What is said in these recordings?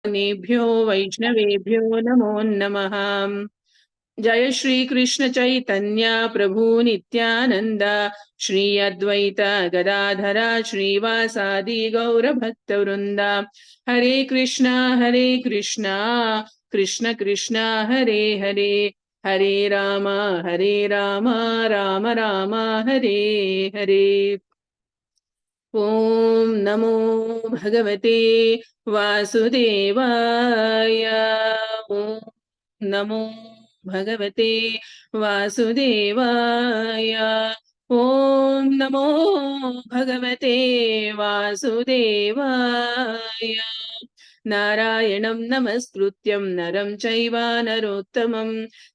नेभ्यो वैष्णवेभ्यो नमो नमः। जय श्री कृष्ण चैतन्य प्रभु नित्यानंद श्री अद्वैत गदाधर श्रीवासादि गौर भक्त वृंद। हरे कृष्णा कृष्ण कृष्ण हरे हरे, हरे राम राम राम हरे हरे। ओम नमो भगवते वासुदेवाय। ओम नमो भगवते वासुदेवाय। ओम नमो भगवते वासुदेवाय। नारायणं नमस्कृत्यं नरं चैव नरोत्तमं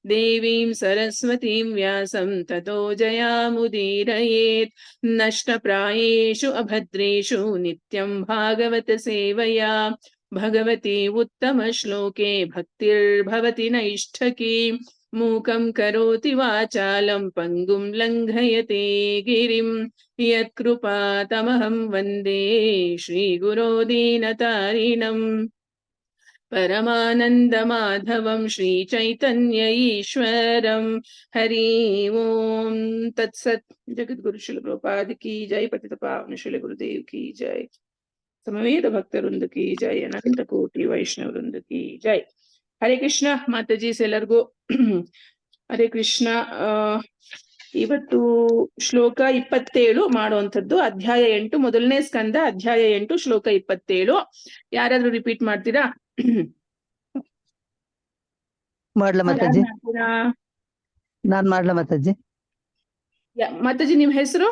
देवीं सरस्वतीं व्यासं ततो जयामुदीरयेत्। नष्टप्रायेषु अभद्रेषु नित्यं भागवत सेवया भगवती उत्तमश्लोके भक्तिर्भवति नैष्ठकी। मूकं करोति वाचालं पङ्गुं लङ्घयते गिरिं यत्कृपातमहं वन्दे श्रीगुरो दीनतारिणम्। परमानन्दमाधवं श्रीचैतन्य ईश्वरं। हरि ओम तत्सत्। जगद्गुरु श्रील प्रभुपाद की जय, पतित पावन श्रील गुरुदेव की जय, समवेत भक्त वृंद की जय, अनंत कोटि वैष्णव वृंद की जय। ಹರೇ ಕೃಷ್ಣ ಮಾತಾಜೀಸ್ ಎಲ್ಲರಿಗೂ ಹರೇ ಕೃಷ್ಣ. ಇವತ್ತು ಶ್ಲೋಕ 27 ಮಾಡುವಂಥದ್ದು, ಅಧ್ಯಾಯ 8, ಮೊದಲನೇ ಸ್ಕಂದ ಅಧ್ಯಾಯ 8 ಶ್ಲೋಕ 27. ಯಾರಾದ್ರೂ ರಿಪೀಟ್ ಮಾಡ್ತೀರಾ? ಮಾಡ್ಲಾ ಮಾತಾಜಿ? ನಾನ್ ಮಾಡ್ಲಾ ಮಾತಾಜಿ? ಮಾತಾಜಿ ನಿಮ್ ಹೆಸರು?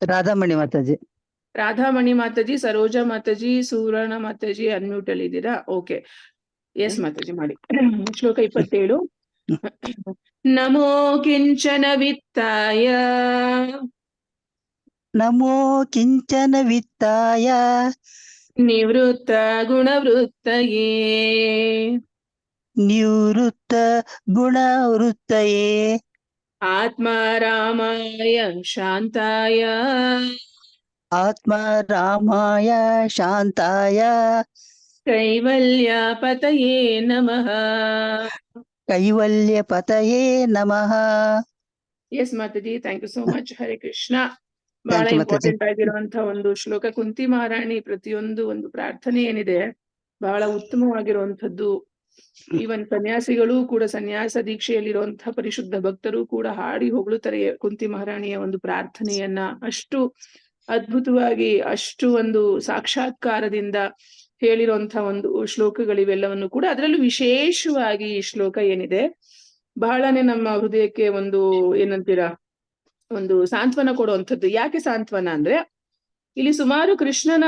ರಾಧಾಮಣಿ ಮಾತಾಜಿ. ರಾಧಾಮಣಿ ಮಾತಾಜಿ, ಸರೋಜಾ ಮಾತಾಜಿ, ಸೂರಣ ಮಾತಾಜಿ ಅನ್ಮ್ಯೂಟ್ ಅಲ್ಲಿ ಇದ್ದೀರಾ? ಓಕೆ, ಎಸ್ ಮಾತಾಜಿ ಮಾಡಿ. ಶ್ಲೋಕ 27. ನಮೋ ಕಿಂಚನ ವಿತ್ತಾಯ, ನಮೋ ಕಿಂಚನ ವಿತ್ತಾಯ, ನಿವೃತ್ತ ಗುಣವೃತ್ತಯೇ, ನಿವೃತ್ತ ಗುಣವೃತ್ತಯೇ, ಆತ್ಮ ರಾಮಾಯ ಶಾಂತಾಯ, ಆತ್ಮ ರಾಮಾಯ ಶಾಂತಾಯ, ಕೈವಲ್ಯ ಪತಯೇ ನಮಃ. ಕೈವಲ್ಯ ಪತಯೇ ನಮಃ. ಎಸ್ ಮಾತಾಜಿ, thank you so much. Hare Krishna. ಬಹಳ ಇಂಪಾರ್ಟೆಂಟ್ ಆಗಿರುವಂತಹ ಒಂದು ಶ್ಲೋಕ. ಕುಂತಿ ಮಹಾರಾಣಿ ಪ್ರತಿಯೊಂದು ಒಂದು ಪ್ರಾರ್ಥನೆ ಏನಿದೆ ಬಹಳ ಉತ್ತಮವಾಗಿರುವಂತದ್ದು. ಈವನ್ ಸನ್ಯಾಸಿಗಳು ಕೂಡ, ಸನ್ಯಾಸ ದೀಕ್ಷೆಯಲ್ಲಿರುವಂತಹ ಪರಿಶುದ್ಧ ಭಕ್ತರು ಕೂಡ ಹಾಡಿ ಹೊಗಳುತ್ತಾರೆ ಕುಂತಿ ಮಹಾರಾಣಿಯ ಒಂದು ಪ್ರಾರ್ಥನೆಯನ್ನ. ಅಷ್ಟು ಅದ್ಭುತವಾಗಿ, ಅಷ್ಟು ಒಂದು ಸಾಕ್ಷಾತ್ಕಾರದಿಂದ ಹೇಳಿರುವಂತಹ ಒಂದು ಶ್ಲೋಕಗಳಿವೆಲ್ಲವನ್ನು ಕೂಡ. ಅದರಲ್ಲೂ ವಿಶೇಷವಾಗಿ ಈ ಶ್ಲೋಕ ಏನಿದೆ ಬಹಳನೇ ನಮ್ಮ ಹೃದಯಕ್ಕೆ ಒಂದು ಏನಂತೀರಾ, ಒಂದು ಸಾಂತ್ವನ ಕೊಡುವಂಥದ್ದು. ಯಾಕೆ ಸಾಂತ್ವನ ಅಂದ್ರೆ, ಇಲ್ಲಿ ಸುಮಾರು ಕೃಷ್ಣನ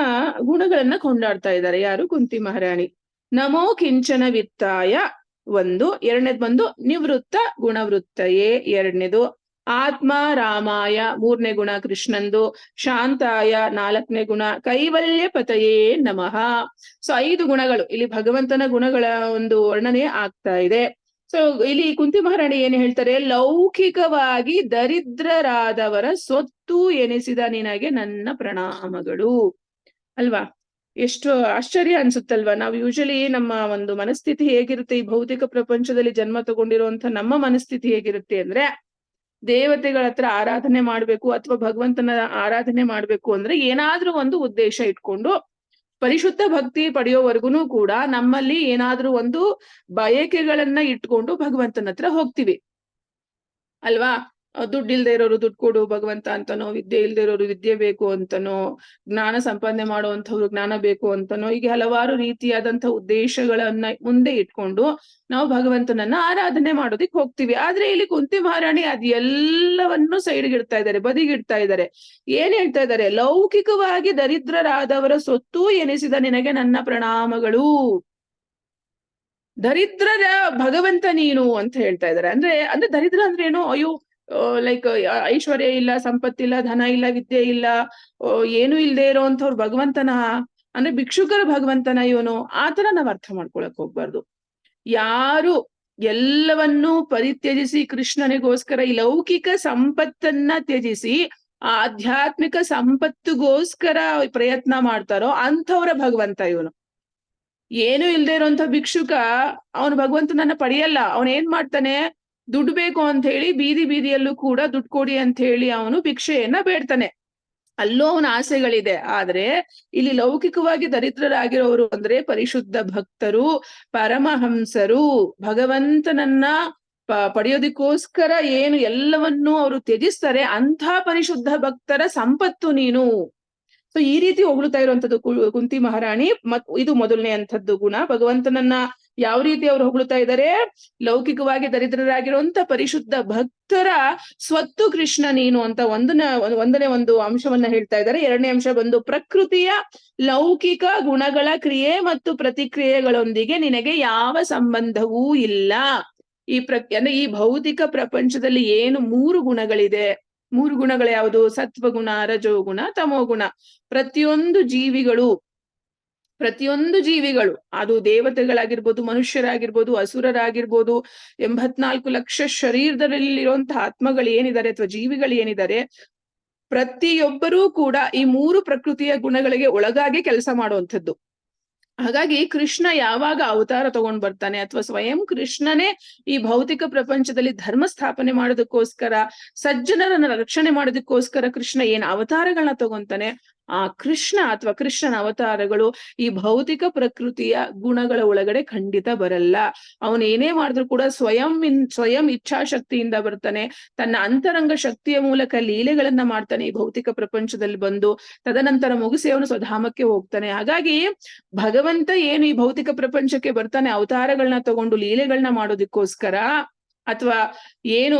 ಗುಣಗಳನ್ನ ಕೊಂಡಾಡ್ತಾ ಇದ್ದಾರೆ. ಯಾರು? ಕುಂತಿ ಮಹಾರಾಣಿ. ನಮೋ ಕಿಂಚನ ವಿತ್ತಾಯ ಒಂದು, ಎರಡನೇದು ಬಂದು ನಿವೃತ್ತ ಗುಣವೃತ್ತಯೇ ಎರಡನೇದು, ಆತ್ಮ ರಾಮಾಯ ಮೂರನೇ ಗುಣ ಕೃಷ್ಣಂದು, ಶಾಂತಾಯ ನಾಲ್ಕನೇ ಗುಣ, ಕೈವಲ್ಯ ಪತಯೇ ನಮಃ. ಸೊ 5 ಗುಣಗಳು ಇಲ್ಲಿ ಭಗವಂತನ ಗುಣಗಳ ಒಂದು ವರ್ಣನೆ ಆಗ್ತಾ ಇದೆ. ಸೊ ಇಲ್ಲಿ ಕುಂತಿ ಮಹಾರಾಣಿ ಏನ್ ಹೇಳ್ತಾರೆ? ಲೌಕಿಕವಾಗಿ ದರಿದ್ರರಾದವರ ಸೊತ್ತು ಎನಿಸಿದ ನಿನಗೆ ನನ್ನ ಪ್ರಣಾಮಗಳು. ಅಲ್ವಾ? ಎಷ್ಟು ಆಶ್ಚರ್ಯ ಅನ್ಸುತ್ತಲ್ವಾ? ನಾವು ಯೂಶಲಿ ನಮ್ಮ ಒಂದು ಮನಸ್ಥಿತಿ ಹೇಗಿರುತ್ತೆ, ಈ ಭೌತಿಕ ಪ್ರಪಂಚದಲ್ಲಿ ಜನ್ಮ ತಗೊಂಡಿರುವಂತ ನಮ್ಮ ಮನಸ್ಥಿತಿ ಹೇಗಿರುತ್ತೆ ಅಂದ್ರೆ, ದೇವತೆಗಳ ಹತ್ರ ಆರಾಧನೆ ಮಾಡ್ಬೇಕು ಅಥವಾ ಭಗವಂತನ ಆರಾಧನೆ ಮಾಡ್ಬೇಕು ಅಂದ್ರೆ ಏನಾದ್ರೂ ಒಂದು ಉದ್ದೇಶ ಇಟ್ಕೊಂಡು, ಪರಿಶುದ್ಧ ಭಕ್ತಿ ಪಡೆಯೋವರೆಗೂ ಕೂಡ ನಮ್ಮಲ್ಲಿ ಏನಾದ್ರೂ ಒಂದು ಬಯಕೆಗಳನ್ನ ಇಟ್ಕೊಂಡು ಭಗವಂತನ ಹತ್ರ ಹೋಗ್ತೀವಿ ಅಲ್ವಾ? ದುಡ್ಡು ಇಲ್ದೇ ಇರೋರು ದುಡ್ಡು ಕೊಡು ಭಗವಂತ ಅಂತನೋ, ವಿದ್ಯೆ ಇಲ್ದೇ ಇರೋರು ವಿದ್ಯೆ ಬೇಕು ಅಂತನೋ, ಜ್ಞಾನ ಸಂಪಾದನೆ ಮಾಡುವಂಥವ್ರು ಜ್ಞಾನ ಬೇಕು ಅಂತನೋ, ಹೀಗೆ ಹಲವಾರು ರೀತಿಯಾದಂತಹ ಉದ್ದೇಶಗಳನ್ನ ಮುಂದೆ ಇಟ್ಕೊಂಡು ನಾವು ಭಗವಂತನನ್ನ ಆರಾಧನೆ ಮಾಡೋದಿಕ್ ಹೋಗ್ತೀವಿ. ಆದ್ರೆ ಇಲ್ಲಿ ಕುಂತಿ ಮಹಾರಾಣಿ ಅದ್ ಎಲ್ಲವನ್ನೂ ಸೈಡ್ಗಿಡ್ತಾ ಇದ್ದಾರೆ, ಬದಿಗಿಡ್ತಾ ಇದ್ದಾರೆ. ಏನ್ ಹೇಳ್ತಾ ಇದ್ದಾರೆ? ಲೌಕಿಕವಾಗಿ ದರಿದ್ರರಾದವರ ಸೊತ್ತು ಎನಿಸಿದ ನಿನಗೆ ನನ್ನ ಪ್ರಣಾಮಗಳು. ದರಿದ್ರರ ಭಗವಂತ ನೀನು ಅಂತ ಹೇಳ್ತಾ ಇದ್ದಾರೆ. ಅಂದ್ರೆ ದರಿದ್ರ ಅಂದ್ರೆ ಏನು? ಅಯ್ಯೋ, ಲೈಕ್ ಐಶ್ವರ್ಯ ಇಲ್ಲ, ಸಂಪತ್ತಿಲ್ಲ, ಧನ ಇಲ್ಲ, ವಿದ್ಯೆ ಇಲ್ಲ, ಏನು ಇಲ್ದೇ ಇರೋಂಥವ್ರು ಭಗವಂತನ ಅಂದ್ರೆ ಭಿಕ್ಷುಕರ ಭಗವಂತನ ಇವನು, ಆತರ ನಾವ್ ಅರ್ಥ ಮಾಡ್ಕೊಳಕ್ ಹೋಗ್ಬಾರ್ದು. ಯಾರು ಎಲ್ಲವನ್ನೂ ಪರಿತ್ಯಜಿಸಿ ಕೃಷ್ಣನಿಗೋಸ್ಕರ ಈ ಲೌಕಿಕ ಸಂಪತ್ತನ್ನ ತ್ಯಜಿಸಿ ಆಧ್ಯಾತ್ಮಿಕ ಸಂಪತ್ತಿಗೋಸ್ಕರ ಪ್ರಯತ್ನ ಮಾಡ್ತಾರೋ ಅಂಥವ್ರ ಭಗವಂತ ಇವನು. ಏನು ಇಲ್ದೇ ಇರೋಂಥ ಭಿಕ್ಷುಕ ಅವನು ಭಗವಂತನನ್ನ ಪಡೆಯಲ್ಲ. ಅವನ್ ಏನ್ ಮಾಡ್ತಾನೆ, ದುಡ್ಡು ಬೇಕು ಅಂತ ಹೇಳಿ ಬೀದಿ ಬೀದಿಯಲ್ಲೂ ಕೂಡ ದುಡ್ಡು ಕೊಡಿ ಅಂತ ಹೇಳಿ ಅವನು ಭಿಕ್ಷೆಯನ್ನ ಬೇಡ್ತಾನೆ. ಅಲ್ಲೂ ಅವನ ಆಸೆಗಳಿದೆ. ಆದ್ರೆ ಇಲ್ಲಿ ಲೌಕಿಕವಾಗಿ ದರಿದ್ರರಾಗಿರೋರು ಅಂದ್ರೆ ಪರಿಶುದ್ಧ ಭಕ್ತರು, ಪರಮಹಂಸರು, ಭಗವಂತನನ್ನ ಪಡೆಯೋದಿಕ್ಕೋಸ್ಕರ ಏನು ಎಲ್ಲವನ್ನೂ ಅವರು ತ್ಯಜಿಸ್ತಾರೆ, ಅಂಥ ಪರಿಶುದ್ಧ ಭಕ್ತರ ಸಂಪತ್ತು ನೀನು. ಸೊ ಈ ರೀತಿ ಹೊಗಳ್ತಾ ಇರುವಂತದ್ದು ಕುಂತಿ ಮಹಾರಾಣಿ. ಇದು ಮೊದಲನೇ ಅಂಥದ್ದು ಗುಣ. ಭಗವಂತನನ್ನ ಯಾವ ರೀತಿ ಅವ್ರು ಹೊಗಳ್ತಾ ಇದ್ದಾರೆ, ಲೌಕಿಕವಾಗಿ ದರಿದ್ರರಾಗಿರುವಂತ ಪರಿಶುದ್ಧ ಭಕ್ತರ ಸ್ವತ್ತು ಕೃಷ್ಣ ನೀನು ಅಂತ ಒಂದನೇ ಒಂದು ಅಂಶವನ್ನ ಹೇಳ್ತಾ ಇದ್ದಾರೆ. ಎರಡನೇ ಅಂಶ ಬಂದು ಪ್ರಕೃತಿಯ ಲೌಕಿಕ ಗುಣಗಳ ಕ್ರಿಯೆ ಮತ್ತು ಪ್ರತಿಕ್ರಿಯೆಗಳೊಂದಿಗೆ ನಿನಗೆ ಯಾವ ಸಂಬಂಧವೂ ಇಲ್ಲ. ಅಂದ್ರೆ ಈ ಭೌತಿಕ ಪ್ರಪಂಚದಲ್ಲಿ ಏನು 3 ಗುಣಗಳಿದೆ, 3 ಗುಣಗಳು ಯಾವುದು? ಸತ್ವಗುಣ, ರಜೋಗುಣ, ತಮೋಗುಣ. ಪ್ರತಿಯೊಂದು ಜೀವಿಗಳು ಅದು ದೇವತೆಗಳಾಗಿರ್ಬೋದು, ಮನುಷ್ಯರಾಗಿರ್ಬೋದು, ಅಸುರರಾಗಿರ್ಬೋದು, 84 ಲಕ್ಷ ಶರೀರದಲ್ಲಿರುವಂತಹ ಆತ್ಮಗಳು ಏನಿದ್ದಾರೆ ಅಥವಾ ಜೀವಿಗಳು ಏನಿದ್ದಾರೆ, ಪ್ರತಿಯೊಬ್ಬರೂ ಕೂಡ ಈ 3 ಪ್ರಕೃತಿಯ ಗುಣಗಳಿಗೆ ಒಳಗಾಗಿ ಕೆಲಸ ಮಾಡುವಂಥದ್ದು. ಹಾಗಾಗಿ ಕೃಷ್ಣ ಯಾವಾಗ ಅವತಾರ ತಗೊಂಡ್ ಬರ್ತಾನೆ ಅಥವಾ ಸ್ವಯಂ ಕೃಷ್ಣನೇ ಈ ಭೌತಿಕ ಪ್ರಪಂಚದಲ್ಲಿ ಧರ್ಮ ಸ್ಥಾಪನೆ ಮಾಡೋದಕ್ಕೋಸ್ಕರ, ಸಜ್ಜನರನ್ನ ರಕ್ಷಣೆ ಮಾಡೋದಕ್ಕೋಸ್ಕರ ಕೃಷ್ಣ ಏನ್ ಅವತಾರಗಳನ್ನ ತಗೊಂತಾನೆ, ಆ ಕೃಷ್ಣ ಅಥವಾ ಕೃಷ್ಣನ ಅವತಾರಗಳು ಈ ಭೌತಿಕ ಪ್ರಕೃತಿಯ ಗುಣಗಳ ಒಳಗಡೆ ಖಂಡಿತ ಬರಲ್ಲ. ಅವನು ಏನೇ ಮಾಡಿದ್ರು ಕೂಡ ಸ್ವಯಂ ಇಚ್ಛಾಶಕ್ತಿಯಿಂದ ಬರ್ತಾನೆ. ತನ್ನ ಅಂತರಂಗ ಶಕ್ತಿಯ ಮೂಲಕ ಲೀಲೆಗಳನ್ನ ಮಾಡ್ತಾನೆ ಈ ಭೌತಿಕ ಪ್ರಪಂಚದಲ್ಲಿ ಬಂದು. ತದನಂತರ ಮುಗಿಸಿ ಅವನು ಸ್ವಧಾಮಕ್ಕೆ ಹೋಗ್ತಾನೆ. ಹಾಗಾಗಿ ಭಗವಂತ ಏನು ಈ ಭೌತಿಕ ಪ್ರಪಂಚಕ್ಕೆ ಬರ್ತಾನೆ ಅವತಾರಗಳನ್ನ ತಗೊಂಡು ಲೀಲೆಗಳನ್ನ ಮಾಡೋದಕ್ಕೋಸ್ಕರ, ಅಥವಾ ಏನು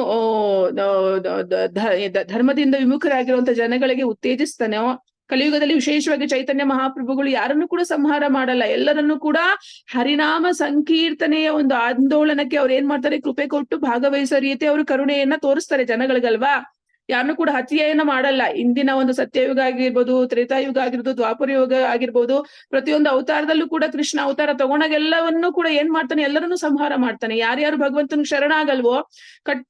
ಧರ್ಮದಿಂದ ವಿಮುಖರಾಗಿರುವಂತ ಜನಗಳಿಗೆ ಉತ್ತೇಜಿಸ್ತಾನೋ, ಕಲಿಯುಗದಲ್ಲಿ ವಿಶೇಷವಾಗಿ ಚೈತನ್ಯ ಮಹಾಪ್ರಭುಗಳು ಯಾರನ್ನು ಕೂಡ ಸಂಹಾರ ಮಾಡಲ್ಲ, ಎಲ್ಲರನ್ನೂ ಕೂಡ ಹರಿನಾಮ ಸಂಕೀರ್ತನೆಯ ಒಂದು ಆಂದೋಲನಕ್ಕೆ ಅವ್ರು ಏನ್ ಮಾಡ್ತಾರೆ, ಕೃಪೆ ಕೊಟ್ಟು ಭಾಗವಹಿಸೋ ರೀತಿ ಅವರು ಕರುಣೆಯನ್ನ ತೋರಿಸ್ತಾರೆ ಜನಗಳಿಗಲ್ವಾ. ಯಾರನ್ನು ಕೂಡ ಹತ್ಯೆಯನ್ನ ಮಾಡಲ್ಲ. ಇಂದಿನ ಒಂದು ಸತ್ಯಯುಗ ಆಗಿರ್ಬೋದು, ತ್ರೇತಾಯುಗ ಆಗಿರ್ಬೋದು, ದ್ವಾಪರ ಯುಗ ಆಗಿರ್ಬೋದು, ಪ್ರತಿಯೊಂದು ಅವತಾರದಲ್ಲೂ ಕೂಡ ಕೃಷ್ಣ ಅವತಾರ ತಗೊಂಡಾಗೆಲ್ಲವನ್ನೂ ಕೂಡ ಏನ್ ಮಾಡ್ತಾನೆ, ಎಲ್ಲರನ್ನೂ ಸಂಹಾರ ಮಾಡ್ತಾನೆ. ಯಾರ್ಯಾರು ಭಗವಂತನ ಶರಣಾಗಲ್ವೋ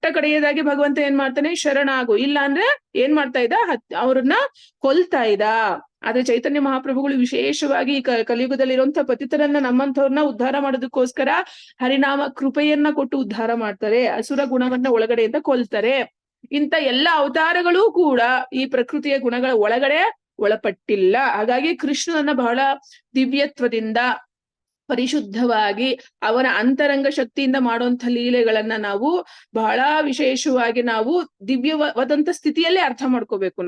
ಕಡೆಯದಾಗಿ ಭಗವಂತ ಏನ್ ಮಾಡ್ತಾನೆ, ಶರಣಾಗು, ಇಲ್ಲ ಅಂದ್ರೆ ಏನ್ ಮಾಡ್ತಾ ಇದ್ದ, ಅವ್ರನ್ನ ಕೊಲ್ತಾ ಇದ್ದ. ಆದ್ರೆ ಚೈತನ್ಯ ಮಹಾಪ್ರಭುಗಳು ವಿಶೇಷವಾಗಿ ಕಲಿಯುಗದಲ್ಲಿರುವಂತಹ ಪತಿತರನ್ನ, ನಮ್ಮಂಥವ್ರನ್ನ ಉದ್ಧಾರ ಮಾಡೋದಕ್ಕೋಸ್ಕರ ಹರಿನಾಮ ಕೃಪೆಯನ್ನ ಕೊಟ್ಟು ಉದ್ಧಾರ ಮಾಡ್ತಾರೆ. ಅಸುರ ಗುಣವನ್ನ ಒಳಗಡೆಯಿಂದ ಕೊಲ್ತಾರೆ. ಇಂಥ ಎಲ್ಲ ಅವತಾರಗಳೂ ಕೂಡ ಈ ಪ್ರಕೃತಿಯ ಗುಣಗಳ ಒಳಗಡೆ ಒಳಪಟ್ಟಿಲ್ಲ. ಹಾಗಾಗಿ ಕೃಷ್ಣನನ್ನ ಬಹಳ ದಿವ್ಯತ್ವದಿಂದ ಪರಿಶುದ್ಧವಾಗಿ ಅವನ ಅಂತರಂಗ ಶಕ್ತಿಯಿಂದ ಮಾಡುವಂತ ಲೀಲೆಗಳನ್ನ ನಾವು ಬಹಳ ವಿಶೇಷವಾಗಿ ನಾವು ದಿವ್ಯವಾದಂತ ಸ್ಥಿತಿಯಲ್ಲೇ ಅರ್ಥ ಮಾಡ್ಕೋಬೇಕು.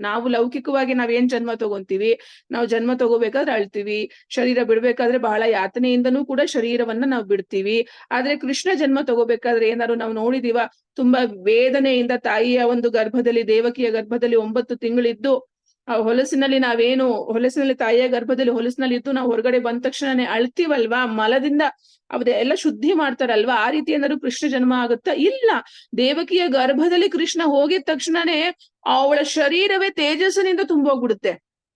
ನಾವು ಲೌಕಿಕವಾಗಿ ನಾವೇನ್ ಜನ್ಮ ತಗೊಂತೀವಿ, ನಾವು ಜನ್ಮ ತಗೋಬೇಕಾದ್ರೆ ಅಳ್ತೀವಿ, ಶರೀರ ಬಿಡ್ಬೇಕಾದ್ರೆ ಬಹಳ ಯಾತನೆಯಿಂದನೂ ಕೂಡ ಶರೀರವನ್ನ ನಾವು ಬಿಡ್ತೀವಿ. ಆದ್ರೆ ಕೃಷ್ಣ ಜನ್ಮ ತಗೋಬೇಕಾದ್ರೆ ಏನಾದ್ರು ನಾವು ನೋಡಿದೀವ, ತುಂಬಾ ವೇದನೆಯಿಂದ ತಾಯಿಯ ಒಂದು ಗರ್ಭದಲ್ಲಿ, ದೇವಕಿಯ ಗರ್ಭದಲ್ಲಿ 9 ತಿಂಗಳಿದ್ದು, ಆ ಹೊಲಸಿನಲ್ಲಿ ತಾಯಿಯ ಗರ್ಭದಲ್ಲಿ ಹೊಲಸಿನಲ್ಲಿ ಇದ್ದು ನಾವು ಹೊರಗಡೆ ಬಂದ ತಕ್ಷಣನೇ ಅಳ್ತೀವಲ್ವಾ, ಮಲದಿಂದ ಎಲ್ಲ ಶುದ್ಧಿ ಮಾಡ್ತಾರಲ್ವಾ, ಆ ರೀತಿ ಏನಾದ್ರು ಕೃಷ್ಣ ಜನ್ಮ ಆಗುತ್ತಾ? ಇಲ್ಲ. ದೇವಕಿಯ ಗರ್ಭದಲ್ಲಿ ಕೃಷ್ಣ ಹೋಗಿದ ತಕ್ಷಣನೇ ಅವಳ ಶರೀರವೇ ತೇಜಸ್ಸಿನಿಂದ ತುಂಬೋಗ್ಬಿಡುತ್ತೆ.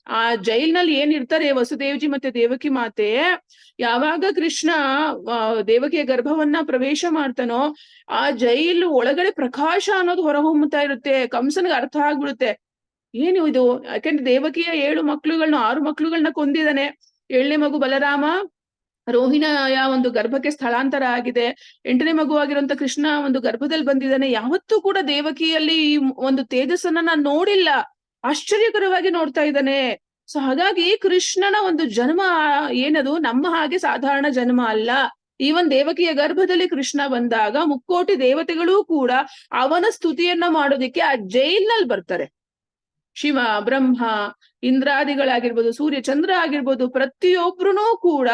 ಆ ಜೈಲ್ನಲ್ಲಿ ಏನಿರ್ತಾರೆ ವಸುದೇವ್ಜಿ ಮತ್ತೆ ದೇವಕಿ ಮಾತೆ, ಯಾವಾಗ ಕೃಷ್ಣ ದೇವಕಿಯ ಗರ್ಭವನ್ನ ಪ್ರವೇಶ ಮಾಡ್ತಾನೋ ಆ ಜೈಲು ಒಳಗಡೆ ಪ್ರಕಾಶ ಅನ್ನೋದು ಹೊರಹೊಮ್ಮುತ್ತಾ ಇರುತ್ತೆ. ಕಂಸನಿಗೆ ಅರ್ಥ ಆಗ್ಬಿಡುತ್ತೆ, ಏನು ಇದು, ಯಾಕೆಂದ್ರೆ ದೇವಕಿಯ 6 ಮಕ್ಳುಗಳನ್ನ ಕೊಂದಿದ್ದಾನೆ. 7ನೇ ಮಗು ಬಲರಾಮ ರೋಹಿಣಿಯ ಒಂದು ಗರ್ಭಕ್ಕೆ ಸ್ಥಳಾಂತರ ಆಗಿದೆ. 8ನೇ ಮಗುವಾಗಿರುವಂತ ಕೃಷ್ಣ ಒಂದು ಗರ್ಭದಲ್ಲಿ ಬಂದಿದ್ದಾನೆ. ಯಾವತ್ತೂ ಕೂಡ ದೇವಕಿಯಲ್ಲಿ ಈ ಒಂದು ತೇಜಸ್ಸನ್ನ ನಾನು ನೋಡಿಲ್ಲ, ಆಶ್ಚರ್ಯಕರವಾಗಿ ನೋಡ್ತಾ ಇದ್ದಾನೆ. ಸೊ ಹಾಗಾಗಿ ಕೃಷ್ಣನ ಒಂದು ಜನ್ಮ ಏನದು ನಮ್ಮ ಹಾಗೆ ಸಾಧಾರಣ ಜನ್ಮ ಅಲ್ಲ. ಈವನ್ ದೇವಕಿಯ ಗರ್ಭದಲ್ಲಿ ಕೃಷ್ಣ ಬಂದಾಗ 3,000,000 ದೇವತೆಗಳೂ ಕೂಡ ಅವನ ಸ್ತುತಿಯನ್ನ ಮಾಡೋದಿಕ್ಕೆ ಆ ಜೈಲ್ನಲ್ಲಿ ಬರ್ತಾರೆ. ಶಿವ, ಬ್ರಹ್ಮ, ಇಂದ್ರಾದಿಗಳಾಗಿರ್ಬೋದು, ಸೂರ್ಯ, ಚಂದ್ರ ಆಗಿರ್ಬೋದು, ಪ್ರತಿಯೊಬ್ರು ಕೂಡ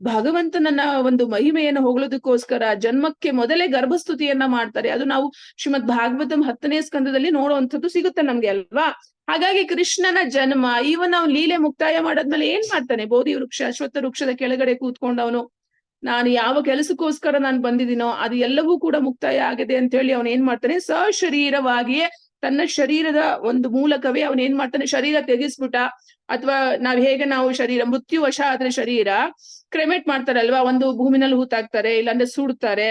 ಭಗವಂತನನ್ನ ಒಂದು ಮಹಿಮೆಯನ್ನು ಹೊಗಳೋದಕ್ಕೋಸ್ಕರ ಜನ್ಮಕ್ಕೆ ಮೊದಲೇ ಗರ್ಭಸ್ತುತಿಯನ್ನ ಮಾಡ್ತಾರೆ. ಅದು ನಾವು ಶ್ರೀಮದ್ ಭಾಗವತಂ 10ನೇ ಸ್ಕಂದದಲ್ಲಿ ನೋಡುವಂಥದ್ದು ಸಿಗುತ್ತೆ ನಮ್ಗೆ ಅಲ್ವಾ. ಹಾಗಾಗಿ ಕೃಷ್ಣನ ಜನ್ಮ, ಇವನ್ ಅವ್ನು ಲೀಲೆ ಮುಕ್ತಾಯ ಮಾಡಾದ್ಮೇಲೆ ಏನ್ ಮಾಡ್ತಾನೆ, ಬೋಧಿ ವೃಕ್ಷ, ಅಶ್ವತ್ಥ ವೃಕ್ಷದ ಕೆಳಗಡೆ ಕೂತ್ಕೊಂಡವನು, ನಾನು ಯಾವ ಕೆಲಸಕ್ಕೋಸ್ಕರ ನಾನು ಬಂದಿದ್ದೀನೋ ಅದು ಎಲ್ಲವೂ ಕೂಡ ಮುಕ್ತಾಯ ಆಗಿದೆ ಅಂತ ಹೇಳಿ ಅವನ್ ಏನ್ ಮಾಡ್ತಾನೆ, ಸಶರೀರವಾಗಿಯೇ ತನ್ನ ಶರೀರದ ಒಂದು ಮೂಲಕವೇ ಅವನ್ ಏನ್ ಮಾಡ್ತಾನೆ, ಶರೀರ ತೆಗೆಸ್ಬಿಟ್ಟ. ಅಥವಾ ನಾವು ಶರೀರ ಮೃತ್ಯುವಶ ಆದ್ರೆ ಶರೀರ ಕ್ರೆಮೇಟ್ ಮಾಡ್ತಾರಲ್ವಾ, ಒಂದು ಭೂಮಿನಲ್ಲಿ ಹೂತಾಕ್ತಾರೆ, ಇಲ್ಲಾಂದ್ರೆ ಸುಡ್ತಾರೆ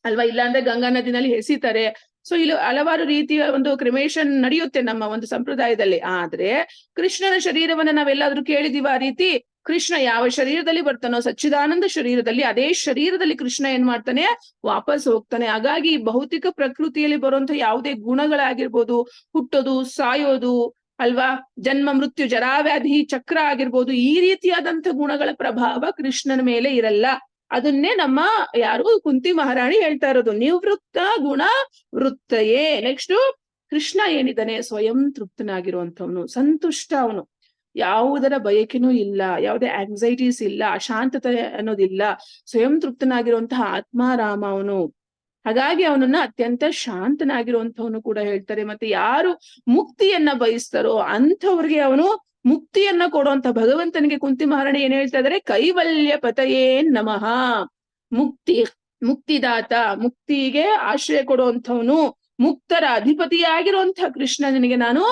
ಅಲ್ವಾ, ಇಲ್ಲಾಂದ್ರೆ ಗಂಗಾ ನದಿನಲ್ಲಿ ಎಸಿತಾರೆ. ಸೊ ಇಲ್ಲಿ ಹಲವಾರು ರೀತಿಯ ಒಂದು ಕ್ರಿಮೇಷನ್ ನಡೆಯುತ್ತೆ ನಮ್ಮ ಒಂದು ಸಂಪ್ರದಾಯದಲ್ಲಿ. ಆದ್ರೆ ಕೃಷ್ಣನ ಶರೀರವನ್ನ ನಾವೆಲ್ಲಾದ್ರೂ ಕೇಳಿದೀವ ಆ ರೀತಿ? ಕೃಷ್ಣ ಯಾವ ಶರೀರದಲ್ಲಿ ಬರ್ತಾನೋ ಸಚ್ಚಿದಾನಂದ ಶರೀರದಲ್ಲಿ, ಅದೇ ಶರೀರದಲ್ಲಿ ಕೃಷ್ಣ ಏನ್ ಮಾಡ್ತಾನೆ, ವಾಪಸ್ ಹೋಗ್ತಾನೆ. ಹಾಗಾಗಿ ಭೌತಿಕ ಪ್ರಕೃತಿಯಲ್ಲಿ ಬರುವಂತ ಯಾವುದೇ ಗುಣಗಳಾಗಿರ್ಬೋದು, ಹುಟ್ಟೋದು, ಸಾಯೋದು ಅಲ್ವಾ, ಜನ್ಮ ಮೃತ್ಯು ಜರಾವ್ಯಾಧಿ ಚಕ್ರ ಆಗಿರ್ಬೋದು, ಈ ರೀತಿಯಾದಂತ ಗುಣಗಳ ಪ್ರಭಾವ ಕೃಷ್ಣನ ಮೇಲೆ ಇರಲ್ಲ. ಅದನ್ನೇ ನಮ್ಮ ಯಾರು ಕುಂತಿ ಮಹಾರಾಣಿ ಹೇಳ್ತಾ ಇರೋದು, ನಿವೃತ್ತ ಗುಣ ವೃತ್ತಯೇ. ನೆಕ್ಸ್ಟ್ ಕೃಷ್ಣ ಏನಿದ್ದಾನೆ, ಸ್ವಯಂ ತೃಪ್ತನಾಗಿರುವಂತವನು, ಸಂತುಷ್ಟ ಅವನು, ಯಾವುದರ ಬಯಕೆನೂ ಇಲ್ಲ, ಯಾವುದೇ ಆಂಗ್ಸೈಟೀಸ್ ಇಲ್ಲ, ಅಶಾಂತತೆ ಅನ್ನೋದಿಲ್ಲ, ಸ್ವಯಂ ತೃಪ್ತನಾಗಿರುವಂತಹ ಆತ್ಮಾರಾಮ ಅವನು. ಹಾಗಾಗಿ ಅವನನ್ನ ಅತ್ಯಂತ ಶಾಂತನಾಗಿರುವಂತವನು ಕೂಡ ಹೇಳ್ತಾರೆ. ಮತ್ತೆ ಯಾರು ಮುಕ್ತಿಯನ್ನ ಬಯಸ್ತಾರೋ ಅಂಥವ್ರಿಗೆ ಅವನು ಮುಕ್ತಿಯನ್ನ ಕೊಡುವಂತ ಭಗವಂತನಿಗೆ ಕುಂತಿ ಮಹಾರಾಣಿ ಏನ್ ಹೇಳ್ತಾ ಇದಾರೆ, ಕೈವಲ್ಯ ಪತಯೇ ನಮಃ. ಮುಕ್ತಿದಾತ, ಮುಕ್ತಿಗೆ ಆಶ್ರಯ ಕೊಡುವಂಥವನು, ಮುಕ್ತರ ಅಧಿಪತಿಯಾಗಿರುವಂತ ಕೃಷ್ಣನಿಗೆ ನಾನು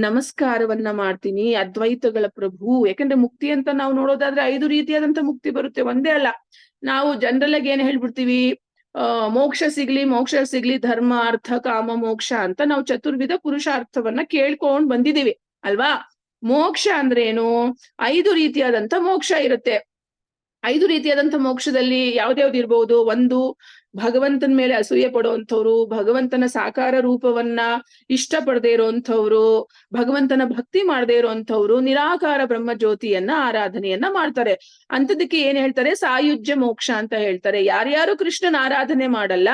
ನಮಸ್ಕಾರವನ್ನ ಮಾಡ್ತೀನಿ. ಅದ್ವೈತಗಳ ಪ್ರಭು. ಯಾಕಂದ್ರೆ ಮುಕ್ತಿ ಅಂತ ನಾವು ನೋಡೋದಾದ್ರೆ 5 ರೀತಿಯಾದಂತ ಮುಕ್ತಿ ಬರುತ್ತೆ, ಒಂದೇ ಅಲ್ಲ. ನಾವು ಜನರಲ್ ಆಗಿ ಏನ್ ಹೇಳ್ಬಿಡ್ತೀವಿ, ಮೋಕ್ಷ ಸಿಗ್ಲಿ, ಧರ್ಮ ಅರ್ಥ ಕಾಮ ಮೋಕ್ಷ ಅಂತ ನಾವು ಚತುರ್ವಿಧ ಪುರುಷಾರ್ಥವನ್ನ ಕೇಳ್ಕೊಂಡ್ ಬಂದಿದೀವಿ ಅಲ್ವಾ. ಮೋಕ್ಷ ಅಂದ್ರೆ ಏನು, 5 ರೀತಿಯಾದಂತ ಮೋಕ್ಷ ಇರುತ್ತೆ. 5 ರೀತಿಯಾದಂತ ಮೋಕ್ಷದಲ್ಲಿ ಯಾವ್ದ್ಯಾವ್ದು ಇರ್ಬೋದು, ಒಂದು ಭಗವಂತನ ಮೇಲೆ ಅಸೂಯೆ ಪಡುವಂಥವ್ರು, ಭಗವಂತನ ಸಾಕಾರ ರೂಪವನ್ನ ಇಷ್ಟ ಪಡದೆ ಇರುವಂಥವ್ರು, ಭಗವಂತನ ಭಕ್ತಿ ಮಾಡದೇ ಇರುವಂಥವ್ರು, ನಿರಾಕಾರ ಬ್ರಹ್ಮ ಜ್ಯೋತಿಯನ್ನ ಆರಾಧನೆಯನ್ನ ಮಾಡ್ತಾರೆ. ಅಂತದಕ್ಕೆ ಏನ್ ಹೇಳ್ತಾರೆ, ಸಾಯುಜ್ಯ ಮೋಕ್ಷ ಅಂತ ಹೇಳ್ತಾರೆ. ಯಾರ್ಯಾರು ಕೃಷ್ಣನ ಆರಾಧನೆ ಮಾಡಲ್ಲ,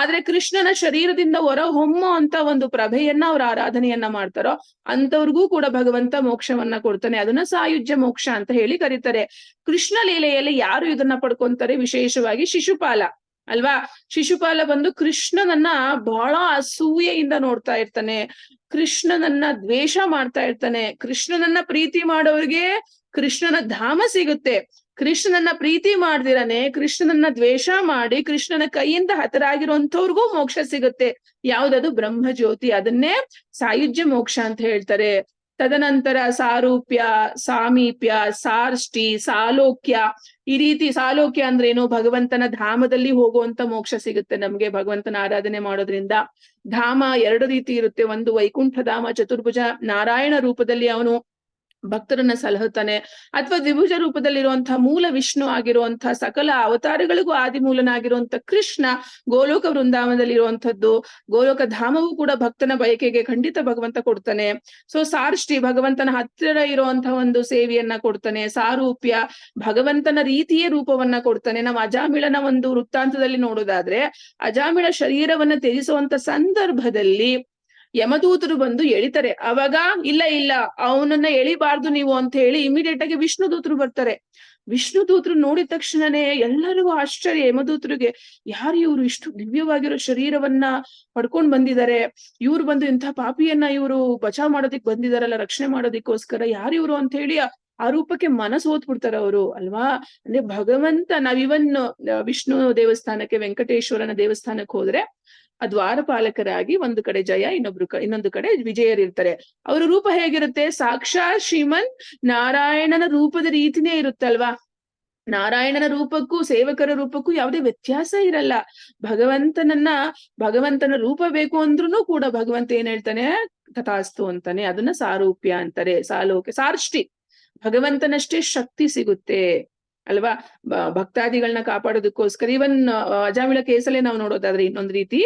ಆದ್ರೆ ಕೃಷ್ಣನ ಶರೀರದಿಂದ ಹೊರ ಹೊಮ್ಮೋ ಅಂತ ಒಂದು ಪ್ರಭೆಯನ್ನ ಅವ್ರ ಆರಾಧನೆಯನ್ನ ಮಾಡ್ತಾರೋ ಅಂತವ್ರಿಗೂ ಕೂಡ ಭಗವಂತ ಮೋಕ್ಷವನ್ನ ಕೊಡ್ತಾನೆ. ಅದನ್ನ ಸಾಯುಜ್ಯ ಮೋಕ್ಷ ಅಂತ ಹೇಳಿ ಕರೀತಾರೆ. ಕೃಷ್ಣ ಲೀಲೆಯಲ್ಲಿ ಯಾರು ಇದನ್ನ ಪಡ್ಕೊಂತಾರೆ, ವಿಶೇಷವಾಗಿ ಶಿಶುಪಾಲ ಅಲ್ವಾ. ಶಿಶುಪಾಲ ಬಂದು ಕೃಷ್ಣನನ್ನ ಬಹಳ ಅಸೂಯೆಯಿಂದ ನೋಡ್ತಾ ಇರ್ತಾನೆ, ಕೃಷ್ಣನನ್ನ ದ್ವೇಷ ಮಾಡ್ತಾ ಇರ್ತಾನೆ. ಕೃಷ್ಣನನ್ನ ಪ್ರೀತಿ ಮಾಡೋರಿಗೆ ಕೃಷ್ಣನ ಧಾಮ ಸಿಗುತ್ತೆ, ಕೃಷ್ಣನನ್ನ ಪ್ರೀತಿ ಮಾಡ್ದಿರನೆ ಕೃಷ್ಣನನ್ನ ದ್ವೇಷ ಮಾಡಿ ಕೃಷ್ಣನ ಕೈಯಿಂದ ಹತರಾಗಿರುವಂತವ್ರಿಗೂ ಮೋಕ್ಷ ಸಿಗುತ್ತೆ. ಯಾವ್ದದು, ಬ್ರಹ್ಮ ಜ್ಯೋತಿ. ಅದನ್ನೇ ಸಾಯುಜ್ಯ ಮೋಕ್ಷ ಅಂತ ಹೇಳ್ತಾರೆ. ತದನಂತರ ಸಾರೂಪ್ಯ, ಸಾಮೀಪ್ಯ, ಸಾರ್ಷ್ಟಿ, ಸಾಲೋಕ್ಯ. ಈ ರೀತಿ ಸಾಲೋಕ್ಯ ಅಂದ್ರೆ ಏನು, ಭಗವಂತನ ಧಾಮದಲ್ಲಿ ಹೋಗುವಂತ ಮೋಕ್ಷ ಸಿಗುತ್ತೆ ನಮ್ಗೆ ಭಗವಂತನ ಆರಾಧನೆ ಮಾಡೋದ್ರಿಂದ. ಧಾಮ 2 ರೀತಿ ಇರುತ್ತೆ, ಒಂದು ವೈಕುಂಠ ಧಾಮ, ಚತುರ್ಭುಜ ನಾರಾಯಣ ರೂಪದಲ್ಲಿ ಅವನು ಭಕ್ತರನ್ನ ಸಲಹುತ್ತಾನೆ, ಅಥವಾ ದ್ವಿಭುಜ ರೂಪದಲ್ಲಿರುವಂತಹ ಮೂಲ ವಿಷ್ಣು ಆಗಿರುವಂತಹ ಸಕಲ ಅವತಾರಗಳಿಗೂ ಆದಿಮೂಲನಾಗಿರುವಂತ ಕೃಷ್ಣ ಗೋಲೋಕ ವೃಂದಾವನದಲ್ಲಿ ಇರುವಂತದ್ದು. ಗೋಲೋಕ ಧಾಮವೂ ಕೂಡ ಭಕ್ತನ ಬಯಕೆಗೆ ಖಂಡಿತ ಭಗವಂತ ಕೊಡ್ತಾನೆ. ಸೊ ಸಾರ್ಷ್ಟಿ, ಭಗವಂತನ ಹತ್ತಿರ ಇರುವಂತಹ ಒಂದು ಸೇವೆಯನ್ನ ಕೊಡ್ತಾನೆ. ಸಾರೂಪ್ಯ, ಭಗವಂತನ ರೀತಿಯ ರೂಪವನ್ನ ಕೊಡ್ತಾನೆ. ನಾವು ಅಜಾಮಿಳನ ಒಂದು ವೃತ್ತಾಂತದಲ್ಲಿ ನೋಡೋದಾದ್ರೆ, ಅಜಾಮಿಳ ಶರೀರವನ್ನ ತ್ಯಜಿಸುವಂತ ಸಂದರ್ಭದಲ್ಲಿ ಯಮದೂತರು ಬಂದು ಎಳಿತಾರೆ. ಅವಾಗ ಇಲ್ಲ ಅವನನ್ನ ಎಳಿಬಾರ್ದು ನೀವು ಅಂತ ಹೇಳಿ ಇಮಿಡಿಯೇಟ್ ಆಗಿ ವಿಷ್ಣು ದೂತರು ಬರ್ತಾರೆ. ವಿಷ್ಣು ದೂತರು ನೋಡಿದ ತಕ್ಷಣನೇ ಎಲ್ಲರಿಗೂ ಆಶ್ಚರ್ಯ. ಯಮದೂತರಿಗೆ, ಯಾರು ಇವ್ರು ಇಷ್ಟು ದಿವ್ಯವಾಗಿರೋ ಶರೀರವನ್ನ ಪಡ್ಕೊಂಡ್ ಬಂದಿದ್ದಾರೆ, ಇವ್ರು ಬಂದು ಇಂಥ ಪಾಪಿಯನ್ನ ಇವರು ಬಚಾವ್ ಮಾಡೋದಿಕ್ ಬಂದಿದಾರಲ್ಲ, ರಕ್ಷಣೆ ಮಾಡೋದಿಕ್ಕೋಸ್ಕರ, ಯಾರು ಇವ್ರು ಅಂತ ಹೇಳಿ ಆ ರೂಪಕ್ಕೆ ಮನಸ್ಸು ಹೋದ್ಬಿಡ್ತಾರೆ ಅವರು ಅಲ್ವಾ. ಅಂದ್ರೆ ಭಗವಂತ, ನಾವಿವನ್ ವಿಷ್ಣು ದೇವಸ್ಥಾನಕ್ಕೆ, ವೆಂಕಟೇಶ್ವರನ ದೇವಸ್ಥಾನಕ್ಕೆ ಹೋದ್ರೆ ದ್ವಾರಪಾಲಕರಾಗಿ ಒಂದು ಕಡೆ ಜಯ, ಇನ್ನೊಂದು ಕಡೆ ವಿಜಯರಿರ್ತಾರೆ. ಅವರ ರೂಪ ಹೇಗಿರುತ್ತೆ, ಸಾಕ್ಷಾತ್ ಶ್ರೀಮನ್ ನಾರಾಯಣನ ರೂಪದ ರೀತಿನೇ ಇರುತ್ತಲ್ವಾ. ನಾರಾಯಣನ ರೂಪಕ್ಕೂ ಸೇವಕರ ರೂಪಕ್ಕೂ ಯಾವುದೇ ವ್ಯತ್ಯಾಸ ಇರಲ್ಲ. ಭಗವಂತನ ರೂಪ ಬೇಕು ಅಂದ್ರೂ ಕೂಡ ಭಗವಂತ ಏನ್ ಹೇಳ್ತಾನೆ, ತಥಾಸ್ತು ಅಂತಾನೆ. ಅದನ್ನ ಸಾರೂಪ್ಯ ಅಂತಾರೆ. ಸಾಲೋಕ್ಯ, ಸಾರ್ಷ್ಟಿ, ಭಗವಂತನಷ್ಟೇ ಶಕ್ತಿ ಸಿಗುತ್ತೆ ಅಲ್ವಾ ಭಕ್ತಾದಿಗಳನ್ನ ಕಾಪಾಡೋದಕ್ಕೋಸ್ಕರ. ಇವನ್ ಅಜಾಮಿಳ ಕೇಸಲ್ಲೇ ನಾವು ನೋಡೋದಾದ್ರೆ ಇನ್ನೊಂದು ರೀತಿ,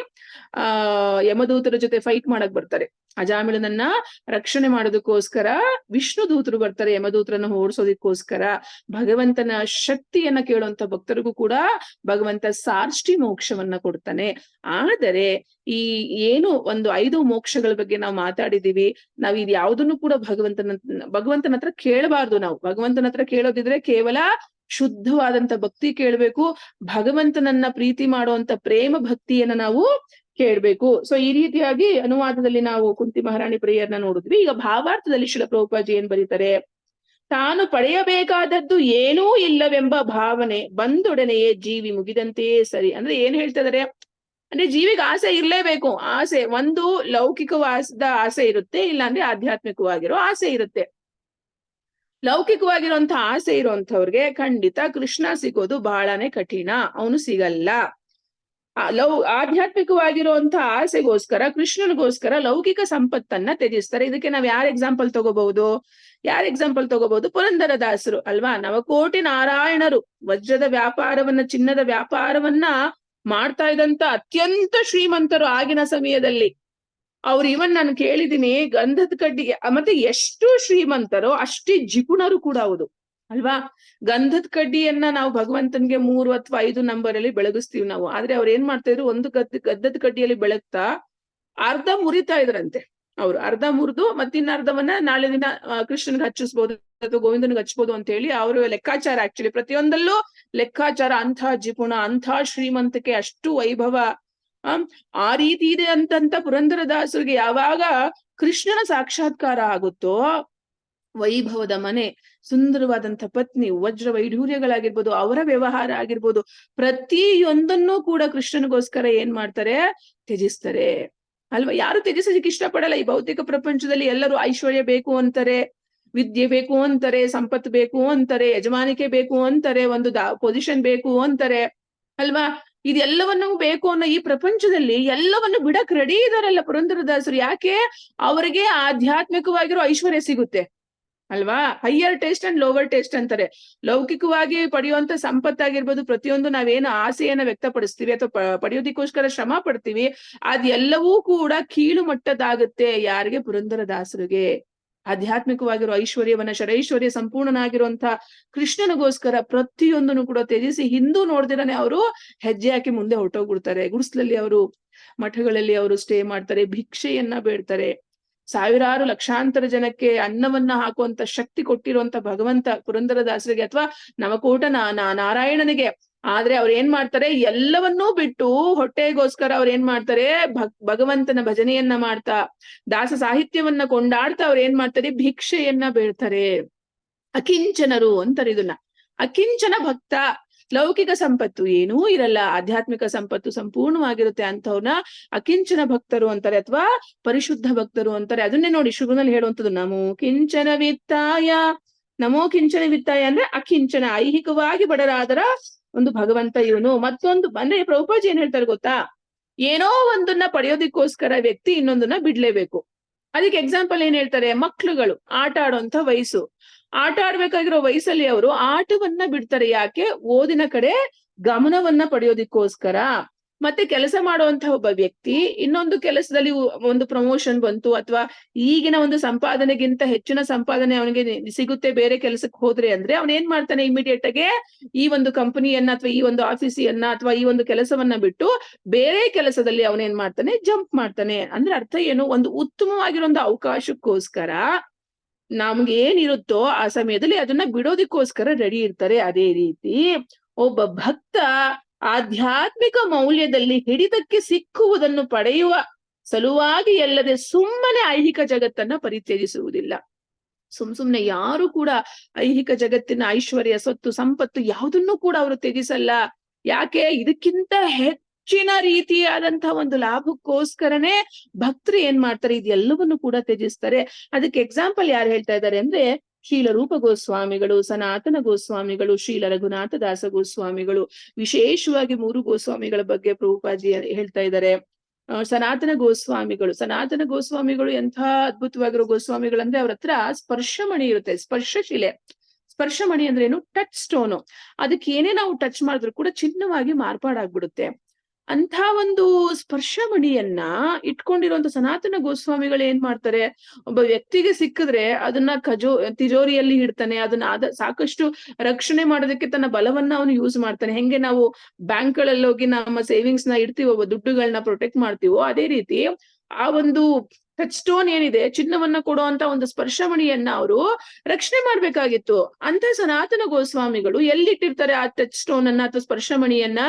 ಯಮದೂತರ ಜೊತೆ ಫೈಟ್ ಮಾಡಕ್ ಬರ್ತಾರೆ. ಅಜಾಮಿಳನನ್ನ ರಕ್ಷಣೆ ಮಾಡೋದಕ್ಕೋಸ್ಕರ ವಿಷ್ಣು ದೂತರು ಬರ್ತಾರೆ, ಯಮದೂತರನ್ನ ಓಡಿಸೋದಕ್ಕೋಸ್ಕರ. ಭಗವಂತನ ಶಕ್ತಿಯನ್ನ ಕೇಳುವಂತ ಭಕ್ತರಿಗೂ ಕೂಡ ಭಗವಂತ ಸಾರ್ಷ್ಟಿ ಮೋಕ್ಷವನ್ನ ಕೊಡ್ತಾನೆ. ಆದರೆ ಈ ಏನು ಒಂದು 5 ಮೋಕ್ಷಗಳ ಬಗ್ಗೆ ನಾವು ಮಾತಾಡಿದೀವಿ, ನಾವ್ ಇದು ಯಾವ್ದನ್ನು ಕೂಡ ಭಗವಂತನ ಹತ್ರ ಕೇಳಬಾರ್ದು. ನಾವು ಭಗವಂತನ ಹತ್ರ ಕೇಳೋದಿದ್ರೆ ಕೇವಲ ಶುದ್ಧವಾದಂತ ಭಕ್ತಿ ಕೇಳ್ಬೇಕು, ಭಗವಂತನನ್ನ ಪ್ರೀತಿ ಮಾಡುವಂತ ಪ್ರೇಮ ಭಕ್ತಿಯನ್ನ ನಾವು ಕೇಳ್ಬೇಕು. ಸೊ ಈ ರೀತಿಯಾಗಿ ಅನುವಾದದಲ್ಲಿ ನಾವು ಕುಂತಿ ಮಹಾರಾಣಿ ಪ್ರೇಯರ್ನ ನೋಡಿದ್ವಿ. ಈಗ ಭಾವಾರ್ಥದಲ್ಲಿ ಶಿಲ ಪ್ರಭುಪಾಜಿ ಏನ್ ಬರೀತಾರೆ, ತಾನು ಪಡೆಯಬೇಕಾದದ್ದು ಏನೂ ಇಲ್ಲವೆಂಬ ಭಾವನೆ ಬಂದೊಡನೆಯೇ ಜೀವಿ ಮುಗಿದಂತೆಯೇ ಸರಿ. ಅಂದ್ರೆ ಏನ್ ಹೇಳ್ತಾ ಇದಾರೆ ಅಂದ್ರೆ, ಜೀವಿಗೆ ಆಸೆ ಇರ್ಲೇಬೇಕು. ಆಸೆ ಒಂದು ಲೌಕಿಕವಾದ ಆಸೆ ಇರುತ್ತೆ, ಇಲ್ಲಾಂದ್ರೆ ಆಧ್ಯಾತ್ಮಿಕವಾಗಿರೋ ಆಸೆ ಇರುತ್ತೆ. ಲೌಕಿಕವಾಗಿರುವಂತ ಆಸೆ ಇರುವಂತವ್ರಿಗೆ ಖಂಡಿತ ಕೃಷ್ಣ ಸಿಗೋದು ಬಹಳನೇ ಕಠಿಣ, ಅವನು ಸಿಗಲ್ಲ. ಆಧ್ಯಾತ್ಮಿಕವಾಗಿರುವಂತ ಆಸೆಗೋಸ್ಕರ, ಕೃಷ್ಣನಿಗೋಸ್ಕರ ಲೌಕಿಕ ಸಂಪತ್ತನ್ನ ತ್ಯಜಿಸ್ತಾರೆ. ಇದಕ್ಕೆ ನಾವ್ ಯಾರ ಎಕ್ಸಾಂಪಲ್ ತಗೋಬಹುದು? ಪುರಂದರದಾಸರು ಅಲ್ವಾ? ನವಕೋಟಿ ನಾರಾಯಣರು ವಜ್ರದ ವ್ಯಾಪಾರವನ್ನ, ಚಿನ್ನದ ವ್ಯಾಪಾರವನ್ನ ಮಾಡ್ತಾ ಇದ್ದಂತ ಅತ್ಯಂತ ಶ್ರೀಮಂತರು ಆಗಿನ ಸಮಯದಲ್ಲಿ. ಅವ್ರು ಇವನ್ ನಾನು ಕೇಳಿದೀನಿ, ಗಂಧದ ಕಡ್ಡಿಗೆ ಮತ್ತೆ ಎಷ್ಟು ಶ್ರೀಮಂತರೋ ಅಷ್ಟೇ ಜಿಪುಣರು ಕೂಡ ಹೌದು ಅಲ್ವಾ? ಗಂಧದ ಕಡ್ಡಿಯನ್ನ ನಾವು ಭಗವಂತನ್ಗೆ 3 ಅಥವಾ 5 ನಂಬರ್ ಅಲ್ಲಿ ಬೆಳಗಿಸ್ತೀವಿ ನಾವು. ಆದ್ರೆ ಅವ್ರು ಏನ್ ಮಾಡ್ತಾ ಇದ್ರು, ಒಂದು ಗಂಧದ ಕಡ್ಡಿಯಲ್ಲಿ ಬೆಳಗ್ತಾ ಅರ್ಧ ಮುರಿತಾ ಇದ್ರಂತೆ. ಅವ್ರು ಅರ್ಧ ಮುರಿದು ಮತ್ತಿನ್ನ ಅರ್ಧವನ್ನ ನಾಳೆ ದಿನ ಕೃಷ್ಣನ್ಗೆ ಹಚ್ಚಿಸ್ಬೋದು ಅಥವಾ ಗೋವಿಂದನ್ಗೆ ಹಚ್ಬೋದು ಅಂತ ಹೇಳಿ ಅವರು ಲೆಕ್ಕಾಚಾರ. ಆಕ್ಚುಲಿ ಪ್ರತಿಯೊಂದಲ್ಲೂ ಲೆಕ್ಕಾಚಾರ. ಅಂಥ ಜಿಪುಣ, ಅಂಥ ಶ್ರೀಮಂತಿಕೆ, ಅಷ್ಟು ವೈಭವ. ಆ ರೀತಿ ಇದೆ ಅಂತಂತ ಪುರಂದರದಾಸರಿಗೆ ಯಾವಾಗ ಕೃಷ್ಣನ ಸಾಕ್ಷಾತ್ಕಾರ ಆಗುತ್ತೋ, ವೈಭವದ ಮನೆ, ಸುಂದರವಾದಂಥ ಪತ್ನಿ, ವಜ್ರ ವೈಢೂರ್ಯಗಳಾಗಿರ್ಬೋದು, ಅವರ ವ್ಯವಹಾರ ಆಗಿರ್ಬೋದು, ಪ್ರತಿಯೊಂದನ್ನೂ ಕೂಡ ಕೃಷ್ಣನಿಗೋಸ್ಕರ ಏನ್ ಮಾಡ್ತಾರೆ? ತ್ಯಜಿಸ್ತಾರೆ ಅಲ್ವಾ? ಯಾರು ತ್ಯಜಿಸೋದಕ್ಕೆ ಇಷ್ಟಪಡಲ್ಲ ಈ ಭೌತಿಕ ಪ್ರಪಂಚದಲ್ಲಿ. ಎಲ್ಲರೂ ಐಶ್ವರ್ಯ ಬೇಕು ಅಂತಾರೆ, ವಿದ್ಯೆ ಬೇಕು ಅಂತಾರೆ, ಸಂಪತ್ತು ಬೇಕು ಅಂತಾರೆ, ಯಜಮಾನಿಕೆ ಬೇಕು ಅಂತಾರೆ, ಒಂದು ಪೊಸಿಷನ್ ಬೇಕು ಅಂತಾರೆ ಅಲ್ವಾ? ಇದೆಲ್ಲವನ್ನೂ ಬೇಕು ಅನ್ನೋ ಈ ಪ್ರಪಂಚದಲ್ಲಿ ಎಲ್ಲವನ್ನು ಬಿಡಕ್ ರೆಡಿ ಇದಾರಲ್ಲ ಪುರಂದರದಾಸರು. ಯಾಕೆ? ಅವರಿಗೆ ಆಧ್ಯಾತ್ಮಿಕವಾಗಿರೋ ಐಶ್ವರ್ಯ ಸಿಗುತ್ತೆ ಅಲ್ವಾ? Higher taste and lower taste ಅಂತಾರೆ. ಲೌಕಿಕವಾಗಿ ಪಡೆಯುವಂತ ಸಂಪತ್ತಾಗಿರ್ಬೋದು, ಪ್ರತಿಯೊಂದು ನಾವೇನು ಆಸೆಯನ್ನ ವ್ಯಕ್ತಪಡಿಸ್ತೀವಿ ಅಥವಾ ಪಡೆಯೋದಿಕ್ಕೋಸ್ಕರ ಶ್ರಮ ಪಡ್ತೀವಿ, ಅದೆಲ್ಲವೂ ಕೂಡ ಕೀಳು ಮಟ್ಟದಾಗುತ್ತೆ. ಯಾರಿಗೆ? ಪುರಂದರದಾಸರಿಗೆ. ಆಧ್ಯಾತ್ಮಿಕವಾಗಿರೋ ಐಶ್ವರ್ಯವನ್ನ, ಶರೈಶ್ವರ್ಯ ಸಂಪೂರ್ಣನಾಗಿರುವಂತ ಕೃಷ್ಣನಿಗೋಸ್ಕರ ಪ್ರತಿಯೊಂದನ್ನು ಕೂಡ ತ್ಯಜಿಸಿ, ಹಿಂದೂ ನೋಡ್ದಿರಾನೆ ಅವರು ಹೆಜ್ಜೆ ಹಾಕಿ ಮುಂದೆ ಹೊರಟೋಗ್ಬಿಡ್ತಾರೆ. ಗುಡಿಸ್ಲಲ್ಲಿ ಅವರು, ಮಠಗಳಲ್ಲಿ ಅವರು ಸ್ಟೇ ಮಾಡ್ತಾರೆ, ಭಿಕ್ಷೆಯನ್ನ ಬೇಡ್ತಾರೆ. ಸಾವಿರಾರು ಲಕ್ಷಾಂತರ ಜನಕ್ಕೆ ಅನ್ನವನ್ನ ಹಾಕುವಂತ ಶಕ್ತಿ ಕೊಟ್ಟಿರುವಂತ ಭಗವಂತ ಪುರಂದರದಾಸರಿಗೆ ಅಥವಾ ನವಕೋಟ ನಾರಾಯಣನಿಗೆ. ಆದ್ರೆ ಅವ್ರು ಏನ್ ಮಾಡ್ತಾರೆ? ಎಲ್ಲವನ್ನೂ ಬಿಟ್ಟು ಹೊಟ್ಟೆಗೋಸ್ಕರ ಅವ್ರು ಏನ್ ಮಾಡ್ತಾರೆ? ಭಗವಂತನ ಭಜನೆಯನ್ನ ಮಾಡ್ತಾ, ದಾಸ ಸಾಹಿತ್ಯವನ್ನ ಕೊಂಡಾಡ್ತಾ ಅವ್ರು ಏನ್ ಮಾಡ್ತಾರೆ? ಭಿಕ್ಷೆಯನ್ನ ಬೇಡ್ತಾರೆ. ಅಕಿಂಚನರು ಅಂತಾರೆ ಇದನ್ನ. ಅಕಿಂಚನ ಭಕ್ತ. ಲೌಕಿಕ ಸಂಪತ್ತು ಏನೂ ಇರಲ್ಲ, ಆಧ್ಯಾತ್ಮಿಕ ಸಂಪತ್ತು ಸಂಪೂರ್ಣವಾಗಿರುತ್ತೆ. ಅಂಥವ್ನ ಅಕಿಂಚನ ಭಕ್ತರು ಅಂತಾರೆ ಅಥವಾ ಪರಿಶುದ್ಧ ಭಕ್ತರು ಅಂತಾರೆ. ಅದನ್ನೇ ನೋಡಿ ಶುರುನಲ್ಲಿ ಹೇಳುವಂಥದ್ದು, ನಮೋ ಕಿಂಚನ ವಿತ್ತಾಯ. ನಮೋ ಕಿಂಚನ ವಿತ್ತಾಯ ಅಂದ್ರೆ ಅಕಿಂಚನ, ಐಹಿಕವಾಗಿ ಬಡರಾದರ ಒಂದು ಭಗವಂತ ಇವನು. ಮತ್ತೊಂದು ಅಂದ್ರೆ ಪ್ರಭುಪಾಜಿ ಏನ್ ಹೇಳ್ತಾರೆ ಗೊತ್ತಾ? ಏನೋ ಒಂದನ್ನ ಪಡೆಯೋದಿಕ್ಕೋಸ್ಕರ ವ್ಯಕ್ತಿ ಇನ್ನೊಂದನ್ನ ಬಿಡ್ಲೇಬೇಕು. ಅದಕ್ಕೆ ಎಕ್ಸಾಂಪಲ್ ಏನ್ ಹೇಳ್ತಾರೆ? ಮಕ್ಳುಗಳು ಆಟ ಆಡುವಂತ ವಯಸ್ಸು. ಆಟ ಆಡ್ಬೇಕಾಗಿರೋ ವಯಸ್ಸಲ್ಲಿ ಅವರು ಆಟವನ್ನ ಬಿಡ್ತಾರೆ. ಯಾಕೆ? ಓದಿನ ಕಡೆ ಗಮನವನ್ನ ಪಡೆಯೋದಿಕ್ಕೋಸ್ಕರ. ಮತ್ತೆ ಕೆಲಸ ಮಾಡುವಂತಹ ಒಬ್ಬ ವ್ಯಕ್ತಿ ಇನ್ನೊಂದು ಕೆಲಸದಲ್ಲಿ ಒಂದು ಪ್ರಮೋಷನ್ ಬಂತು ಅಥವಾ ಈಗಿನ ಒಂದು ಸಂಪಾದನೆಗಿಂತ ಹೆಚ್ಚಿನ ಸಂಪಾದನೆ ಅವನಿಗೆ ಸಿಗುತ್ತೆ ಬೇರೆ ಕೆಲಸಕ್ಕೆ ಹೋದ್ರೆ ಅಂದ್ರೆ ಅವನ್ ಏನ್ ಮಾಡ್ತಾನೆ? ಇಮಿಡಿಯೇಟ್ ಆಗಿ ಈ ಒಂದು ಕಂಪನಿಯನ್ನ ಅಥವಾ ಈ ಒಂದು ಆಫೀಸಿಯನ್ನ ಅಥವಾ ಈ ಒಂದು ಕೆಲಸವನ್ನ ಬಿಟ್ಟು ಬೇರೆ ಕೆಲಸದಲ್ಲಿ ಅವನೇನ್ ಮಾಡ್ತಾನೆ? ಜಂಪ್ ಮಾಡ್ತಾನೆ. ಅಂದ್ರೆ ಅರ್ಥ ಏನು? ಒಂದು ಉತ್ತಮವಾಗಿರೋ ಒಂದು ಅವಕಾಶಕ್ಕೋಸ್ಕರ ನಮ್ಗೆ ಏನಿರುತ್ತೋ ಆ ಸಮಯದಲ್ಲಿ ಅದನ್ನ ಬಿಡೋದಿಕ್ಕೋಸ್ಕರ ರೆಡಿ ಇರ್ತಾರೆ. ಅದೇ ರೀತಿ ಒಬ್ಬ ಭಕ್ತ ಆಧ್ಯಾತ್ಮಿಕ ಮೌಲ್ಯದಲ್ಲಿ ಹಿಡಿತಕ್ಕೆ ಸಿಕ್ಕುವುದನ್ನು ಪಡೆಯುವ ಸಲುವಾಗಿ ಅಲ್ಲದೆ ಸುಮ್ಮನೆ ಐಹಿಕ ಜಗತ್ತನ್ನ ಪರಿತ್ಯಜಿಸುವುದಿಲ್ಲ. ಸುಮ್ನೆ ಯಾರು ಕೂಡ ಐಹಿಕ ಜಗತ್ತಿನ ಐಶ್ವರ್ಯ, ಸ್ವತ್ತು, ಸಂಪತ್ತು ಯಾವುದನ್ನು ಕೂಡ ಅವರು ತ್ಯಜಿಸಲ್ಲ. ಯಾಕೆ? ಇದಕ್ಕಿಂತ ಹೆಚ್ಚಿನ ರೀತಿಯಾದಂತಹ ಒಂದು ಲಾಭಕ್ಕೋಸ್ಕರನೇ ಭಕ್ತರು ಏನ್ ಮಾಡ್ತಾರೆ? ಇದೆಲ್ಲವನ್ನು ಕೂಡ ತ್ಯಜಿಸ್ತಾರೆ. ಅದಕ್ಕೆ ಎಕ್ಸಾಂಪಲ್ ಯಾರು ಹೇಳ್ತಾ ಇದ್ದಾರೆ ಅಂದ್ರೆ ಶೀಲ ರೂಪ ಗೋಸ್ವಾಮಿಗಳು, ಸನಾತನ ಗೋಸ್ವಾಮಿಗಳು, ಶೀಲ ರಘುನಾಥ ದಾಸ ಗೋಸ್ವಾಮಿಗಳು. ವಿಶೇಷವಾಗಿ 3 ಗೋಸ್ವಾಮಿಗಳ ಬಗ್ಗೆ ಪ್ರಭುಪಾಜಿ ಹೇಳ್ತಾ ಇದ್ದಾರೆ. ಸನಾತನ ಗೋಸ್ವಾಮಿಗಳು ಎಂಥ ಅದ್ಭುತವಾಗಿರೋ ಗೋಸ್ವಾಮಿಗಳಂದ್ರೆ ಅವ್ರ ಹತ್ರ ಸ್ಪರ್ಶಮಣಿ ಇರುತ್ತೆ, ಸ್ಪರ್ಶಶಿಲೆ. ಸ್ಪರ್ಶಮಣಿ ಅಂದ್ರೆ ಏನು? Touch stone. ಅದಕ್ಕೆ ಏನೇ ನಾವು ಟಚ್ ಮಾಡಿದ್ರು ಕೂಡ ಚಿನ್ನವಾಗಿ ಮಾರ್ಪಾಡಾಗ್ಬಿಡುತ್ತೆ. ಅಂಥ ಒಂದು ಸ್ಪರ್ಶಮಣಿಯನ್ನ ಇಟ್ಕೊಂಡಿರುವಂತ ಸನಾತನ ಗೋಸ್ವಾಮಿಗಳು ಏನ್ ಮಾಡ್ತಾರೆ? ಒಬ್ಬ ವ್ಯಕ್ತಿಗೆ ಸಿಕ್ಕಿದ್ರೆ ಅದನ್ನ ತಿಜೋರಿಯಲ್ಲಿ ಇಡ್ತಾನೆ. ಅದನ್ನ ಸಾಕಷ್ಟು ರಕ್ಷಣೆ ಮಾಡೋದಕ್ಕೆ ತನ್ನ ಬಲವನ್ನ ಅವನು ಯೂಸ್ ಮಾಡ್ತಾನೆ. ಹೆಂಗೆ ನಾವು ಬ್ಯಾಂಕ್ಗಳಲ್ಲಿ ಹೋಗಿ ನಮ್ಮ ಸೇವಿಂಗ್ಸ್ ನ ಇಡ್ತೀವೋ, ದುಡ್ಡುಗಳನ್ನ ಪ್ರೊಟೆಕ್ಟ್ ಮಾಡ್ತೀವೋ, ಅದೇ ರೀತಿ ಆ ಒಂದು ಟಚ್ ಸ್ಟೋನ್ ಏನಿದೆ, ಚಿನ್ನವನ್ನ ಕೊಡುವಂತ ಒಂದು ಸ್ಪರ್ಶಮಣಿಯನ್ನ ಅವರು ರಕ್ಷಣೆ ಮಾಡ್ಬೇಕಾಗಿತ್ತು. ಅಂತ ಸನಾತನ ಗೋಸ್ವಾಮಿಗಳು ಎಲ್ಲಿಟ್ಟಿರ್ತಾರೆ ಆ ಟಚ್ ಸ್ಟೋನ್ ಅನ್ನ ಅಥವಾ ಸ್ಪರ್ಶಮಣಿಯನ್ನ?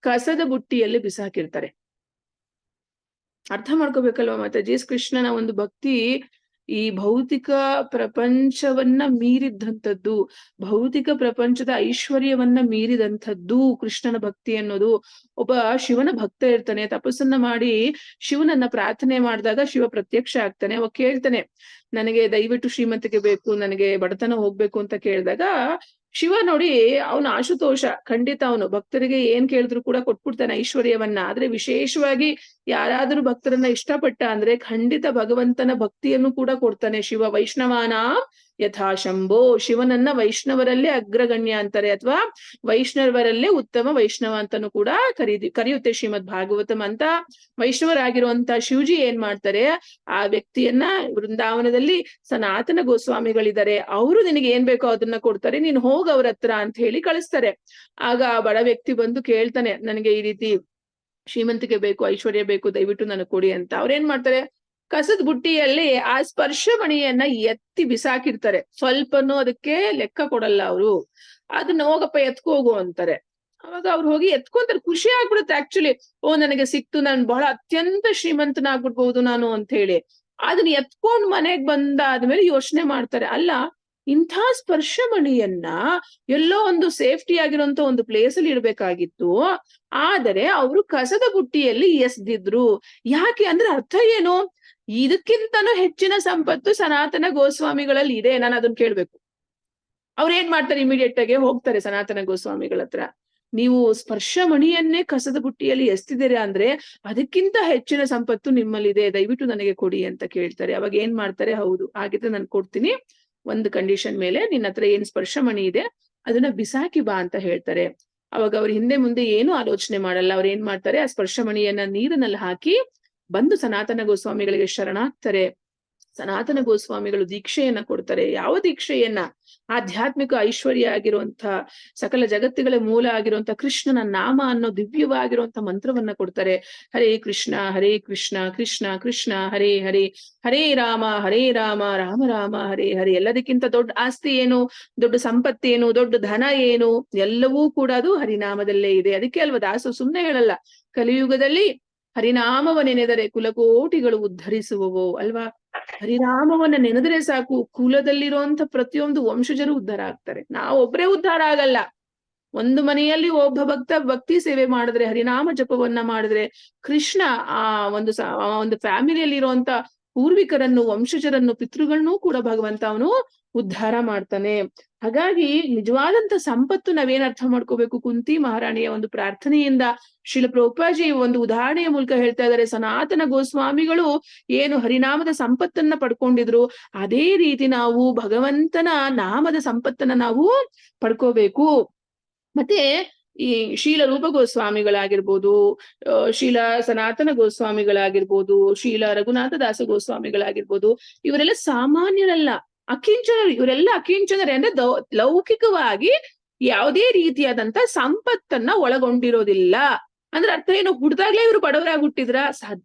ಕಸದ ಬುಟ್ಟಿಯಲ್ಲಿ ಬಿಸಾಕಿರ್ತಾರೆ. ಅರ್ಥ ಮಾಡ್ಕೋಬೇಕಲ್ವಾ ಮಾತಾಜಿ? ಕೃಷ್ಣನ ಒಂದು ಭಕ್ತಿ ಈ ಭೌತಿಕ ಪ್ರಪಂಚವನ್ನ ಮೀರಿದಂಥದ್ದು, ಭೌತಿಕ ಪ್ರಪಂಚದ ಐಶ್ವರ್ಯವನ್ನ ಮೀರಿದಂಥದ್ದು ಕೃಷ್ಣನ ಭಕ್ತಿ ಅನ್ನೋದು. ಒಬ್ಬ ಶಿವನ ಭಕ್ತ ಇರ್ತಾನೆ, ತಪಸ್ಸನ್ನ ಮಾಡಿ ಶಿವನನ್ನ ಪ್ರಾರ್ಥನೆ ಮಾಡಿದಾಗ ಶಿವ ಪ್ರತ್ಯಕ್ಷ ಆಗ್ತಾನೆ. ಅವ ಕೇಳ್ತಾನೆ, ನನಗೆ ದಯವಿಟ್ಟು ಶ್ರೀಮಂತಿಕೆ ಬೇಕು, ನನಗೆ ಬಡತನ ಹೋಗ್ಬೇಕು ಅಂತ ಕೇಳಿದಾಗ ಶಿವ ನೋಡಿ, ಅವನು ಆಶುತೋಷ, ಖಂಡಿತ ಅವನು ಭಕ್ತರಿಗೆ ಏನ್ ಕೇಳಿದ್ರು ಕೂಡ ಕೊಟ್ಬಿಡ್ತಾನೆ ಐಶ್ವರ್ಯವನ್ನ. ಆದ್ರೆ ವಿಶೇಷವಾಗಿ ಯಾರಾದ್ರೂ ಭಕ್ತರನ್ನ ಇಷ್ಟಪಟ್ಟ ಅಂದ್ರೆ ಖಂಡಿತ ಭಗವಂತನ ಭಕ್ತಿಯನ್ನು ಕೂಡ ಕೊಡ್ತಾನೆ ಶಿವ. ವೈಷ್ಣವಾನ ಯಥಾ ಶಂಭೋ, ಶಿವನನ್ನ ವೈಷ್ಣವರಲ್ಲೇ ಅಗ್ರಗಣ್ಯ ಅಂತಾರೆ, ಅಥವಾ ವೈಷ್ಣವರಲ್ಲೇ ಉತ್ತಮ ವೈಷ್ಣವ ಅಂತಾನು ಕೂಡ ಕರೆಯುತ್ತೆ ಶ್ರೀಮದ್ ಭಾಗವತಂ. ಅಂತ ವೈಷ್ಣವರಾಗಿರುವಂತ ಶಿವಜಿ ಏನ್ ಮಾಡ್ತಾರೆ, ಆ ವ್ಯಕ್ತಿಯನ್ನ ವೃಂದಾವನದಲ್ಲಿ ಸನಾತನ ಗೋಸ್ವಾಮಿಗಳಿದ್ದಾರೆ, ಅವರು ನಿನಗೆ ಏನ್ ಬೇಕೋ ಅದನ್ನ ಕೊಡ್ತಾರೆ, ನೀನು ಹೋಗ ಅವ್ರ ಹತ್ರ ಅಂತ ಹೇಳಿ ಕಳಿಸ್ತಾರೆ. ಆಗ ಆ ಬಡ ವ್ಯಕ್ತಿ ಬಂದು ಕೇಳ್ತಾನೆ, ನನಗೆ ಈ ರೀತಿ ಶ್ರೀಮಂತಿಕೆ ಬೇಕು, ಐಶ್ವರ್ಯ ಬೇಕು, ದಯವಿಟ್ಟು ನನಗೆ ಕೊಡಿ ಅಂತ. ಅವ್ರೇನ್ ಮಾಡ್ತಾರೆ, ಕಸದ ಬುಟ್ಟಿಯಲ್ಲಿ ಆ ಸ್ಪರ್ಶಮಣಿಯನ್ನ ಎತ್ತಿ ಬಿಸಾಕಿರ್ತಾರೆ. ಸ್ವಲ್ಪನೂ ಅದಕ್ಕೆ ಲೆಕ್ಕ ಕೊಡಲ್ಲ ಅವರು. ಅದನ್ನ ಹೋಗಪ್ಪ ಎತ್ಕೋಗು ಅಂತಾರೆ. ಅವಾಗ ಅವ್ರು ಹೋಗಿ ಎತ್ಕೊಂತಾರೆ. ಖುಷಿ ಆಗ್ಬಿಡುತ್ತೆ ಆಕ್ಚುಲಿ, ಓ ನನಗೆ ಸಿಕ್ತು, ನಾನು ಬಹಳ ಅತ್ಯಂತ ಶ್ರೀಮಂತನಾಗ್ಬಿಡ್ಬಹುದು ನಾನು ಅಂತ ಹೇಳಿ. ಅದನ್ನ ಎತ್ಕೊಂಡ್ ಮನೆಗ್ ಬಂದಾದ್ಮೇಲೆ ಯೋಚನೆ ಮಾಡ್ತಾರೆ, ಅಲ್ಲ ಇಂಥ ಸ್ಪರ್ಶಮಣಿಯನ್ನ ಎಲ್ಲೋ ಒಂದು ಸೇಫ್ಟಿ ಆಗಿರೋಂತ ಒಂದು ಪ್ಲೇಸ್ ಅಲ್ಲಿ ಇಡ್ಬೇಕಾಗಿತ್ತು, ಆದರೆ ಅವರು ಕಸದ ಬುಟ್ಟಿಯಲ್ಲಿ ಎಸ್ದಿದ್ರು. ಯಾಕೆ ಅಂದ್ರೆ ಅರ್ಥ ಏನು, ಇದಕ್ಕಿಂತನೂ ಹೆಚ್ಚಿನ ಸಂಪತ್ತು ಸನಾತನ ಗೋಸ್ವಾಮಿಗಳಲ್ಲಿ ಇದೆ. ನಾನು ಅದನ್ನ ಕೇಳ್ಬೇಕು. ಅವ್ರು ಏನ್ ಮಾಡ್ತಾರೆ, ಇಮಿಡಿಯೇಟ್ ಆಗಿ ಹೋಗ್ತಾರೆ ಸನಾತನ ಗೋಸ್ವಾಮಿಗಳ ಹತ್ರ. ನೀವು ಸ್ಪರ್ಶಮಣಿಯನ್ನೇ ಕಸದ ಬುಟ್ಟಿಯಲ್ಲಿ ಎಸ್ತಿದ್ದೀರಾ ಅಂದ್ರೆ ಅದಕ್ಕಿಂತ ಹೆಚ್ಚಿನ ಸಂಪತ್ತು ನಿಮ್ಮಲ್ಲಿದೆ, ದಯವಿಟ್ಟು ನನಗೆ ಕೊಡಿ ಅಂತ ಕೇಳ್ತಾರೆ. ಅವಾಗ ಏನ್ ಮಾಡ್ತಾರೆ, ಹೌದು ಹಾಗಿದ್ರೆ ನಾನು ಕೊಡ್ತೀನಿ, ಒಂದು ಕಂಡೀಷನ್ ಮೇಲೆ, ನಿನ್ನ ಹತ್ರ ಏನ್ ಸ್ಪರ್ಶಮಣಿ ಇದೆ ಅದನ್ನ ಬಿಸಾಕಿ ಬಾ ಅಂತ ಹೇಳ್ತಾರೆ. ಅವಾಗ ಅವ್ರ ಹಿಂದೆ ಮುಂದೆ ಏನು ಆಲೋಚನೆ ಮಾಡಲ್ಲ. ಅವ್ರು ಏನ್ ಮಾಡ್ತಾರೆ, ಆ ಸ್ಪರ್ಶಮಣಿಯನ್ನ ನೀರಿನಲ್ಲಿ ಹಾಕಿ ಬಂದು ಸನಾತನ ಗೋಸ್ವಾಮಿಗಳಿಗೆ ಶರಣಾಗ್ತಾರೆ. ಸನಾತನ ಗೋಸ್ವಾಮಿಗಳು ದೀಕ್ಷೆಯನ್ನ ಕೊಡ್ತಾರೆ. ಯಾವ ದೀಕ್ಷೆಯನ್ನ, ಆಧ್ಯಾತ್ಮಿಕ ಐಶ್ವರ್ಯ ಆಗಿರುವಂತ, ಸಕಲ ಜಗತ್ತುಗಳ ಮೂಲ ಆಗಿರುವಂತ ಕೃಷ್ಣನ ನಾಮ ಅನ್ನೋ ದಿವ್ಯವಾಗಿರುವಂತ ಮಂತ್ರವನ್ನ ಕೊಡ್ತಾರೆ. ಹರೇ ಕೃಷ್ಣ ಕೃಷ್ಣ ಕೃಷ್ಣ ಹರೇ ಹರೇ, ಹರೇ ರಾಮ ರಾಮ ರಾಮ ಹರೇ ಹರೇ. ಎಲ್ಲದಕ್ಕಿಂತ ದೊಡ್ಡ ಆಸ್ತಿ ಏನು, ದೊಡ್ಡ ಸಂಪತ್ತೇನು, ದೊಡ್ಡ ಧನ ಏನು, ಎಲ್ಲವೂ ಕೂಡ ಅದು ಹರಿನಾಮದಲ್ಲೇ ಇದೆ. ಅದಕ್ಕೆ ಅಲ್ವಾ ದಾಸು ಸುಮ್ನೆ ಹೇಳಲ್ಲ, ಕಲಿಯುಗದಲ್ಲಿ ಹರಿನಾಮವ ನೆನೆದರೆ ಕುಲಕೋಟಿಗಳು ಉದ್ಧರಿಸುವವೋ ಅಲ್ವಾ. ಹರಿನಾಮವನ್ನ ನೆನೆದರೆ ಸಾಕು, ಕುಲದಲ್ಲಿರುವಂತ ಪ್ರತಿಯೊಂದು ವಂಶಜರು ಉದ್ಧಾರ ಆಗ್ತಾರೆ. ನಾವೊಬ್ರೇ ಉದ್ಧಾರ ಆಗಲ್ಲ. ಒಂದು ಮನೆಯಲ್ಲಿ ಒಬ್ಬ ಭಕ್ತ ಭಕ್ತಿ ಸೇವೆ ಮಾಡಿದ್ರೆ, ಹರಿನಾಮ ಜಪವನ್ನ ಮಾಡಿದ್ರೆ, ಕೃಷ್ಣ ಆ ಒಂದು ಫ್ಯಾಮಿಲಿಯಲ್ಲಿ ಇರುವಂತ ಪೂರ್ವಿಕರನ್ನು, ವಂಶಜರನ್ನು, ಪಿತೃಗಳನ್ನೂ ಕೂಡ ಭಗವಂತ ಅವನು ಉದ್ಧಾರ ಮಾಡ್ತಾನೆ. ಹಾಗಾಗಿ ನಿಜವಾದಂತ ಸಂಪತ್ತು ನಾವೇನ್ ಅರ್ಥ ಮಾಡ್ಕೋಬೇಕು, ಕುಂತಿ ಮಹಾರಾಣಿಯ ಒಂದು ಪ್ರಾರ್ಥನೆಯಿಂದ ಶ್ರೀಲ ಪ್ರಭುಪಾದಜಿ ಒಂದು ಉದಾಹರಣೆಯ ಮೂಲಕ ಹೇಳ್ತಾ ಇದ್ದಾರೆ. ಸನಾತನ ಗೋಸ್ವಾಮಿಗಳು ಏನು ಹರಿನಾಮದ ಸಂಪತ್ತನ್ನ ಪಡ್ಕೊಂಡಿದ್ರು, ಅದೇ ರೀತಿ ನಾವು ಭಗವಂತನ ನಾಮದ ಸಂಪತ್ತನ್ನ ನಾವು ಪಡ್ಕೋಬೇಕು. ಮತ್ತೆ ಈ ಶೀಲ ರೂಪ ಗೋಸ್ವಾಮಿಗಳಾಗಿರ್ಬೋದು, ಶೀಲ ಸನಾತನ ಗೋಸ್ವಾಮಿಗಳಾಗಿರ್ಬೋದು, ಶೀಲ ರಘುನಾಥ ದಾಸ ಗೋಸ್ವಾಮಿಗಳಾಗಿರ್ಬೋದು, ಇವರೆಲ್ಲ ಸಾಮಾನ್ಯರಲ್ಲ, ಅಕಿಂಚನರು. ಇವರೆಲ್ಲ ಅಕಿಂಚನರೇ ಅಂದ್ರೆ ಲೌಕಿಕವಾಗಿ ಯಾವುದೇ ರೀತಿಯಾದಂತ ಸಂಪತ್ತನ್ನ ಒಳಗೊಂಡಿರೋದಿಲ್ಲ. ಅಂದ್ರೆ ಅರ್ಥ ಏನು, ಹುಡ್ದಾಗ್ಲೇ ಇವರು ಬಡವರಾಗಿ ಹುಟ್ಟಿದ್ರ?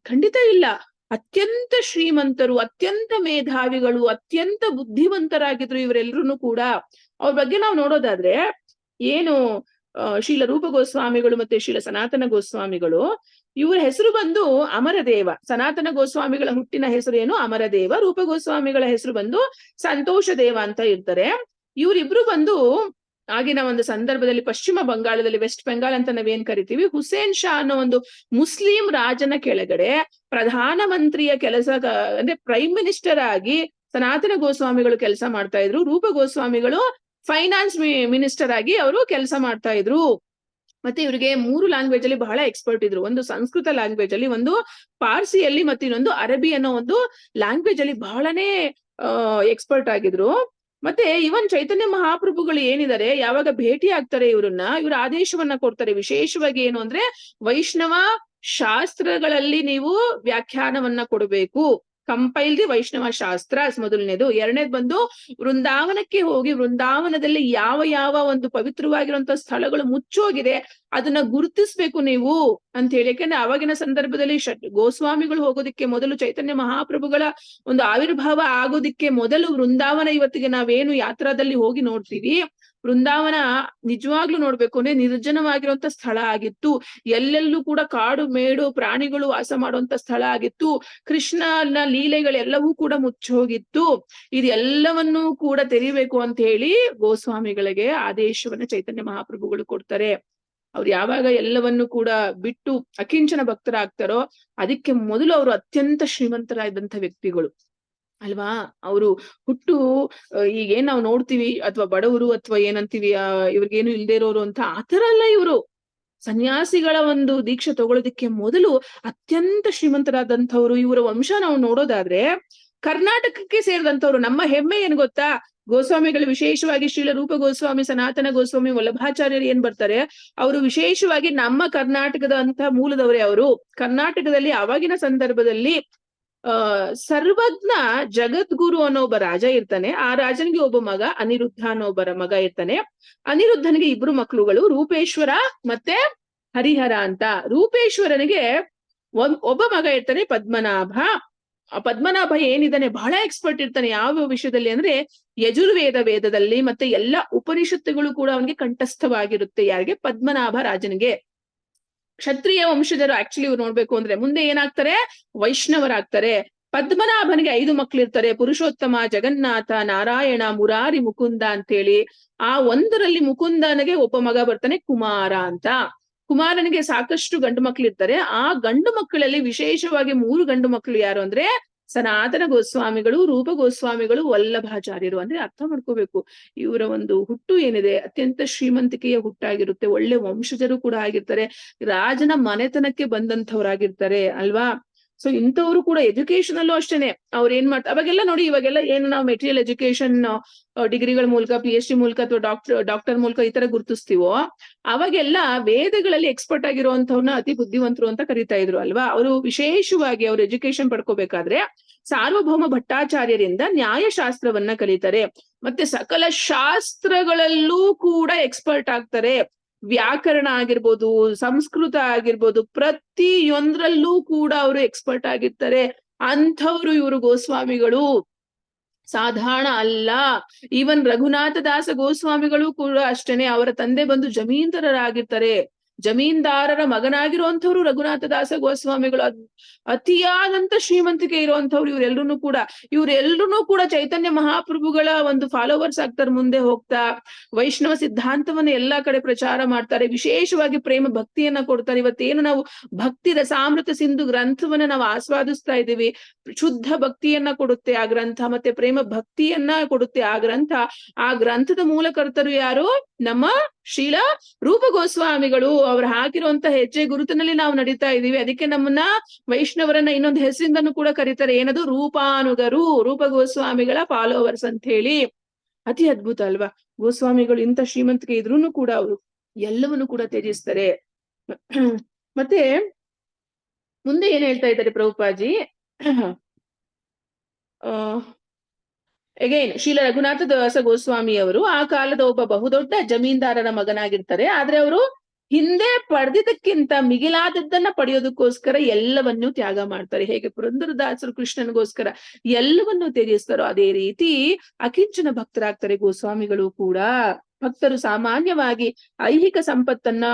ಖಂಡಿತ ಇಲ್ಲ. ಅತ್ಯಂತ ಶ್ರೀಮಂತರು, ಅತ್ಯಂತ ಮೇಧಾವಿಗಳು, ಅತ್ಯಂತ ಬುದ್ಧಿವಂತರಾಗಿದ್ರು ಇವರೆಲ್ಲರೂ ಕೂಡ. ಅವ್ರ ಬಗ್ಗೆ ನಾವು ನೋಡೋದಾದ್ರೆ, ಏನು ಶೀಲ ರೂಪ ಗೋಸ್ವಾಮಿಗಳು ಮತ್ತೆ ಶೀಲ ಸನಾತನ ಗೋಸ್ವಾಮಿಗಳು, ಇವರ ಹೆಸರು ಬಂದು ಅಮರದೇವ. ಸನಾತನ ಗೋಸ್ವಾಮಿಗಳ ಹುಟ್ಟಿನ ಹೆಸರು ಏನು, ಅಮರದೇವ. ರೂಪ ಗೋಸ್ವಾಮಿಗಳ ಹೆಸರು ಬಂದು ಸಂತೋಷ ದೇವ ಅಂತ ಇರ್ತಾರೆ. ಇವರಿಬ್ರು ಬಂದು ಆಗಿನ ಒಂದು ಸಂದರ್ಭದಲ್ಲಿ ಪಶ್ಚಿಮ ಬಂಗಾಳದಲ್ಲಿ, ವೆಸ್ಟ್ ಬೆಂಗಾಲ್ ಅಂತ ನಾವೇನ್ ಕರಿತೀವಿ, ಹುಸೇನ್ ಶಾ ಅನ್ನೋ ಒಂದು ಮುಸ್ಲಿಂ ರಾಜನ ಕೆಳಗಡೆ ಪ್ರಧಾನ ಮಂತ್ರಿಯ ಕೆಲಸ, ಅಂದ್ರೆ ಪ್ರೈಮ್ ಮಿನಿಸ್ಟರ್ ಆಗಿ ಸನಾತನ ಗೋಸ್ವಾಮಿಗಳು ಕೆಲಸ ಮಾಡ್ತಾ ಇದ್ರು. ರೂಪ ಗೋಸ್ವಾಮಿಗಳು ಫೈನಾನ್ಸ್ ಮಿನಿಸ್ಟರ್ ಆಗಿ ಅವರು ಕೆಲಸ ಮಾಡ್ತಾ ಇದ್ರು. ಮತ್ತೆ ಇವ್ರಿಗೆ 3 ಲ್ಯಾಂಗ್ವೇಜ್ ಅಲ್ಲಿ ಬಹಳ ಎಕ್ಸ್ಪರ್ಟ್ ಇದ್ರು. ಒಂದು ಸಂಸ್ಕೃತ ಲ್ಯಾಂಗ್ವೇಜ್ ಅಲ್ಲಿ, ಒಂದು ಪಾರ್ಸಿಯಲ್ಲಿ, ಮತ್ತೆ ಇನ್ನೊಂದು ಅರಬಿ ಅನ್ನೋ ಒಂದು ಲ್ಯಾಂಗ್ವೇಜ್ ಅಲ್ಲಿ ಬಹಳನೇ ಎಕ್ಸ್ಪರ್ಟ್ ಆಗಿದ್ರು. ಮತ್ತೆ ಇವನ್ ಚೈತನ್ಯ ಮಹಾಪ್ರಭುಗಳು ಏನಿದ್ದಾರೆ, ಯಾವಾಗ ಭೇಟಿ ಆಗ್ತಾರೆ ಇವ್ರನ್ನ, ಇವ್ರ ಆದೇಶವನ್ನ ಕೊಡ್ತಾರೆ. ವಿಶೇಷವಾಗಿ ಏನು ಅಂದ್ರೆ, ವೈಷ್ಣವ ಶಾಸ್ತ್ರಗಳಲ್ಲಿ ನೀವು ವ್ಯಾಖ್ಯಾನವನ್ನ ಕೊಡಬೇಕು. ಕಂಪೈಲ್ ದಿ ವೈಷ್ಣವ ಶಾಸ್ತ್ರ ಮೊದಲನೇದು. ಎರಡನೇದು ಬಂದು ವೃಂದಾವನಕ್ಕೆ ಹೋಗಿ ವೃಂದಾವನದಲ್ಲಿ ಯಾವ ಯಾವ ಒಂದು ಪವಿತ್ರವಾಗಿರುವಂತ ಸ್ಥಳಗಳು ಮುಚ್ಚೋಗಿದೆ ಅದನ್ನ ಗುರುತಿಸ್ಬೇಕು ನೀವು ಅಂತ ಹೇಳಿ. ಯಾಕಂದ್ರೆ ಆವಾಗಿನ ಸಂದರ್ಭದಲ್ಲಿ ಗೋಸ್ವಾಮಿಗಳು ಹೋಗೋದಿಕ್ಕೆ ಮೊದಲು, ಚೈತನ್ಯ ಮಹಾಪ್ರಭುಗಳ ಒಂದು ಆವಿರ್ಭಾವ ಆಗೋದಿಕ್ಕೆ ಮೊದಲು, ವೃಂದಾವನ ಇವತ್ತಿಗೆ ನಾವೇನು ಯಾತ್ರಾದಲ್ಲಿ ಹೋಗಿ ನೋಡ್ತೀವಿ, ವೃಂದಾವನ ನಿಜವಾಗ್ಲೂ ನೋಡ್ಬೇಕು ಅಂದ್ರೆ ನಿರ್ಜನವಾಗಿರುವಂತ ಸ್ಥಳ ಆಗಿತ್ತು. ಎಲ್ಲೆಲ್ಲೂ ಕೂಡ ಕಾಡು ಮೇಡು ಪ್ರಾಣಿಗಳು ವಾಸ ಮಾಡುವಂತ ಸ್ಥಳ ಆಗಿತ್ತು. ಕೃಷ್ಣನ ಲೀಲೆಗಳೆಲ್ಲವೂ ಕೂಡ ಮುಚ್ಚೋಗಿತ್ತು. ಇದೆಲ್ಲವನ್ನೂ ಕೂಡ ತೆರಿಬೇಕು ಅಂತ ಹೇಳಿ ಗೋಸ್ವಾಮಿಗಳಿಗೆ ಆದೇಶವನ್ನ ಚೈತನ್ಯ ಮಹಾಪ್ರಭುಗಳು ಕೊಡ್ತಾರೆ. ಅವ್ರು ಯಾವಾಗ ಎಲ್ಲವನ್ನೂ ಕೂಡ ಬಿಟ್ಟು ಅಕಿಂಚನ ಭಕ್ತರಾಗ್ತಾರೋ, ಅದಕ್ಕೆ ಮೊದಲು ಅವರು ಅತ್ಯಂತ ಶ್ರೀಮಂತರಾದಂತ ವ್ಯಕ್ತಿಗಳು. ಅಲ್ವಾ? ಅವರು ಹುಟ್ಟು ಈಗೇನ್ ನಾವು ನೋಡ್ತೀವಿ ಅಥವಾ ಬಡವರು ಅಥವಾ ಏನಂತೀವಿ ಇವ್ರಿಗೇನು ಇಲ್ದೇ ಇರೋರು ಅಂತ ಆತರ ಅಲ್ಲ ಇವರು. ಸನ್ಯಾಸಿಗಳ ಒಂದು ದೀಕ್ಷೆ ತಗೊಳ್ಳೋದಿಕ್ಕೆ ಮೊದಲು ಅತ್ಯಂತ ಶ್ರೀಮಂತರಾದಂಥವ್ರು. ಇವರ ವಂಶ ನಾವು ನೋಡೋದಾದ್ರೆ ಕರ್ನಾಟಕಕ್ಕೆ ಸೇರಿದಂಥವ್ರು. ನಮ್ಮ ಹೆಮ್ಮೆ ಏನ್ ಗೊತ್ತಾ? ಗೋಸ್ವಾಮಿಗಳು ವಿಶೇಷವಾಗಿ ಶ್ರೀಲ ರೂಪ ಗೋಸ್ವಾಮಿ, ಸನಾತನ ಗೋಸ್ವಾಮಿ, ವಲ್ಲಭಾಚಾರ್ಯರು ಏನ್ ಬರ್ತಾರೆ, ಅವರು ವಿಶೇಷವಾಗಿ ನಮ್ಮ ಕರ್ನಾಟಕದ ಅಂತ ಮೂಲದವರೇ. ಅವರು ಕರ್ನಾಟಕದಲ್ಲಿ ಆವಾಗಿನ ಸಂದರ್ಭದಲ್ಲಿ ಸರ್ವಜ್ಞ ಜಗದ್ಗುರು ಅನ್ನೋ ಒಬ್ಬ ರಾಜ ಇರ್ತಾನೆ. ಆ ರಾಜನಿಗೆ ಒಬ್ಬ ಮಗ ಅನಿರುದ್ಧ ಅನ್ನೋ ಒಬ್ಬರ ಮಗ ಇರ್ತಾನೆ. ಅನಿರುದ್ಧನಿಗೆ ಇಬ್ರು ಮಕ್ಳುಗಳು, ರೂಪೇಶ್ವರ ಮತ್ತೆ ಹರಿಹರ ಅಂತ. ರೂಪೇಶ್ವರನಿಗೆ ಒಬ್ಬ ಮಗ ಇರ್ತಾನೆ ಪದ್ಮನಾಭ. ಆ ಪದ್ಮನಾಭ ಏನಿದ್ದಾನೆ ಬಹಳ ಎಕ್ಸ್ಪರ್ಟ್ ಇರ್ತಾನೆ. ಯಾವ ವಿಷಯದಲ್ಲಿ ಅಂದ್ರೆ ವೇದದಲ್ಲಿ ಮತ್ತೆ ಎಲ್ಲಾ ಉಪನಿಷತ್ತುಗಳು ಕೂಡ ಅವನಿಗೆ ಕಂಠಸ್ಥವಾಗಿರುತ್ತೆ. ಯಾರಿಗೆ? ಪದ್ಮನಾಭ ರಾಜನಿಗೆ. ಕ್ಷತ್ರಿಯ ವಂಶಜರು ಆಕ್ಚುಲಿ ಇವ್ರು ನೋಡ್ಬೇಕು ಅಂದ್ರೆ ಮುಂದೆ ಏನಾಗ್ತಾರೆ? ವೈಷ್ಣವರಾಗ್ತಾರೆ. ಪದ್ಮನಾಭನಿಗೆ 5 ಮಕ್ಳಿರ್ತಾರೆ. ಪುರುಷೋತ್ತಮ, ಜಗನ್ನಾಥ, ನಾರಾಯಣ, ಮುರಾರಿ, ಮುಕುಂದ ಅಂತೇಳಿ. ಆ ಒಂದರಲ್ಲಿ ಮುಕುಂದನಿಗೆ ಒಬ್ಬ ಮಗ ಬರ್ತಾನೆ ಕುಮಾರ ಅಂತ. ಕುಮಾರನಿಗೆ ಸಾಕಷ್ಟು ಗಂಡು ಮಕ್ಳಿರ್ತಾರೆ. ಆ ಗಂಡು ಮಕ್ಕಳಲ್ಲಿ ವಿಶೇಷವಾಗಿ 3 ಗಂಡು ಮಕ್ಕಳು ಯಾರು ಅಂದ್ರೆ ಸನಾತನ ಗೋಸ್ವಾಮಿಗಳು, ರೂಪ ಗೋಸ್ವಾಮಿಗಳು, ವಲ್ಲಭಾಚಾರ್ಯರು. ಅಂದ್ರೆ ಅರ್ಥ ಮಾಡ್ಕೋಬೇಕು, ಇವರ ಒಂದು ಹುಟ್ಟು ಏನಿದೆ ಅತ್ಯಂತ ಶ್ರೀಮಂತಿಕೆಯ ಹುಟ್ಟಾಗಿರುತ್ತೆ. ಒಳ್ಳೆ ವಂಶಜರು ಕೂಡ ಆಗಿರ್ತಾರೆ. ರಾಜನ ಮನೆತನಕ್ಕೆ ಬಂದಂಥವ್ರಾಗಿರ್ತಾರೆ ಅಲ್ವಾ? ಸೊ ಇಂಥವ್ರು ಕೂಡ ಎಜುಕೇಶನ್ ಅಲ್ಲೂ ಅಷ್ಟೇನೆ ಅವ್ರು ಏನ್ ಮಾಡ್ತಾರೆ ಅವಾಗೆಲ್ಲ ನೋಡಿ. ಇವಾಗೆಲ್ಲ ಏನು ನಾವು ಮೆಟೀರಿಯಲ್ ಎಜುಕೇಶನ್ ಡಿಗ್ರಿಗಳ ಮೂಲಕ, PhD ಮೂಲಕ ಅಥವಾ ಡಾಕ್ಟರ್ ಮೂಲಕ ಈ ತರ ಗುರುತಿಸ್ತೀವೋ, ಅವಾಗೆಲ್ಲ ವೇದಗಳಲ್ಲಿ ಎಕ್ಸ್ಪರ್ಟ್ ಆಗಿರುವಂತವ್ರನ್ನ ಅತಿ ಬುದ್ಧಿವಂತರು ಅಂತ ಕರಿತಾ ಇದ್ರು ಅಲ್ವಾ? ಅವರು ವಿಶೇಷವಾಗಿ ಅವ್ರು ಎಜುಕೇಶನ್ ಪಡ್ಕೋಬೇಕಾದ್ರೆ ಸಾರ್ವಭೌಮ ಭಟ್ಟಾಚಾರ್ಯರಿಂದ ನ್ಯಾಯಶಾಸ್ತ್ರವನ್ನ ಕಲಿತಾರೆ. ಮತ್ತೆ ಸಕಲ ಶಾಸ್ತ್ರಗಳಲ್ಲೂ ಕೂಡ ಎಕ್ಸ್ಪರ್ಟ್ ಆಗ್ತಾರೆ. ವ್ಯಾಕರಣ ಆಗಿರ್ಬೋದು, ಸಂಸ್ಕೃತ ಆಗಿರ್ಬೋದು, ಪ್ರತಿಯೊಂದ್ರಲ್ಲೂ ಕೂಡ ಅವರು ಎಕ್ಸ್ಪರ್ಟ್ ಆಗಿರ್ತಾರೆ. ಅಂಥವ್ರು ಇವರು ಗೋಸ್ವಾಮಿಗಳು. ಸಾಧಾರಣ ಅಲ್ಲ. ಈವನ್ ರಘುನಾಥ ದಾಸ ಗೋಸ್ವಾಮಿಗಳು ಕೂಡ ಅಷ್ಟೇನೆ. ಅವರ ತಂದೆ ಬಂದು ಜಮೀನ್ದಾರರಾಗಿರ್ತಾರೆ. ಜಮೀನ್ದಾರರ ಮಗನಾಗಿರುವಂಥವ್ರು ರಘುನಾಥ ದಾಸ ಗೋಸ್ವಾಮಿಗಳು. ಅತಿಯಾದಂತ ಶ್ರೀಮಂತಿಕೆ ಇರುವಂಥವ್ರು ಇವರೆಲ್ಲರೂ ಕೂಡ ಚೈತನ್ಯ ಮಹಾಪ್ರಭುಗಳ ಒಂದು ಫಾಲೋವರ್ಸ್ ಆಗ್ತಾರೆ. ಮುಂದೆ ಹೋಗ್ತಾ ವೈಷ್ಣವ ಸಿದ್ಧಾಂತವನ್ನ ಎಲ್ಲಾ ಕಡೆ ಪ್ರಚಾರ ಮಾಡ್ತಾರೆ. ವಿಶೇಷವಾಗಿ ಪ್ರೇಮ ಭಕ್ತಿಯನ್ನ ಕೊಡ್ತಾರೆ. ಇವತ್ತೇನು ನಾವು ಭಕ್ತಿ ರಸಾಮೃತ ಸಿಂಧು ಗ್ರಂಥವನ್ನ ನಾವು ಆಸ್ವಾದಿಸ್ತಾ ಇದ್ದೀವಿ. ಶುದ್ಧ ಭಕ್ತಿಯನ್ನ ಕೊಡುತ್ತೆ ಆ ಗ್ರಂಥ, ಮತ್ತೆ ಪ್ರೇಮ ಭಕ್ತಿಯನ್ನ ಕೊಡುತ್ತೆ ಆ ಗ್ರಂಥ. ಆ ಗ್ರಂಥದ ಮೂಲಕರ್ತರು ಯಾರು? ನಮ್ಮ ಶ್ರೀಲ ರೂಪ ಗೋಸ್ವಾಮಿಗಳು. ಅವ್ರು ಹಾಕಿರುವಂತ ಹೆಜ್ಜೆ ಗುರುತಿನಲ್ಲಿ ನಾವು ನಡೀತಾ ಇದೀವಿ. ಅದಕ್ಕೆ ನಮ್ಮನ್ನ ವೈಷ್ಣವರನ್ನ ಇನ್ನೊಂದು ಹೆಸರಿಂದನೂ ಕೂಡ ಕರೀತಾರೆ. ಏನದು? ರೂಪಾನುಗರು, ರೂಪ ಗೋಸ್ವಾಮಿಗಳ ಫಾಲೋವರ್ಸ್ ಅಂತ ಹೇಳಿ. ಅತಿ ಅದ್ಭುತ ಅಲ್ವಾ? ಗೋಸ್ವಾಮಿಗಳು ಇಂಥ ಶ್ರೀಮಂತಿಕೆ ಇದ್ರೂನು ಕೂಡ ಅವರು ಎಲ್ಲವನ್ನು ಕೂಡ ತ್ಯಜಿಸ್ತಾರೆ. ಮತ್ತೆ ಮುಂದೆ ಏನ್ ಹೇಳ್ತಾ ಇದ್ದಾರೆ ಪ್ರಭುಪಾಜಿ? ಅಗೈನ್ ಶ್ರೀಲ ರಘುನಾಥ ದಾಸ ಗೋಸ್ವಾಮಿ ಅವರು ಆ ಕಾಲದ ಒಬ್ಬ ಬಹುದೊಡ್ಡ ಜಮೀನ್ದಾರರ ಮಗನಾಗಿರ್ತಾರೆ. ಆದ್ರೆ ಅವರು ಹಿಂದೆ ಪಡೆದಿದ್ದಕ್ಕಿಂತ ಮಿಗಿಲಾದದ್ದನ್ನ ಪಡೆಯೋದಕ್ಕೋಸ್ಕರ ಎಲ್ಲವನ್ನೂ ತ್ಯಾಗ ಮಾಡ್ತಾರೆ. ಹೇಗೆ ಪುರಂದರದಾಸರು ಕೃಷ್ಣನಿಗೋಸ್ಕರ ಎಲ್ಲವನ್ನೂ ತ್ಯಜಿಸ್ತಾರೋ ಅದೇ ರೀತಿ ಅಕಿಂಚನ ಭಕ್ತರಾಗ್ತಾರೆ ಗೋಸ್ವಾಮಿಗಳು ಕೂಡ. ಭಕ್ತರು ಸಾಮಾನ್ಯವಾಗಿ ಐಹಿಕ ಸಂಪತ್ತನ್ನ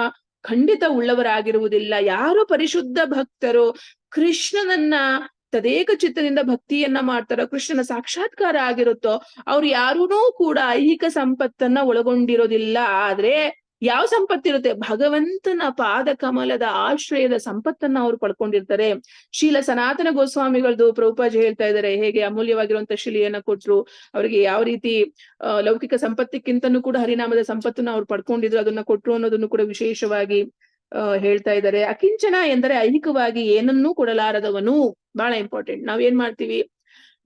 ಖಂಡಿತ ಉಳ್ಳವರಾಗಿರುವುದಿಲ್ಲ. ಯಾರು ಪರಿಶುದ್ಧ ಭಕ್ತರು ಕೃಷ್ಣನನ್ನ ತದೇಕ ಚಿತ್ತದಿಂದ ಭಕ್ತಿಯನ್ನ ಮಾಡ್ತಾರೋ, ಕೃಷ್ಣನ ಸಾಕ್ಷಾತ್ಕಾರ ಆಗಿರುತ್ತೋ, ಅವ್ರು ಯಾರೂ ಕೂಡ ಐಹಿಕ ಸಂಪತ್ತನ್ನ ಒಳಗೊಂಡಿರೋದಿಲ್ಲ. ಆದ್ರೆ ಯಾವ ಸಂಪತ್ತಿರುತ್ತೆ? ಭಗವಂತನ ಪಾದ ಕಮಲದ ಆಶ್ರಯದ ಸಂಪತ್ತನ್ನ ಅವ್ರು ಪಡ್ಕೊಂಡಿರ್ತಾರೆ. ಶೀಲ ಸನಾತನ ಗೋಸ್ವಾಮಿಗಳದ್ದು ಪ್ರಭುಪಾಜಿ ಹೇಳ್ತಾ ಇದ್ದಾರೆ ಹೇಗೆ ಅಮೂಲ್ಯವಾಗಿರುವಂತ ಶಿಲೆಯನ್ನ ಕೊಟ್ರು. ಅವ್ರಿಗೆ ಯಾವ ರೀತಿ ಲೌಕಿಕ ಸಂಪತ್ತಿಕ್ಕಿಂತನೂ ಕೂಡ ಹರಿನಾಮದ ಸಂಪತ್ತನ್ನ ಅವ್ರು ಪಡ್ಕೊಂಡಿದ್ರು, ಅದನ್ನ ಕೊಟ್ರು ಅನ್ನೋದನ್ನು ಕೂಡ ವಿಶೇಷವಾಗಿ ಹೇಳ್ತಾ ಇದ್ದಾರೆ. ಅಕಿಂಚನ ಎಂದರೆ ಐಹಿಕವಾಗಿ ಏನನ್ನೂ ಕೊಡಲಾರದವನು. ಬಹಳ ಇಂಪಾರ್ಟೆಂಟ್. ನಾವ್ ಏನ್ ಮಾಡ್ತೀವಿ?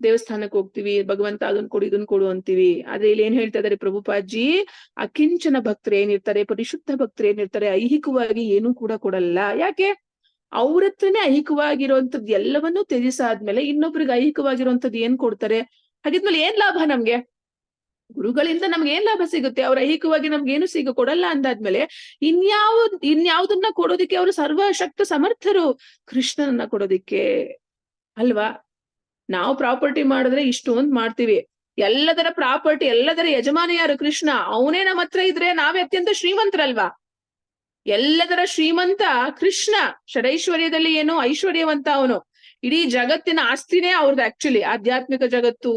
ದೇವಸ್ಥಾನಕ್ಕೆ ಹೋಗ್ತೀವಿ, ಭಗವಂತ ಅದನ್ನ ಕೊಡು ಇದನ್ನ ಕೊಡು ಅಂತೀವಿ. ಆದ್ರೆ ಇಲ್ಲಿ ಏನ್ ಹೇಳ್ತಾ ಇದಾರೆ ಪ್ರಭುಪಾಜಿ? ಅಕಿಂಚನ ಭಕ್ತರು ಏನಿರ್ತಾರೆ, ಪರಿಶುದ್ಧ ಭಕ್ತರು ಏನಿರ್ತಾರೆ, ಐಹಿಕವಾಗಿ ಏನೂ ಕೂಡ ಕೊಡಲ್ಲ. ಯಾಕೆ? ಅವ್ರ ಹತ್ರನೇ ಐಹಿಕವಾಗಿರುವಂತದ್ದು ಎಲ್ಲವನ್ನೂ ತ್ಯಜಿಸಾದ್ಮೇಲೆ ಇನ್ನೊಬ್ರಿಗೆ ಐಹಿಕವಾಗಿರುವಂತದ್ದು ಏನ್ ಕೊಡ್ತಾರೆ? ಹಾಗಿದ್ಮೇಲೆ ಏನ್ ಲಾಭ ನಮ್ಗೆ? ಗುರುಗಳಿಂದ ನಮ್ಗೆ ಏನ್ ಲಾಭ ಸಿಗುತ್ತೆ? ಅವ್ರ ಐಹಿಕವಾಗಿ ನಮ್ಗೇನು ಕೊಡಲ್ಲ ಅಂದಾದ್ಮೇಲೆ ಇನ್ಯಾವುದನ್ನ ಕೊಡೋದಿಕ್ಕೆ ಅವರು ಸರ್ವಶಕ್ತ ಸಮರ್ಥರು ಕೃಷ್ಣನನ್ನ ಕೊಡೋದಿಕ್ಕೆ ಅಲ್ವಾ? ನಾವು ಪ್ರಾಪರ್ಟಿ ಮಾಡಿದ್ರೆ ಇಷ್ಟೊಂದು ಮಾಡ್ತೀವಿ. ಎಲ್ಲದರ ಪ್ರಾಪರ್ಟಿ, ಎಲ್ಲದರ ಯಜಮಾನ ಯಾರು? ಕೃಷ್ಣ. ಅವನೇ ನಮ್ಮ ಹತ್ರ ಇದ್ರೆ ನಾವೇ ಅತ್ಯಂತ ಶ್ರೀಮಂತರಲ್ವಾ? ಎಲ್ಲದರ ಶ್ರೀಮಂತ ಕೃಷ್ಣ. ಷಡೈಶ್ವರ್ಯದಲ್ಲಿ ಏನು ಐಶ್ವರ್ಯವಂತ ಅವನು. ಇಡೀ ಜಗತ್ತಿನ ಆಸ್ತಿನೇ ಅವ್ರದ್ದು. ಆಕ್ಚುಲಿ ಆಧ್ಯಾತ್ಮಿಕ ಜಗತ್ತು,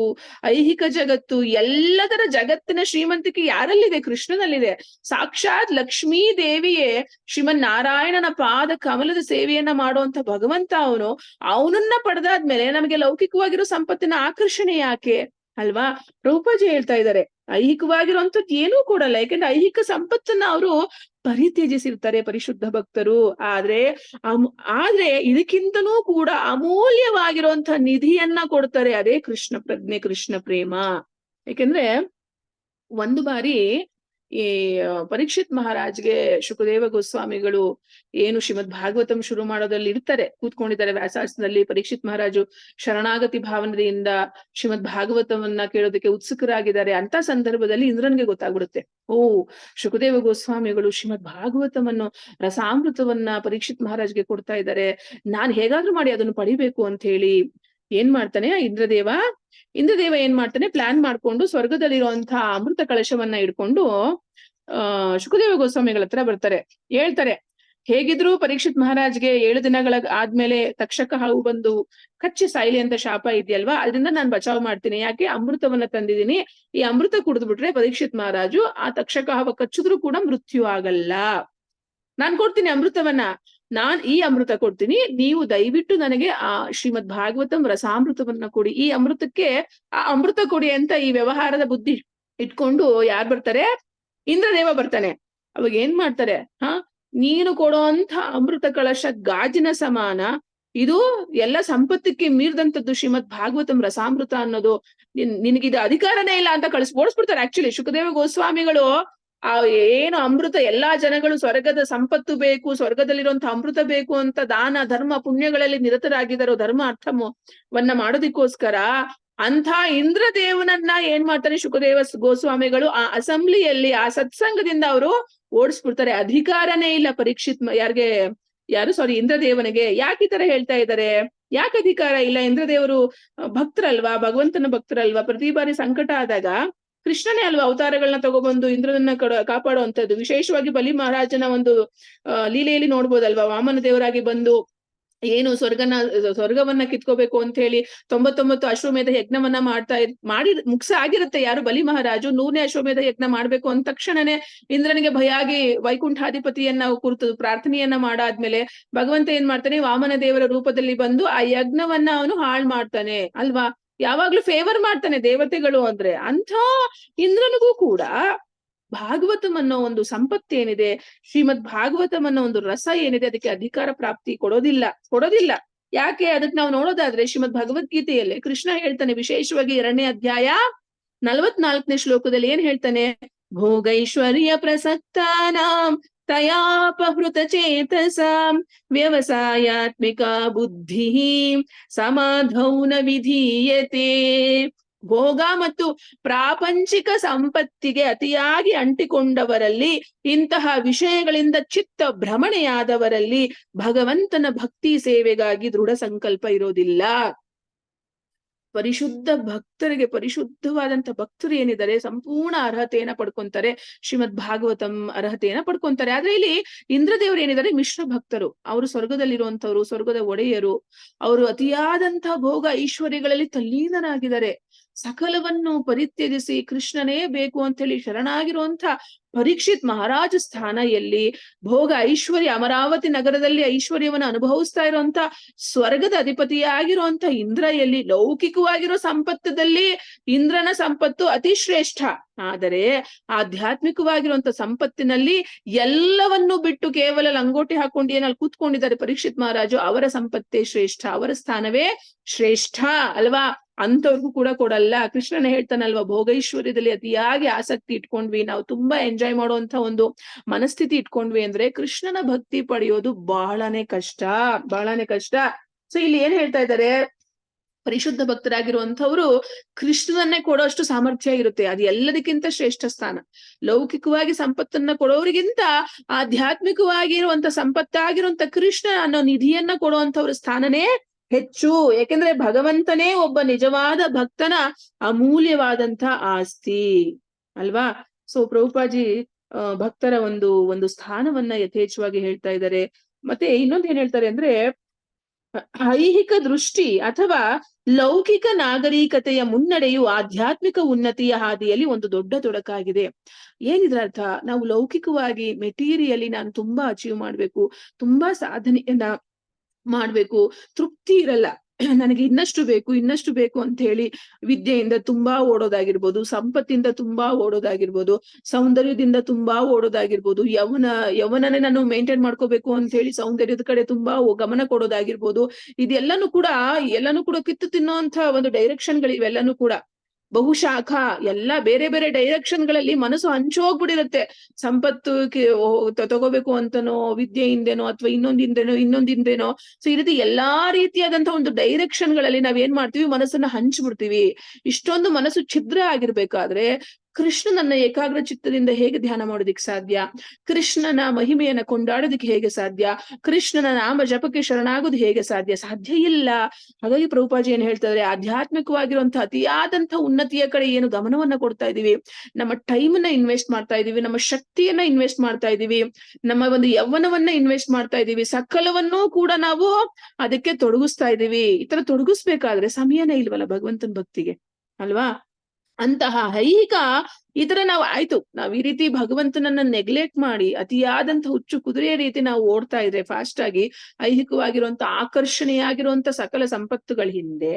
ಐಹಿಕ ಜಗತ್ತು, ಎಲ್ಲದರ ಜಗತ್ತಿನ ಶ್ರೀಮಂತಿಕೆ ಯಾರಲ್ಲಿದೆ? ಕೃಷ್ಣನಲ್ಲಿದೆ. ಸಾಕ್ಷಾತ್ ಲಕ್ಷ್ಮೀ ದೇವಿಯೇ ಶ್ರೀಮನ್ ನಾರಾಯಣನ ಪಾದ ಕಮಲದ ಸೇವೆಯನ್ನ ಮಾಡುವಂತ ಭಗವಂತ ಅವನನ್ನ ಪಡೆದಾದ್ಮೇಲೆ ನಮಗೆ ಲೌಕಿಕವಾಗಿರೋ ಸಂಪತ್ತಿನ ಆಕರ್ಷಣೆ ಯಾಕೆ? ಅಲ್ವಾ? ಪ್ರಭುಪಾಜಿ ಹೇಳ್ತಾ ಇದ್ದಾರೆ, ಐಹಿಕವಾಗಿರುವಂತದ್ದು ಏನೂ ಕೊಡಲ್ಲ. ಯಾಕಂದ್ರೆ ಐಹಿಕ ಸಂಪತ್ತನ್ನ ಅವರು ಪರಿತ್ಯಜಿಸಿರ್ತಾರೆ ಪರಿಶುದ್ಧ ಭಕ್ತರು. ಆದ್ರೆ ಇದಕ್ಕಿಂತನೂ ಕೂಡ ಅಮೂಲ್ಯವಾಗಿರುವಂತಹ ನಿಧಿಯನ್ನ ಕೊಡ್ತಾರೆ. ಅದೇ ಕೃಷ್ಣ ಪ್ರಜ್ಞೆ, ಕೃಷ್ಣ ಪ್ರೇಮ. ಯಾಕೆಂದ್ರೆ ಒಂದು ಬಾರಿ ಈ ಪರೀಕ್ಷಿತ್ ಮಹಾರಾಜ್ಗೆ ಶುಕದೇವ ಗೋಸ್ವಾಮಿಗಳು ಏನು ಶ್ರೀಮದ್ ಭಾಗವತಂ ಶುರು ಮಾಡೋದ್ರಲ್ಲಿ ಇರ್ತಾರೆ, ಕೂತ್ಕೊಂಡಿದ್ದಾರೆ ವ್ಯಾಸಾಸನದಲ್ಲಿ. ಪರೀಕ್ಷಿತ್ ಮಹಾರಾಜು ಶರಣಾಗತಿ ಭಾವನೆಯಿಂದ ಶ್ರೀಮದ್ ಭಾಗವತವನ್ನ ಕೇಳೋದಕ್ಕೆ ಉತ್ಸುಕರಾಗಿದ್ದಾರೆ. ಅಂತ ಸಂದರ್ಭದಲ್ಲಿ ಇಂದ್ರನ್ಗೆ ಗೊತ್ತಾಗ್ಬಿಡುತ್ತೆ, ಓ ಶುಕದೇವ ಗೋಸ್ವಾಮಿಗಳು ಶ್ರೀಮದ್ ಭಾಗವತವನ್ನು ರಸಾಮೃತವನ್ನ ಪರೀಕ್ಷಿತ್ ಮಹಾರಾಜ್ಗೆ ಕೊಡ್ತಾ ಇದ್ದಾರೆ, ನಾನ್ ಹೇಗಾದ್ರೂ ಮಾಡಿ ಅದನ್ನು ಪಡಿಬೇಕು ಅಂತ ಹೇಳಿ ಏನ್ ಮಾಡ್ತಾನೆ ಇಂದ್ರದೇವ ಏನ್ ಮಾಡ್ತಾನೆ, ಪ್ಲಾನ್ ಮಾಡ್ಕೊಂಡು ಸ್ವರ್ಗದಲ್ಲಿರುವಂತಹ ಅಮೃತ ಕಳಶವನ್ನ ಇಡ್ಕೊಂಡು ಶುಕದೇವ ಗೋಸ್ವಾಮಿಗಳ ಹತ್ರ ಬರ್ತಾರೆ. ಹೇಳ್ತಾರೆ, ಹೇಗಿದ್ರು ಪರೀಕ್ಷಿತ್ ಮಹಾರಾಜ್ಗೆ 7 ದಿನಗಳ ಆದ್ಮೇಲೆ ತಕ್ಷಕ ಹಾವು ಬಂದು ಕಚ್ಚಿ ಸಾಯ್ಲಿ ಅಂತ ಶಾಪ ಇದೆಯಲ್ವಾ, ಅದರಿಂದ ನಾನು ಬಚಾವ್ ಮಾಡ್ತೀನಿ. ಯಾಕೆ? ಅಮೃತವನ್ನ ತಂದಿದ್ದೀನಿ, ಈ ಅಮೃತ ಕುಡಿದ್ಬಿಟ್ರೆ ಪರೀಕ್ಷಿತ್ ಮಹಾರಾಜು ಆ ತಕ್ಷಕ ಹಾವು ಕಚ್ಚಿದ್ರು ಕೂಡ ಮೃತ್ಯು ಆಗಲ್ಲ. ನಾನ್ ಕೊಡ್ತೀನಿ ಅಮೃತವನ್ನ, ಈ ಅಮೃತ ಕೊಡ್ತೀನಿ, ನೀವು ದಯವಿಟ್ಟು ನನಗೆ ಆ ಶ್ರೀಮದ್ ಭಾಗವತಂ ರಸಾಮೃತವನ್ನ ಕೊಡಿ, ಈ ಅಮೃತಕ್ಕೆ ಆ ಅಮೃತ ಕೊಡಿ ಅಂತ ಈ ವ್ಯವಹಾರದ ಬುದ್ಧಿ ಇಟ್ಕೊಂಡು ಯಾರು ಬರ್ತಾರೆ? ಇಂದ್ರದೇವ ಬರ್ತಾನೆ. ಅವಾಗ ಏನ್ ಮಾಡ್ತಾರೆ, ನೀನು ಕೊಡೋ ಅಂತ ಅಮೃತ ಕಳಶ ಗಾಜಿನ ಸಮಾನ, ಇದು ಎಲ್ಲ ಸಂಪತ್ತಿಗೆ ಮೀರಿದಂಥದ್ದು ಶ್ರೀಮದ್ ಭಾಗವತಂ ರಸಾಮೃತ ಅನ್ನೋದು, ನಿನಗಿದ ಅಧಿಕಾರನೇ ಇಲ್ಲ ಅಂತ ಓಡಿಸ್ಬಿಡ್ತಾರೆ. ಆಕ್ಚುಲಿ ಶುಕದೇವ ಗೋಸ್ವಾಮಿಗಳು ಏನು ಅಮೃತ, ಎಲ್ಲಾ ಜನಗಳು ಸ್ವರ್ಗದ ಸಂಪತ್ತು ಬೇಕು, ಸ್ವರ್ಗದಲ್ಲಿರುವಂತಹ ಅಮೃತ ಬೇಕು ಅಂತ ದಾನ ಧರ್ಮ ಪುಣ್ಯಗಳಲ್ಲಿ ನಿರತರಾಗಿದ್ದಾರೋ, ಧರ್ಮ ಅರ್ಥವನ್ನ ಮಾಡೋದಿಕ್ಕೋಸ್ಕರ ಅಂಥ ಇಂದ್ರದೇವನನ್ನ ಏನ್ ಮಾಡ್ತಾರೆ ಶುಕದೇವ ಗೋಸ್ವಾಮಿಗಳು, ಆ ಅಸೆಂಬ್ಲಿಯಲ್ಲಿ ಆ ಸತ್ಸಂಗದಿಂದ ಅವರು ಓಡಿಸ್ಬಿಡ್ತಾರೆ. ಅಧಿಕಾರನೇ ಇಲ್ಲ ಪರೀಕ್ಷಿತ್ ಇಂದ್ರದೇವನಿಗೆ. ಯಾಕೆ ಈ ತರ ಹೇಳ್ತಾ ಇದ್ದಾರೆ? ಯಾಕೆ ಅಧಿಕಾರ ಇಲ್ಲ? ಇಂದ್ರದೇವರು ಭಕ್ತರಲ್ವಾ, ಭಗವಂತನ ಭಕ್ತರಲ್ವಾ? ಪ್ರತಿ ಬಾರಿ ಸಂಕಟ ಆದಾಗ ಕೃಷ್ಣನೇ ಅಲ್ವಾ ಅವತಾರಗಳನ್ನ ತಗೊಬಂದು ಇಂದ್ರನನ್ನ ಕಾಪಾಡುವಂಥದ್ದು. ವಿಶೇಷವಾಗಿ ಬಲಿ ಮಹಾರಾಜನ ಒಂದು ಲೀಲೆಯಲ್ಲಿ ನೋಡ್ಬೋದಲ್ವಾ, ವಾಮನ ದೇವರಾಗಿ ಬಂದು ಏನು ಸ್ವರ್ಗವನ್ನ ಕಿತ್ಕೋಬೇಕು ಅಂತ ಹೇಳಿ 99 ಅಶ್ವಮೇಧ ಯಜ್ಞವನ್ನ ಮಾಡಿ ಮುಗ್ಸ ಆಗಿರುತ್ತೆ. ಯಾರು? ಬಲಿ ಮಹಾರಾಜು 100ನೇ ಅಶ್ವಮೇಧ ಯಜ್ಞ ಮಾಡ್ಬೇಕು ಅಂದ ತಕ್ಷಣನೇ ಇಂದ್ರನಿಗೆ ಭಯ ಆಗಿ ವೈಕುಂಠಾಧಿಪತಿಯನ್ನ ಕುರಿತು ಪ್ರಾರ್ಥನೆಯನ್ನ ಮಾಡಾದ್ಮೇಲೆ ಭಗವಂತ ಏನ್ ಮಾಡ್ತಾನೆ, ವಾಮನ ದೇವರ ರೂಪದಲ್ಲಿ ಬಂದು ಆ ಯಜ್ಞವನ್ನ ಅವನು ಹಾಳು ಮಾಡ್ತಾನೆ ಅಲ್ವಾ. ಯಾವಾಗ್ಲೂ ಫೇವರ್ ಮಾಡ್ತಾನೆ ದೇವತೆಗಳು ಅಂದ್ರೆ. ಅಂಥ ಇಂದ್ರನಿಗೂ ಕೂಡ ಭಾಗವತಂ ಅನ್ನೋ ಒಂದು ಸಂಪತ್ತೇನಿದೆ, ಶ್ರೀಮದ್ ಭಾಗವತಂ ಅನ್ನೋ ಒಂದು ರಸ ಏನಿದೆ, ಅದಕ್ಕೆ ಅಧಿಕಾರ ಪ್ರಾಪ್ತಿ ಕೊಡೋದಿಲ್ಲ. ಯಾಕೆ? ಅದಕ್ಕೆ ನಾವು ನೋಡೋದಾದ್ರೆ ಶ್ರೀಮದ್ ಭಗವದ್ಗೀತೆಯಲ್ಲಿ ಕೃಷ್ಣ ಹೇಳ್ತಾನೆ, ವಿಶೇಷವಾಗಿ 2ನೇ ಅಧ್ಯಾಯ 44ನೇ ಶ್ಲೋಕದಲ್ಲಿ ಏನ್ ಹೇಳ್ತಾನೆ, ಭೋಗೈಶ್ವರ್ಯ ಪ್ರಸಕ್ತಾನಾಂ ತಯಾಪಹೃತ ಚೇತಸಾಂ ವ್ಯವಸಾಯಾತ್ಮಿಕ ಬುದ್ಧಿ ಸಮಾಧೌ ನ ವಿಧೀಯತೆ. ಭೋಗ ಮತ್ತು ಪ್ರಾಪಂಚಿಕ ಸಂಪತ್ತಿಗೆ ಅತಿಯಾಗಿ ಅಂಟಿಕೊಂಡವರಲ್ಲಿ, ಇಂತಹ ವಿಷಯಗಳಿಂದ ಚಿತ್ತ ಭ್ರಮಣೆಯಾದವರಲ್ಲಿ ಭಗವಂತನ ಭಕ್ತಿ ಸೇವೆಗಾಗಿ ದೃಢ ಸಂಕಲ್ಪ ಇರೋದಿಲ್ಲ. ಪರಿಶುದ್ಧ ಭಕ್ತರಿಗೆ, ಪರಿಶುದ್ಧವಾದಂತ ಭಕ್ತರು ಏನಿದ್ದಾರೆ ಸಂಪೂರ್ಣ ಅರ್ಹತೆಯನ್ನ ಪಡ್ಕೊಂತಾರೆ, ಶ್ರೀಮದ್ ಭಾಗವತಂ ಅರ್ಹತೆಯನ್ನ ಪಡ್ಕೊಂತಾರೆ. ಆದ್ರೆ ಇಲ್ಲಿ ಇಂದ್ರದೇವರು ಏನಿದ್ದಾರೆ ಮಿಶ್ರ ಭಕ್ತರು, ಅವರು ಸ್ವರ್ಗದಲ್ಲಿರುವಂತವ್ರು, ಸ್ವರ್ಗದ ಒಡೆಯರು, ಅವರು ಅತಿಯಾದಂತಹ ಭೋಗ ಐಶ್ವರ್ಯಗಳಲ್ಲಿ ತಲ್ಲೀನರಾಗಿದ್ದಾರೆ. ಸಕಲವನ್ನು ಪರಿತ್ಯಜಿಸಿ ಕೃಷ್ಣನೇ ಬೇಕು ಅಂತ ಹೇಳಿ ಶರಣಾಗಿರುವಂತ ಪರೀಕ್ಷಿತ್ ಮಹಾರಾಜ ಸ್ಥಾನ ಎಲ್ಲಿ? ಭೋಗ ಐಶ್ವರ್ಯ, ಅಮರಾವತಿ ನಗರದಲ್ಲಿ ಐಶ್ವರ್ಯವನ್ನು ಅನುಭವಿಸ್ತಾ ಇರುವಂತ ಸ್ವರ್ಗದ ಅಧಿಪತಿಯಾಗಿರುವಂತ ಇಂದ್ರ ಎಲ್ಲಿ? ಲೌಕಿಕವಾಗಿರೋ ಸಂಪತ್ತದಲ್ಲಿ ಇಂದ್ರನ ಸಂಪತ್ತು ಅತಿ ಶ್ರೇಷ್ಠ. ಆದರೆ ಆಧ್ಯಾತ್ಮಿಕವಾಗಿರುವಂತ ಸಂಪತ್ತಿನಲ್ಲಿ ಎಲ್ಲವನ್ನೂ ಬಿಟ್ಟು ಕೇವಲ ಲಂಗೋಟಿ ಹಾಕೊಂಡು ಏನಲ್ಲಿ ಕೂತ್ಕೊಂಡಿದ್ದಾರೆ ಪರೀಕ್ಷಿತ್ ಮಹಾರಾಜು, ಅವರ ಸಂಪತ್ತೇ ಶ್ರೇಷ್ಠ, ಅವರ ಸ್ಥಾನವೇ ಶ್ರೇಷ್ಠ ಅಲ್ವಾ. ಅಂತವ್ರಿಗೂ ಕೂಡ ಕೊಡಲ್ಲ. ಕೃಷ್ಣನ ಹೇಳ್ತಾನಲ್ವಾ, ಭೋಗೈಶ್ವರ್ಯದಲ್ಲಿ ಅತಿಯಾಗಿ ಆಸಕ್ತಿ ಇಟ್ಕೊಂಡ್ವಿ, ನಾವು ತುಂಬಾ ಎಂಜಾಯ್ ಮಾಡುವಂತ ಒಂದು ಮನಸ್ಥಿತಿ ಇಟ್ಕೊಂಡ್ವಿ ಅಂದ್ರೆ ಕೃಷ್ಣನ ಭಕ್ತಿ ಪಡೆಯೋದು ಬಹಳನೇ ಕಷ್ಟ. ಸೊ ಇಲ್ಲಿ ಏನ್ ಹೇಳ್ತಾ ಇದ್ದಾರೆ, ಪರಿಶುದ್ಧ ಭಕ್ತರಾಗಿರುವಂತವ್ರು ಕೃಷ್ಣನನ್ನೇ ಕೊಡೋಷ್ಟು ಸಾಮರ್ಥ್ಯ ಇರುತ್ತೆ. ಅದು ಎಲ್ಲದಕ್ಕಿಂತ ಶ್ರೇಷ್ಠ ಸ್ಥಾನ. ಲೌಕಿಕವಾಗಿ ಸಂಪತ್ತನ್ನ ಕೊಡೋರಿಗಿಂತ ಆಧ್ಯಾತ್ಮಿಕವಾಗಿರುವಂತ ಸಂಪತ್ತಾಗಿರುವಂತ ಕೃಷ್ಣ ಅನ್ನೋ ನಿಧಿಯನ್ನ ಕೊಡುವಂತವ್ರ ಸ್ಥಾನನೇ ಹೆಚ್ಚು. ಯಾಕೆಂದ್ರೆ ಭಗವಂತನೇ ಒಬ್ಬ ನಿಜವಾದ ಭಕ್ತನ ಅಮೂಲ್ಯವಾದಂತ ಆಸ್ತಿ ಅಲ್ವಾ. ಸೊ ಪ್ರಭುಪಾಜಿ ಭಕ್ತರ ಒಂದು ಸ್ಥಾನವನ್ನ ಯಥೇಚ್ಛವಾಗಿ ಹೇಳ್ತಾ ಇದ್ದಾರೆ. ಮತ್ತೆ ಇನ್ನೊಂದು ಏನ್ ಹೇಳ್ತಾರೆ ಅಂದ್ರೆ, ಐಹಿಕ ದೃಷ್ಟಿ ಅಥವಾ ಲೌಕಿಕ ನಾಗರಿಕತೆಯ ಮುನ್ನಡೆಯು ಆಧ್ಯಾತ್ಮಿಕ ಉನ್ನತಿಯ ಹಾದಿಯಲ್ಲಿ ಒಂದು ದೊಡ್ಡ ತೊಡಕಾಗಿದೆ. ಏನಿದ್ರ ಅರ್ಥ? ನಾವು ಲೌಕಿಕವಾಗಿ ಮೆಟೀರಿಯಲಿ ನಾನು ತುಂಬಾ ಅಚೀವ್ ಮಾಡ್ಬೇಕು, ತುಂಬಾ ಸಾಧನೆಯನ್ನ ಮಾಡ್ಬೇಕು, ತೃಪ್ತಿ ಇರಲ್ಲ. ನನಗೆ ಇನ್ನಷ್ಟು ಬೇಕು ಅಂತ ಹೇಳಿ ವಿದ್ಯೆಯಿಂದ ತುಂಬಾ ಓಡೋದಾಗಿರ್ಬೋದು, ಸಂಪತ್ತಿಂದ ತುಂಬಾ ಓಡೋದಾಗಿರ್ಬೋದು, ಸೌಂದರ್ಯದಿಂದ ತುಂಬಾ ಓಡೋದಾಗಿರ್ಬೋದು, ಯವನನೇ ನಾನು ಮೇಂಟೈನ್ ಮಾಡ್ಕೋಬೇಕು ಅಂತ ಹೇಳಿ ಸೌಂದರ್ಯದ ಕಡೆ ತುಂಬಾ ಗಮನ ಕೊಡೋದಾಗಿರ್ಬೋದು. ಎಲ್ಲಾನು ಕೂಡ ಕಿತ್ತು ತಿನ್ನೋಂತ ಒಂದು ಡೈರೆಕ್ಷನ್ಗಳು ಇವೆಲ್ಲನೂ ಕೂಡ. ಬಹುಶಾಖ ಎಲ್ಲ ಬೇರೆ ಬೇರೆ ಡೈರೆಕ್ಷನ್ ಗಳಲ್ಲಿ ಮನಸ್ಸು ಹಂಚೋಗ್ಬಿಟ್ಟಿರುತ್ತೆ. ಸಂಪತ್ತು ತಗೋಬೇಕು ಅಂತನೋ, ವಿದ್ಯೆಯಿಂದೇನೋ ಅಥವಾ ಇನ್ನೊಂದಿಂದೇನೋ. ಸೊ ಈ ರೀತಿ ಎಲ್ಲಾ ರೀತಿಯಾದಂತಹ ಒಂದು ಡೈರೆಕ್ಷನ್ ಗಳಲ್ಲಿ ನಾವ್ ಏನ್ ಮಾಡ್ತೀವಿ, ಮನಸ್ಸನ್ನ ಹಂಚ್ಬಿಡ್ತೀವಿ. ಇಷ್ಟೊಂದು ಮನಸ್ಸು ಛಿದ್ರ ಆಗಿರ್ಬೇಕಾದ್ರೆ ಕೃಷ್ಣನನ್ನ ಏಕಾಗ್ರ ಚಿತ್ತದಿಂದ ಹೇಗೆ ಧ್ಯಾನ ಮಾಡೋದಿಕ್ ಸಾಧ್ಯ? ಕೃಷ್ಣನ ಮಹಿಮೆಯನ್ನ ಕೊಂಡಾಡೋದಿಕ್ಕೆ ಹೇಗೆ ಸಾಧ್ಯ? ಕೃಷ್ಣನ ನಾಮ ಜಪಕ್ಕೆ ಶರಣಾಗೋದು ಹೇಗೆ ಸಾಧ್ಯ? ಸಾಧ್ಯ ಇಲ್ಲ. ಹಾಗಾಗಿ ಪ್ರಭುಪಾಜಿ ಏನ್ ಹೇಳ್ತಾರೆ, ಆಧ್ಯಾತ್ಮಿಕವಾಗಿರುವಂತಹ ಅತಿಯಾದಂತಹ ಉನ್ನತಿಯ ಕಡೆ ಏನು ಗಮನವನ್ನ ಕೊಡ್ತಾ ಇದೀವಿ, ನಮ್ಮ ಟೈಮ್ ನ ಇನ್ವೆಸ್ಟ್ ಮಾಡ್ತಾ ಇದೀವಿ, ನಮ್ಮ ಶಕ್ತಿಯನ್ನ ಇನ್ವೆಸ್ಟ್ ಮಾಡ್ತಾ ಇದೀವಿ, ನಮ್ಮ ಒಂದು ಯೌವನವನ್ನ ಇನ್ವೆಸ್ಟ್ ಮಾಡ್ತಾ ಇದೀವಿ, ಸಕಲವನ್ನೂ ಕೂಡ ನಾವು ಅದಕ್ಕೆ ತೊಡಗಿಸ್ತಾ ಇದೀವಿ. ಈ ತರ ತೊಡಗಿಸ್ಬೇಕಾದ್ರೆ ಸಮಯನೇ ಇಲ್ವಲ್ಲ ಭಗವಂತನ ಭಕ್ತಿಗೆ, ಅಲ್ವಾ? ಅಂತಹ ಐಹಿಕ ಈ ತರ ನಾವ್ ಈ ರೀತಿ ಭಗವಂತನನ್ನ ನೆಗ್ಲೆಕ್ಟ್ ಮಾಡಿ ಅತಿಯಾದಂತ ಹುಚ್ಚು ಕುದುರೆಯ ರೀತಿ ನಾವು ಓಡ್ತಾ ಇದ್ರೆ ಫಾಸ್ಟ್ ಆಗಿ ಐಹಿಕವಾಗಿರುವಂತ ಆಕರ್ಷಣೆಯಾಗಿರುವಂತ ಸಕಲ ಸಂಪತ್ತುಗಳ ಹಿಂದೆ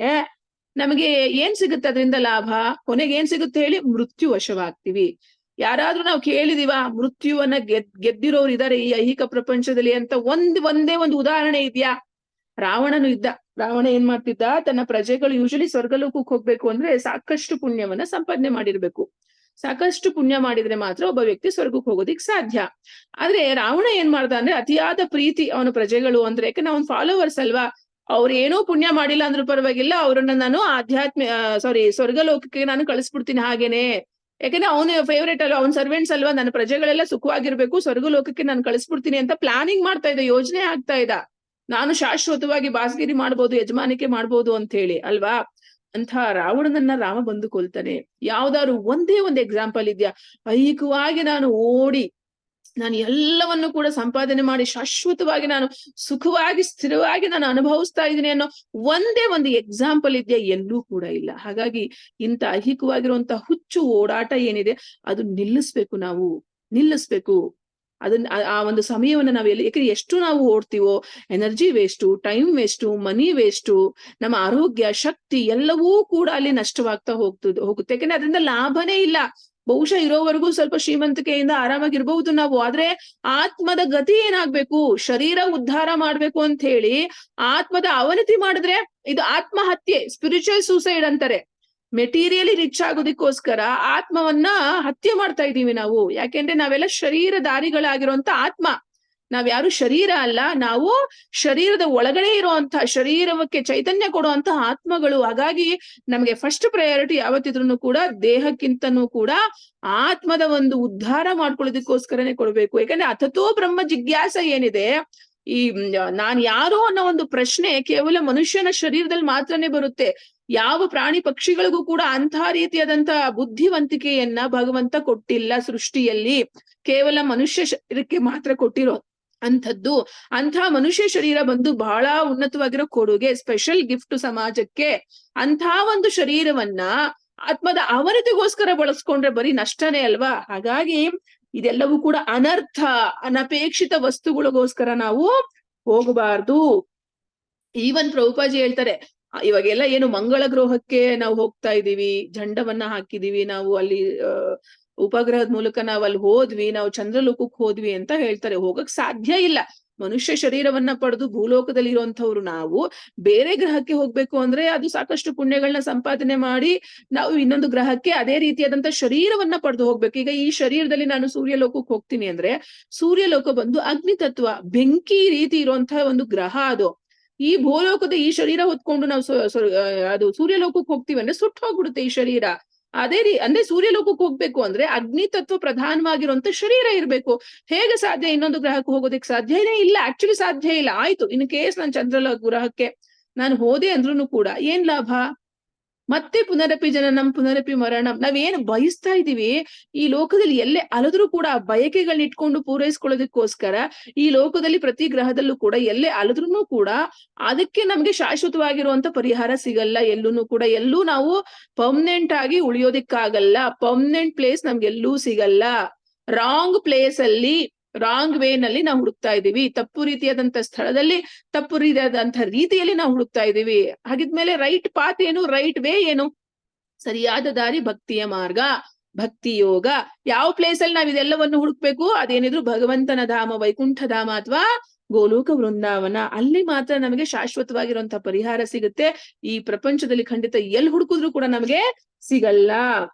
ನಮಗೆ ಏನ್ ಸಿಗುತ್ತೆ? ಅದರಿಂದ ಲಾಭ ಕೊನೆಗೆ ಏನ್ ಸಿಗುತ್ತೆ ಹೇಳಿ? ಮೃತ್ಯು ವಶವಾಗ್ತೀವಿ. ಯಾರಾದ್ರೂ ನಾವು ಕೇಳಿದೀವ ಮೃತ್ಯುವನ್ನ ಗೆದ್ದಿರೋರು ಇದಾರೆ ಈ ಐಹಿಕ ಪ್ರಪಂಚದಲ್ಲಿ ಅಂತ? ಒಂದೇ ಒಂದು ಉದಾಹರಣೆ ಇದೆಯಾ? ರಾವಣನು ಇದ್ದ. ರಾವಣ ಏನ್ ಮಾಡ್ತಿದ್ದ? ತನ್ನ ಪ್ರಜೆಗಳು ಯೂಶಲಿ ಸ್ವರ್ಗಲೋಕಕ್ಕೆ ಹೋಗ್ಬೇಕು ಅಂದ್ರೆ ಸಾಕಷ್ಟು ಪುಣ್ಯವನ್ನ ಸಂಪಾದನೆ ಮಾಡಿರ್ಬೇಕು. ಸಾಕಷ್ಟು ಪುಣ್ಯ ಮಾಡಿದ್ರೆ ಮಾತ್ರ ಒಬ್ಬ ವ್ಯಕ್ತಿ ಸ್ವರ್ಗಕ್ಕೆ ಹೋಗೋದಿಕ್ ಸಾಧ್ಯ. ಆದ್ರೆ ರಾವಣ ಏನ್ ಮಾಡ್ದ ಅಂದ್ರೆ, ಅತಿಯಾದ ಪ್ರೀತಿ ಅವನ ಪ್ರಜೆಗಳು ಅಂದ್ರೆ, ಯಾಕಂದ್ರೆ ಅವನ್ ಫಾಲೋವರ್ಸ್ ಅಲ್ವಾ, ಅವ್ರು ಏನೋ ಪುಣ್ಯ ಮಾಡಿಲ್ಲ ಅಂದ್ರೂ ಪರವಾಗಿಲ್ಲ, ಅವ್ರನ್ನ ನಾನು ಸ್ವರ್ಗಲೋಕಕ್ಕೆ ನಾನು ಕಳಿಸ್ಬಿಡ್ತೀನಿ ಹಾಗೇನೆ. ಯಾಕಂದ್ರೆ ಅವನ ಫೇವ್ರೇಟ್ ಅಲ್ವಾ, ಅವ್ನ ಸರ್ವೆಂಟ್ಸ್ ಅಲ್ವಾ, ನನ್ನ ಪ್ರಜೆಗಳೆಲ್ಲ ಸುಖವಾಗಿರ್ಬೇಕು, ಸ್ವರ್ಗಲೋಕಕ್ಕೆ ನಾನು ಕಳಿಸ್ಬಿಡ್ತೀನಿ ಅಂತ ಪ್ಲಾನಿಂಗ್ ಮಾಡ್ತಾ ಇದ್ದ, ಯೋಜನೆ ಆಗ್ತಾ ಇದ್ದ. ನಾನು ಶಾಶ್ವತವಾಗಿ ಬಾಸ್ಗಿರಿ ಮಾಡ್ಬೋದು, ಯಜಮಾನಿಕೆ ಮಾಡ್ಬೋದು ಅಂತ ಹೇಳಿ, ಅಲ್ವಾ? ಅಂತ ರಾವಣನನ್ನ ರಾಮ ಬಂದು ಕೊಲ್ತಾನೆ. ಯಾವ್ದಾದ್ರು ಒಂದೇ ಒಂದು ಎಕ್ಸಾಂಪಲ್ ಇದ್ಯಾ? ಐಹಿಕವಾಗಿ ನಾನು ಓಡಿ ನಾನು ಎಲ್ಲವನ್ನು ಕೂಡ ಸಂಪಾದನೆ ಮಾಡಿ ಶಾಶ್ವತವಾಗಿ ನಾನು ಸುಖವಾಗಿ ಸ್ಥಿರವಾಗಿ ನಾನು ಅನುಭವಿಸ್ತಾ ಇದ್ದೀನಿ ಅನ್ನೋ ಒಂದೇ ಒಂದು ಎಕ್ಸಾಂಪಲ್ ಇದೆಯಾ? ಎಲ್ಲೂ ಕೂಡ ಇಲ್ಲ. ಹಾಗಾಗಿ ಇಂಥ ಐಹಿಕವಾಗಿರುವಂತ ಹುಚ್ಚು ಓಡಾಟ ಏನಿದೆ ಅದು ನಿಲ್ಲಿಸ್ಬೇಕು. ಅದನ್ನ ಆ ಒಂದು ಸಮಯವನ್ನ ನಾವು ಯಾಕಂದ್ರೆ ಎಷ್ಟು ನಾವು ಓಡ್ತೀವೋ ಎನರ್ಜಿ ವೇಸ್ಟು, ಟೈಮ್ ವೇಸ್ಟು, ಮನಿ ವೇಸ್ಟು, ನಮ್ಮ ಆರೋಗ್ಯ, ಶಕ್ತಿ ಎಲ್ಲವೂ ಕೂಡ ಅಲ್ಲಿ ನಷ್ಟವಾಗ್ತಾ ಹೋಗುತ್ತೆ. ಯಾಕಂದ್ರೆ ಅದರಿಂದ ಲಾಭನೇ ಇಲ್ಲ. ಬಹುಶಃ ಇರೋವರೆಗೂ ಸ್ವಲ್ಪ ಶ್ರೀಮಂತಿಕೆಯಿಂದ ಆರಾಮಾಗಿರ್ಬಹುದು ನಾವು, ಆದ್ರೆ ಆತ್ಮದ ಗತಿ ಏನಾಗ್ಬೇಕು? ಶರೀರ ಉದ್ಧಾರ ಮಾಡ್ಬೇಕು ಅಂತ ಹೇಳಿ ಆತ್ಮದ ಅವನತಿ ಮಾಡಿದ್ರೆ ಇದು ಆತ್ಮಹತ್ಯೆ, ಸ್ಪಿರಿಚುವಲ್ ಸೂಸೈಡ್ ಅಂತಾರೆ. ಮೆಟೀರಿಯಲಿ ರಿಚ್ ಆಗೋದಕ್ಕೋಸ್ಕರ ಆತ್ಮವನ್ನ ಹತ್ಯೆ ಮಾಡ್ತಾ ಇದೀವಿ ನಾವು. ಯಾಕೆಂದ್ರೆ ನಾವೆಲ್ಲ ಶರೀರಧಾರಿಗಳಾಗಿರುವಂತ ಆತ್ಮ, ನಾವ್ಯಾರು ಶರೀರ ಅಲ್ಲ, ನಾವು ಶರೀರದ ಒಳಗಡೆ ಇರುವಂತಹ, ಶರೀರಕ್ಕೆ ಚೈತನ್ಯ ಕೊಡುವಂತ ಆತ್ಮಗಳು. ಹಾಗಾಗಿ ನಮ್ಗೆ ಫಸ್ಟ್ ಪ್ರಯಾರಿಟಿ ಯಾವತ್ತಿದ್ರು ಕೂಡ ದೇಹಕ್ಕಿಂತನೂ ಕೂಡ ಆತ್ಮದ ಒಂದು ಉದ್ಧಾರ ಮಾಡ್ಕೊಳ್ಳೋದಕ್ಕೋಸ್ಕರನೇ ಕೊಡ್ಬೇಕು. ಯಾಕಂದ್ರೆ ಅಥತೋ ಬ್ರಹ್ಮ ಜಿಜ್ಞಾಸ ಏನಿದೆ, ಈ ನಾನ್ ಯಾರು ಅನ್ನೋ ಒಂದು ಪ್ರಶ್ನೆ ಕೇವಲ ಮನುಷ್ಯನ ಶರೀರದಲ್ಲಿ ಮಾತ್ರನೇ ಬರುತ್ತೆ. ಯಾವ ಪ್ರಾಣಿ ಪಕ್ಷಿಗಳಿಗೂ ಕೂಡ ಅಂತಹ ರೀತಿಯಾದಂತಹ ಬುದ್ಧಿವಂತಿಕೆಯನ್ನ ಭಗವಂತ ಕೊಟ್ಟಿಲ್ಲ ಸೃಷ್ಟಿಯಲ್ಲಿ. ಕೇವಲ ಮನುಷ್ಯ ಶರೀರಕ್ಕೆ ಮಾತ್ರ ಕೊಟ್ಟಿರೋ ಅಂಥದ್ದು. ಅಂತಹ ಮನುಷ್ಯ ಶರೀರ ಬಂದು ಬಹಳ ಉನ್ನತವಾಗಿರೋ ಕೊಡುಗೆ, ಸ್ಪೆಷಲ್ ಗಿಫ್ಟ್ ಸಮಾಜಕ್ಕೆ. ಅಂತಹ ಒಂದು ಶರೀರವನ್ನ ಆತ್ಮದ ಅವನತಿಗೋಸ್ಕರ ಬಳಸ್ಕೊಂಡ್ರೆ ಬರೀ ನಷ್ಟನೇ ಅಲ್ವಾ? ಹಾಗಾಗಿ ಇದೆಲ್ಲವೂ ಕೂಡ ಅನರ್ಥ, ಅನಪೇಕ್ಷಿತ ವಸ್ತುಗಳಿಗೋಸ್ಕರ ನಾವು ಹೋಗಬಾರ್ದು. ಈವನ್ ಪ್ರಭುಪಾಜಿ ಹೇಳ್ತಾರೆ, ಇವಾಗೆಲ್ಲ ಏನು ಮಂಗಳ ಗ್ರಹಕ್ಕೆ ನಾವು ಹೋಗ್ತಾ ಇದೀವಿ, ಜಂಡವನ್ನ ಹಾಕಿದೀವಿ, ನಾವು ಅಲ್ಲಿ ಉಪಗ್ರಹದ ಮೂಲಕ ನಾವು ಅಲ್ಲಿ ಹೋದ್ವಿ, ನಾವು ಚಂದ್ರಲೋಕಕ್ಕೆ ಹೋದ್ವಿ ಅಂತ ಹೇಳ್ತಾರೆ. ಹೋಗಕ್ ಸಾಧ್ಯ ಇಲ್ಲ. ಮನುಷ್ಯ ಶರೀರವನ್ನ ಪಡೆದು ಭೂಲೋಕದಲ್ಲಿ ಇರುವಂತವ್ರು ನಾವು ಬೇರೆ ಗ್ರಹಕ್ಕೆ ಹೋಗ್ಬೇಕು ಅಂದ್ರೆ ಅದು ಸಾಕಷ್ಟು ಪುಣ್ಯಗಳನ್ನ ಸಂಪಾದನೆ ಮಾಡಿ ನಾವು ಇನ್ನೊಂದು ಗ್ರಹಕ್ಕೆ ಅದೇ ರೀತಿಯಾದಂತ ಶರೀರವನ್ನ ಪಡೆದು ಹೋಗ್ಬೇಕು. ಈಗ ಈ ಶರೀರದಲ್ಲಿ ನಾನು ಸೂರ್ಯಲೋಕಕ್ಕೆ ಹೋಗ್ತೀನಿ ಅಂದ್ರೆ ಸೂರ್ಯಲೋಕ ಬಂದು ಅಗ್ನಿ ತತ್ವ, ಬೆಂಕಿ ರೀತಿ ಇರುವಂತಹ ಒಂದು ಗ್ರಹ ಅದು. ಈ ಭೂಲೋಕದ ಈ ಶರೀರ ಹೊತ್ಕೊಂಡು ನಾವು ಅದು ಸೂರ್ಯಲೋಕಕ್ಕೆ ಹೋಗ್ತೀವಿ ಅಂದ್ರೆ ಸುಟ್ಟು ಹೋಗ್ಬಿಡುತ್ತೆ ಈ ಶರೀರ. ಅಂದ್ರೆ ಸೂರ್ಯಲೋಕಕ್ಕೆ ಹೋಗ್ಬೇಕು ಅಂದ್ರೆ ಅಗ್ನಿ ತತ್ವ ಪ್ರಧಾನವಾಗಿರುವಂತ ಶರೀರ ಇರ್ಬೇಕು. ಹೇಗೆ ಸಾಧ್ಯ ಇನ್ನೊಂದು ಗ್ರಹಕ್ಕೆ ಹೋಗೋದಕ್ಕೆ? ಸಾಧ್ಯನೇ ಇಲ್ಲ, ಆಕ್ಚುಲಿ ಸಾಧ್ಯ ಇಲ್ಲ. ಆಯ್ತು, ಇನ್ ಕೇಸ್ ನಾನು ಚಂದ್ರಲೋಕ ಗ್ರಹಕ್ಕೆ ನಾನು ಹೋದೆ ಅಂದ್ರೂ ಕೂಡ ಏನ್ ಲಾಭ? ಮತ್ತೆ ಪುನರಪಿ ಜನನಂ ಪುನರಪಿ ಮರಣಂ. ನಾವೇನು ಬಯಸ್ತಾ ಇದೀವಿ ಈ ಲೋಕದಲ್ಲಿ ಎಲ್ಲೇ ಅಲದ್ರೂ ಕೂಡ ಆ ಬಯಕೆಗಳನ್ನ ಇಟ್ಕೊಂಡು ಪೂರೈಸ್ಕೊಳ್ಳೋದಕ್ಕೋಸ್ಕರ ಈ ಲೋಕದಲ್ಲಿ ಪ್ರತಿ ಗ್ರಹದಲ್ಲೂ ಕೂಡ ಎಲ್ಲೇ ಅಲದ್ರೂ ಕೂಡ ಅದಕ್ಕೆ ನಮ್ಗೆ ಶಾಶ್ವತವಾಗಿರುವಂತ ಪರಿಹಾರ ಸಿಗಲ್ಲ. ಎಲ್ಲೂನು ಕೂಡ ಎಲ್ಲೂ ನಾವು ಪರ್ಮನೆಂಟ್ ಆಗಿ ಉಳಿಯೋದಿಕ್ಕಾಗಲ್ಲ. ಪರ್ಮನೆಂಟ್ ಪ್ಲೇಸ್ ನಮ್ಗೆಲ್ಲೂ ಸಿಗಲ್ಲ. ರಾಂಗ್ ಪ್ಲೇಸ್ ಅಲ್ಲಿ ರಾಂಗ್ ವೇ ನಲ್ಲಿ ನಾವು ಹುಡುಕ್ತಾ ಇದೀವಿ. ತಪ್ಪು ರೀತಿಯಾದಂತ ಸ್ಥಳದಲ್ಲಿ ತಪ್ಪು ರೀತಿಯಾದಂತ ರೀತಿಯಲ್ಲಿ ನಾವು ಹುಡುಕ್ತಾ ಇದೀವಿ. ಹಾಗಿದ್ಮೇಲೆ ರೈಟ್ ಪಾತ್ ಏನು, ರೈಟ್ ವೇ ಏನು, ಸರಿಯಾದ ದಾರಿ ಭಕ್ತಿಯ ಮಾರ್ಗ, ಭಕ್ತಿ ಯೋಗ. ಯಾವ ಪ್ಲೇಸ್ ಅಲ್ಲಿ ನಾವ್ ಇದೆಲ್ಲವನ್ನು ಹುಡುಕ್ಬೇಕು? ಅದೇನಿದ್ರು ಭಗವಂತನ ಧಾಮ, ವೈಕುಂಠ ಧಾಮ ಅಥವಾ ಗೋಲೋಕ ವೃಂದಾವನ. ಅಲ್ಲಿ ಮಾತ್ರ ನಮಗೆ ಶಾಶ್ವತವಾಗಿರುವಂತಹ ಪರಿಹಾರ ಸಿಗುತ್ತೆ. ಈ ಪ್ರಪಂಚದಲ್ಲಿ ಖಂಡಿತ ಎಲ್ಲಿ ಹುಡುಕಿದ್ರು ಕೂಡ ನಮಗೆ ಸಿಗಲ್ಲ.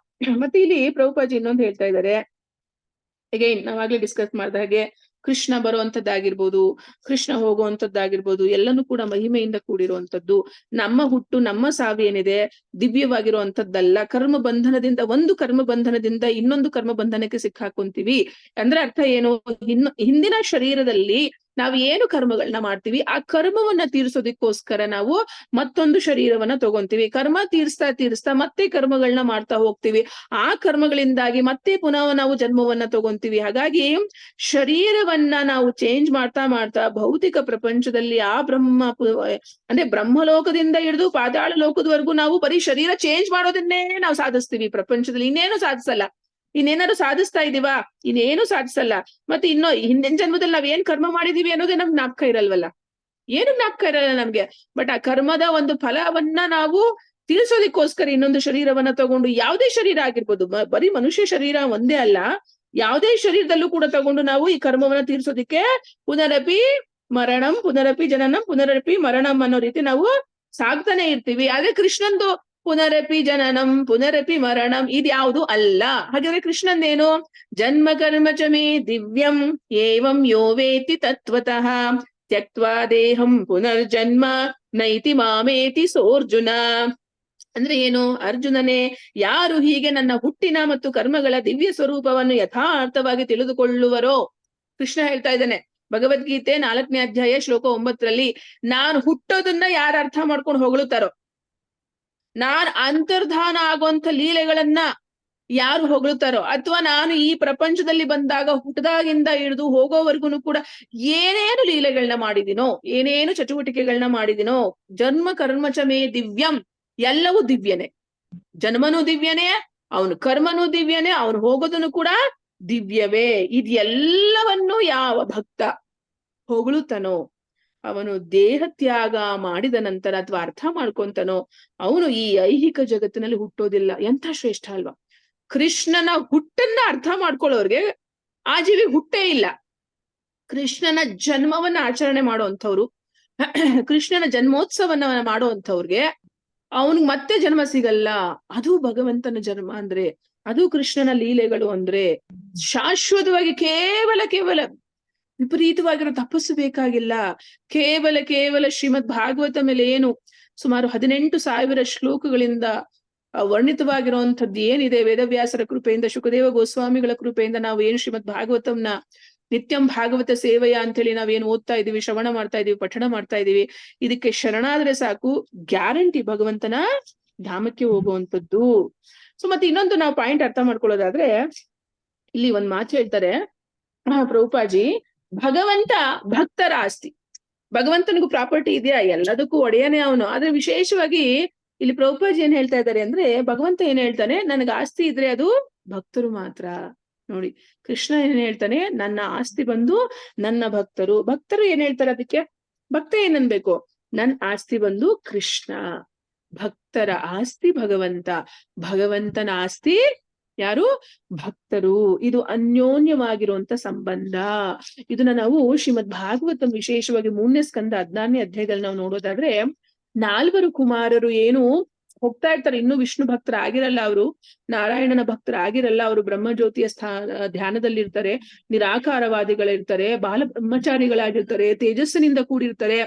ಮತ್ತೆ ಇಲ್ಲಿ ಪ್ರಭುಪಾಜಿ ಇನ್ನೊಂದು ಹೇಳ್ತಾ ಇದ್ದಾರೆ. ಅಗೈನ್ ನಾವಾಗ್ಲೇ ಡಿಸ್ಕಸ್ ಮಾಡಿದ ಹಾಗೆ ಕೃಷ್ಣ ಬರುವಂತದ್ದಾಗಿರ್ಬೋದು, ಕೃಷ್ಣ ಹೋಗುವಂತದ್ದಾಗಿರ್ಬೋದು, ಎಲ್ಲನೂ ಕೂಡ ಮಹಿಮೆಯಿಂದ ಕೂಡಿರುವಂತದ್ದು. ನಮ್ಮ ಹುಟ್ಟು, ನಮ್ಮ ಸಾವು ಏನಿದೆ ದಿವ್ಯವಾಗಿರುವಂತದ್ದಲ್ಲ. ಕರ್ಮ ಬಂಧನದಿಂದ, ಒಂದು ಕರ್ಮ ಬಂಧನದಿಂದ ಇನ್ನೊಂದು ಕರ್ಮ ಬಂಧನಕ್ಕೆ ಸಿಕ್ಕಾಕೊಂತೀವಿ. ಅಂದ್ರೆ ಅರ್ಥ ಏನು? ಹಿಂದಿನ ಶರೀರದಲ್ಲಿ ನಾವು ಏನು ಕರ್ಮಗಳನ್ನ ಮಾಡ್ತೀವಿ ಆ ಕರ್ಮವನ್ನ ತೀರಿಸೋದಕ್ಕೋಸ್ಕರ ನಾವು ಮತ್ತೊಂದು ಶರೀರವನ್ನ ತಗೊಂತೀವಿ. ಕರ್ಮ ತೀರಿಸ್ತಾ ಮತ್ತೆ ಕರ್ಮಗಳನ್ನ ಮಾಡ್ತಾ ಹೋಗ್ತೀವಿ. ಆ ಕರ್ಮಗಳಿಂದಾಗಿ ಮತ್ತೆ ಪುನಃ ನಾವು ಜನ್ಮವನ್ನ ತಗೊಂತೀವಿ. ಹಾಗಾಗಿ ಶರೀರವನ್ನ ನಾವು ಚೇಂಜ್ ಮಾಡ್ತಾ ಭೌತಿಕ ಪ್ರಪಂಚದಲ್ಲಿ ಆ ಅಂದ್ರೆ ಬ್ರಹ್ಮಲೋಕದಿಂದ ಹಿಡಿದು ಪಾತಾಳ ಲೋಕದವರೆಗೂ ನಾವು ಬರೀ ಶರೀರ ಚೇಂಜ್ ಮಾಡೋದನ್ನೇ ನಾವು ಸಾಧಿಸ್ತೀವಿ. ಪ್ರಪಂಚದಲ್ಲಿ ಇನ್ನೇನು ಸಾಧಿಸಲ್ಲ. ಇನ್ನೇನಾದ್ರು ಸಾಧಿಸ್ತಾ ಇದೀವಾ? ಇನ್ನೇನು ಸಾಧಿಸಲ್ಲ. ಮತ್ತೆ ಹಿಂದಿನ ಜನ್ಮದಲ್ಲಿ ನಾವ್ ಏನ್ ಕರ್ಮ ಮಾಡಿದೀವಿ ಅನ್ನೋದೇ ನಮ್ಗೆ ಜ್ಞಾಪಕ ಇರಲ್ವಲ್ಲ. ಏನು ಜ್ಞಾಪಕ ಇರಲ್ಲ ನಮ್ಗೆ. ಬಟ್ ಆ ಕರ್ಮದ ಒಂದು ಫಲವನ್ನ ನಾವು ತೀರ್ಸೋದಿಕ್ಕೋಸ್ಕರ ಇನ್ನೊಂದು ಶರೀರವನ್ನ ತಗೊಂಡು, ಯಾವುದೇ ಶರೀರ ಆಗಿರ್ಬೋದು, ಬರೀ ಮನುಷ್ಯ ಶರೀರ ಒಂದೇ ಅಲ್ಲ, ಯಾವುದೇ ಶರೀರದಲ್ಲೂ ಕೂಡ ತಗೊಂಡು ನಾವು ಈ ಕರ್ಮವನ್ನ ತೀರ್ಸೋದಿಕ್ಕೆ ಪುನರಪಿ ಮರಣಂ ಪುನರಪಿ ಜನನಂ ಪುನರಪಿ ಮರಣಂ ಅನ್ನೋ ರೀತಿ ನಾವು ಸಾಗ್ತಾನೆ ಇರ್ತೀವಿ. ಆದ್ರೆ ಕೃಷ್ಣಂದು ಪುನರಪಿ ಜನನಂ ಪುನರಪಿ ಮರಣಂ ಇದ್ಯಾವುದು ಅಲ್ಲ. ಹಾಗಾದ್ರೆ ಕೃಷ್ಣಂದೇನು? ಜನ್ಮ ಕರ್ಮ ಚ ಮೇ ದಿವ್ಯಂ ಏವಂ ಯೋ ವೇತಿ ತತ್ವತಃ ತ್ಯಕ್ತ್ವಾ ದೇಹಂ ಪುನರ್ಜನ್ಮ ನೈತಿ ಮಾಮೇತಿ ಸೋರ್ಜುನ. ಅಂದ್ರೆ ಏನು? ಅರ್ಜುನನೇ, ಯಾರು ಹೀಗೆ ನನ್ನ ಹುಟ್ಟಿನ ಮತ್ತು ಕರ್ಮಗಳ ದಿವ್ಯ ಸ್ವರೂಪವನ್ನು ಯಥಾರ್ಥವಾಗಿ ತಿಳಿದುಕೊಳ್ಳುವರೋ, ಕೃಷ್ಣ ಹೇಳ್ತಾ ಇದ್ದಾನೆ ಭಗವದ್ಗೀತೆ 4ನೇ ಅಧ್ಯಾಯ ಶ್ಲೋಕ 9ರಲ್ಲಿ, ನಾನು ಹುಟ್ಟೋದನ್ನ ಯಾರು ಅರ್ಥ ಮಾಡ್ಕೊಂಡು ಹೊಗಳುತ್ತಾರೋ, ನಾನ್ ಅಂತರ್ಧಾನ ಆಗುವಂತ ಲೀಲೆಗಳನ್ನ ಯಾರು ಹೊಗಳುತ್ತಾರೋ, ಅಥವಾ ನಾನು ಈ ಪ್ರಪಂಚದಲ್ಲಿ ಬಂದಾಗ ಹುಟ್ಟದಾಗಿಂದ ಹಿಡಿದು ಹೋಗೋವರೆಗೂ ಕೂಡ ಏನೇನು ಲೀಲೆಗಳನ್ನ ಮಾಡಿದಿನೋ, ಏನೇನು ಚಟುವಟಿಕೆಗಳನ್ನ ಮಾಡಿದಿನೋ, ಜನ್ಮ ಕರ್ಮಚ ಮೇ ದಿವ್ಯಂ, ಎಲ್ಲವೂ ದಿವ್ಯನೇ. ಜನ್ಮನೂ ದಿವ್ಯನೇ, ಅವನು ಕರ್ಮನೂ ದಿವ್ಯನೇ, ಅವನು ಹೋಗೋದನ್ನು ಕೂಡ ದಿವ್ಯವೇ. ಇದೆಲ್ಲವನ್ನು ಯಾವ ಭಕ್ತ ಹೊಗಳುತ್ತಾನೋ, ಅವನು ದೇಹ ತ್ಯಾಗ ಮಾಡಿದ ನಂತರ ಅಥವಾ ಅರ್ಥ ಮಾಡ್ಕೊಂತಾನೋ, ಅವನು ಈ ಐಹಿಕ ಜಗತ್ತಿನಲ್ಲಿ ಹುಟ್ಟೋದಿಲ್ಲ. ಎಂಥ ಶ್ರೇಷ್ಠ ಅಲ್ವಾ? ಕೃಷ್ಣನ ಹುಟ್ಟನ್ನ ಅರ್ಥ ಮಾಡ್ಕೊಳ್ಳೋರ್ಗೆ ಆ ಜೀವಿ ಹುಟ್ಟೇ ಇಲ್ಲ. ಕೃಷ್ಣನ ಜನ್ಮವನ್ನ ಆಚರಣೆ ಮಾಡುವಂಥವ್ರು, ಕೃಷ್ಣನ ಜನ್ಮೋತ್ಸವನ್ನ ಮಾಡುವಂಥವ್ರಿಗೆ ಅವನಿಗೆ ಮತ್ತೆ ಜನ್ಮ ಸಿಗಲ್ಲ. ಅದು ಭಗವಂತನ ಜನ್ಮ ಅಂದ್ರೆ, ಅದು ಕೃಷ್ಣನ ಲೀಲೆಗಳು ಅಂದ್ರೆ. ಶಾಶ್ವತವಾಗಿ ಕೇವಲ ವಿಪರೀತವಾಗಿರೋ ತಪಸ್ಸು ಬೇಕಾಗಿಲ್ಲ. ಕೇವಲ ಶ್ರೀಮದ್ ಭಾಗವತ ಮೇಲೆ ಏನು ಸುಮಾರು 18,000 ಶ್ಲೋಕಗಳಿಂದ ವರ್ಣಿತವಾಗಿರುವಂತದ್ದು ಏನಿದೆ, ವೇದವ್ಯಾಸರ ಕೃಪೆಯಿಂದ, ಶುಕದೇವ ಗೋಸ್ವಾಮಿಗಳ ಕೃಪೆಯಿಂದ ನಾವು ಏನು ಶ್ರೀಮದ್ ಭಾಗವತಂನ ನಿತ್ಯಂ ಭಾಗವತ ಸೇವೆಯ ಅಂತೇಳಿ ನಾವೇನು ಓದ್ತಾ ಇದೀವಿ, ಶ್ರವಣ ಮಾಡ್ತಾ ಇದೀವಿ, ಪಠಣ ಮಾಡ್ತಾ ಇದೀವಿ, ಇದಕ್ಕೆ ಶರಣಾದ್ರೆ ಸಾಕು, ಗ್ಯಾರಂಟಿ ಭಗವಂತನ ಧಾಮಕ್ಕೆ ಹೋಗುವಂಥದ್ದು. ಸೊ ಮತ್ತೆ ಇನ್ನೊಂದು ನಾವು ಪಾಯಿಂಟ್ ಅರ್ಥ ಮಾಡ್ಕೊಳ್ಳೋದಾದ್ರೆ, ಇಲ್ಲಿ ಒಂದ್ ಮಾತು ಹೇಳ್ತಾರೆ ಪ್ರಭುಪಾಜಿ, ಭಗವಂತ ಭಕ್ತರ ಆಸ್ತಿ. ಭಗವಂತನಿಗೂ ಪ್ರಾಪರ್ಟಿ ಇದೆಯಾ? ಎಲ್ಲದಕ್ಕೂ ಒಡೆಯನೇ ಅವನು. ಆದ್ರೆ ವಿಶೇಷವಾಗಿ ಇಲ್ಲಿ ಪ್ರಭುಪಾಜಿ ಏನ್ ಹೇಳ್ತಾ ಇದ್ದಾರೆ ಅಂದ್ರೆ, ಭಗವಂತ ಏನ್ ಹೇಳ್ತಾನೆ, ನನಗೆ ಆಸ್ತಿ ಇದ್ರೆ ಅದು ಭಕ್ತರು ಮಾತ್ರ. ನೋಡಿ, ಕೃಷ್ಣ ಏನ್ ಹೇಳ್ತಾನೆ, ನನ್ನ ಆಸ್ತಿ ಬಂದು ನನ್ನ ಭಕ್ತರು. ಭಕ್ತರು ಏನ್ ಹೇಳ್ತಾರೆ ಅದಕ್ಕೆ? ಭಕ್ತ ಏನನ್ಬೇಕು? ನನ್ ಆಸ್ತಿ ಬಂದು ಕೃಷ್ಣ. ಭಕ್ತರ ಆಸ್ತಿ ಭಗವಂತ, ಭಗವಂತನ ಆಸ್ತಿ ಯಾರು? ಭಕ್ತರು. ಇದು ಅನ್ಯೋನ್ಯವಾಗಿರುವಂತ ಸಂಬಂಧ. ಇದನ್ನ ನಾವು ಶ್ರೀಮದ್ ಭಾಗವತಂ ವಿಶೇಷವಾಗಿ 3ನೇ ಸ್ಕಂದ 16ನೇ ಅಧ್ಯಾಯದಲ್ಲಿ ನಾವು ನೋಡೋದಾದ್ರೆ, 4 ಕುಮಾರರು ಏನು ಹೋಗ್ತಾ ಇರ್ತಾರೆ, ಇನ್ನು ವಿಷ್ಣು ಭಕ್ತರಾಗಿರಲ್ಲ, ಅವರು ನಾರಾಯಣನ ಭಕ್ತರಾಗಿರಲ್ಲ, ಅವರು ಬ್ರಹ್ಮಜ್ಯೋತಿಯ ಧ್ಯಾನದಲ್ಲಿರ್ತಾರೆ, ನಿರಾಕಾರವಾದಿಗಳಿರ್ತಾರೆ, ಬಾಲ ಬ್ರಹ್ಮಚಾರಿಗಳಾಗಿರ್ತಾರೆ, ತೇಜಸ್ಸಿನಿಂದ ಕೂಡಿರ್ತಾರೆ.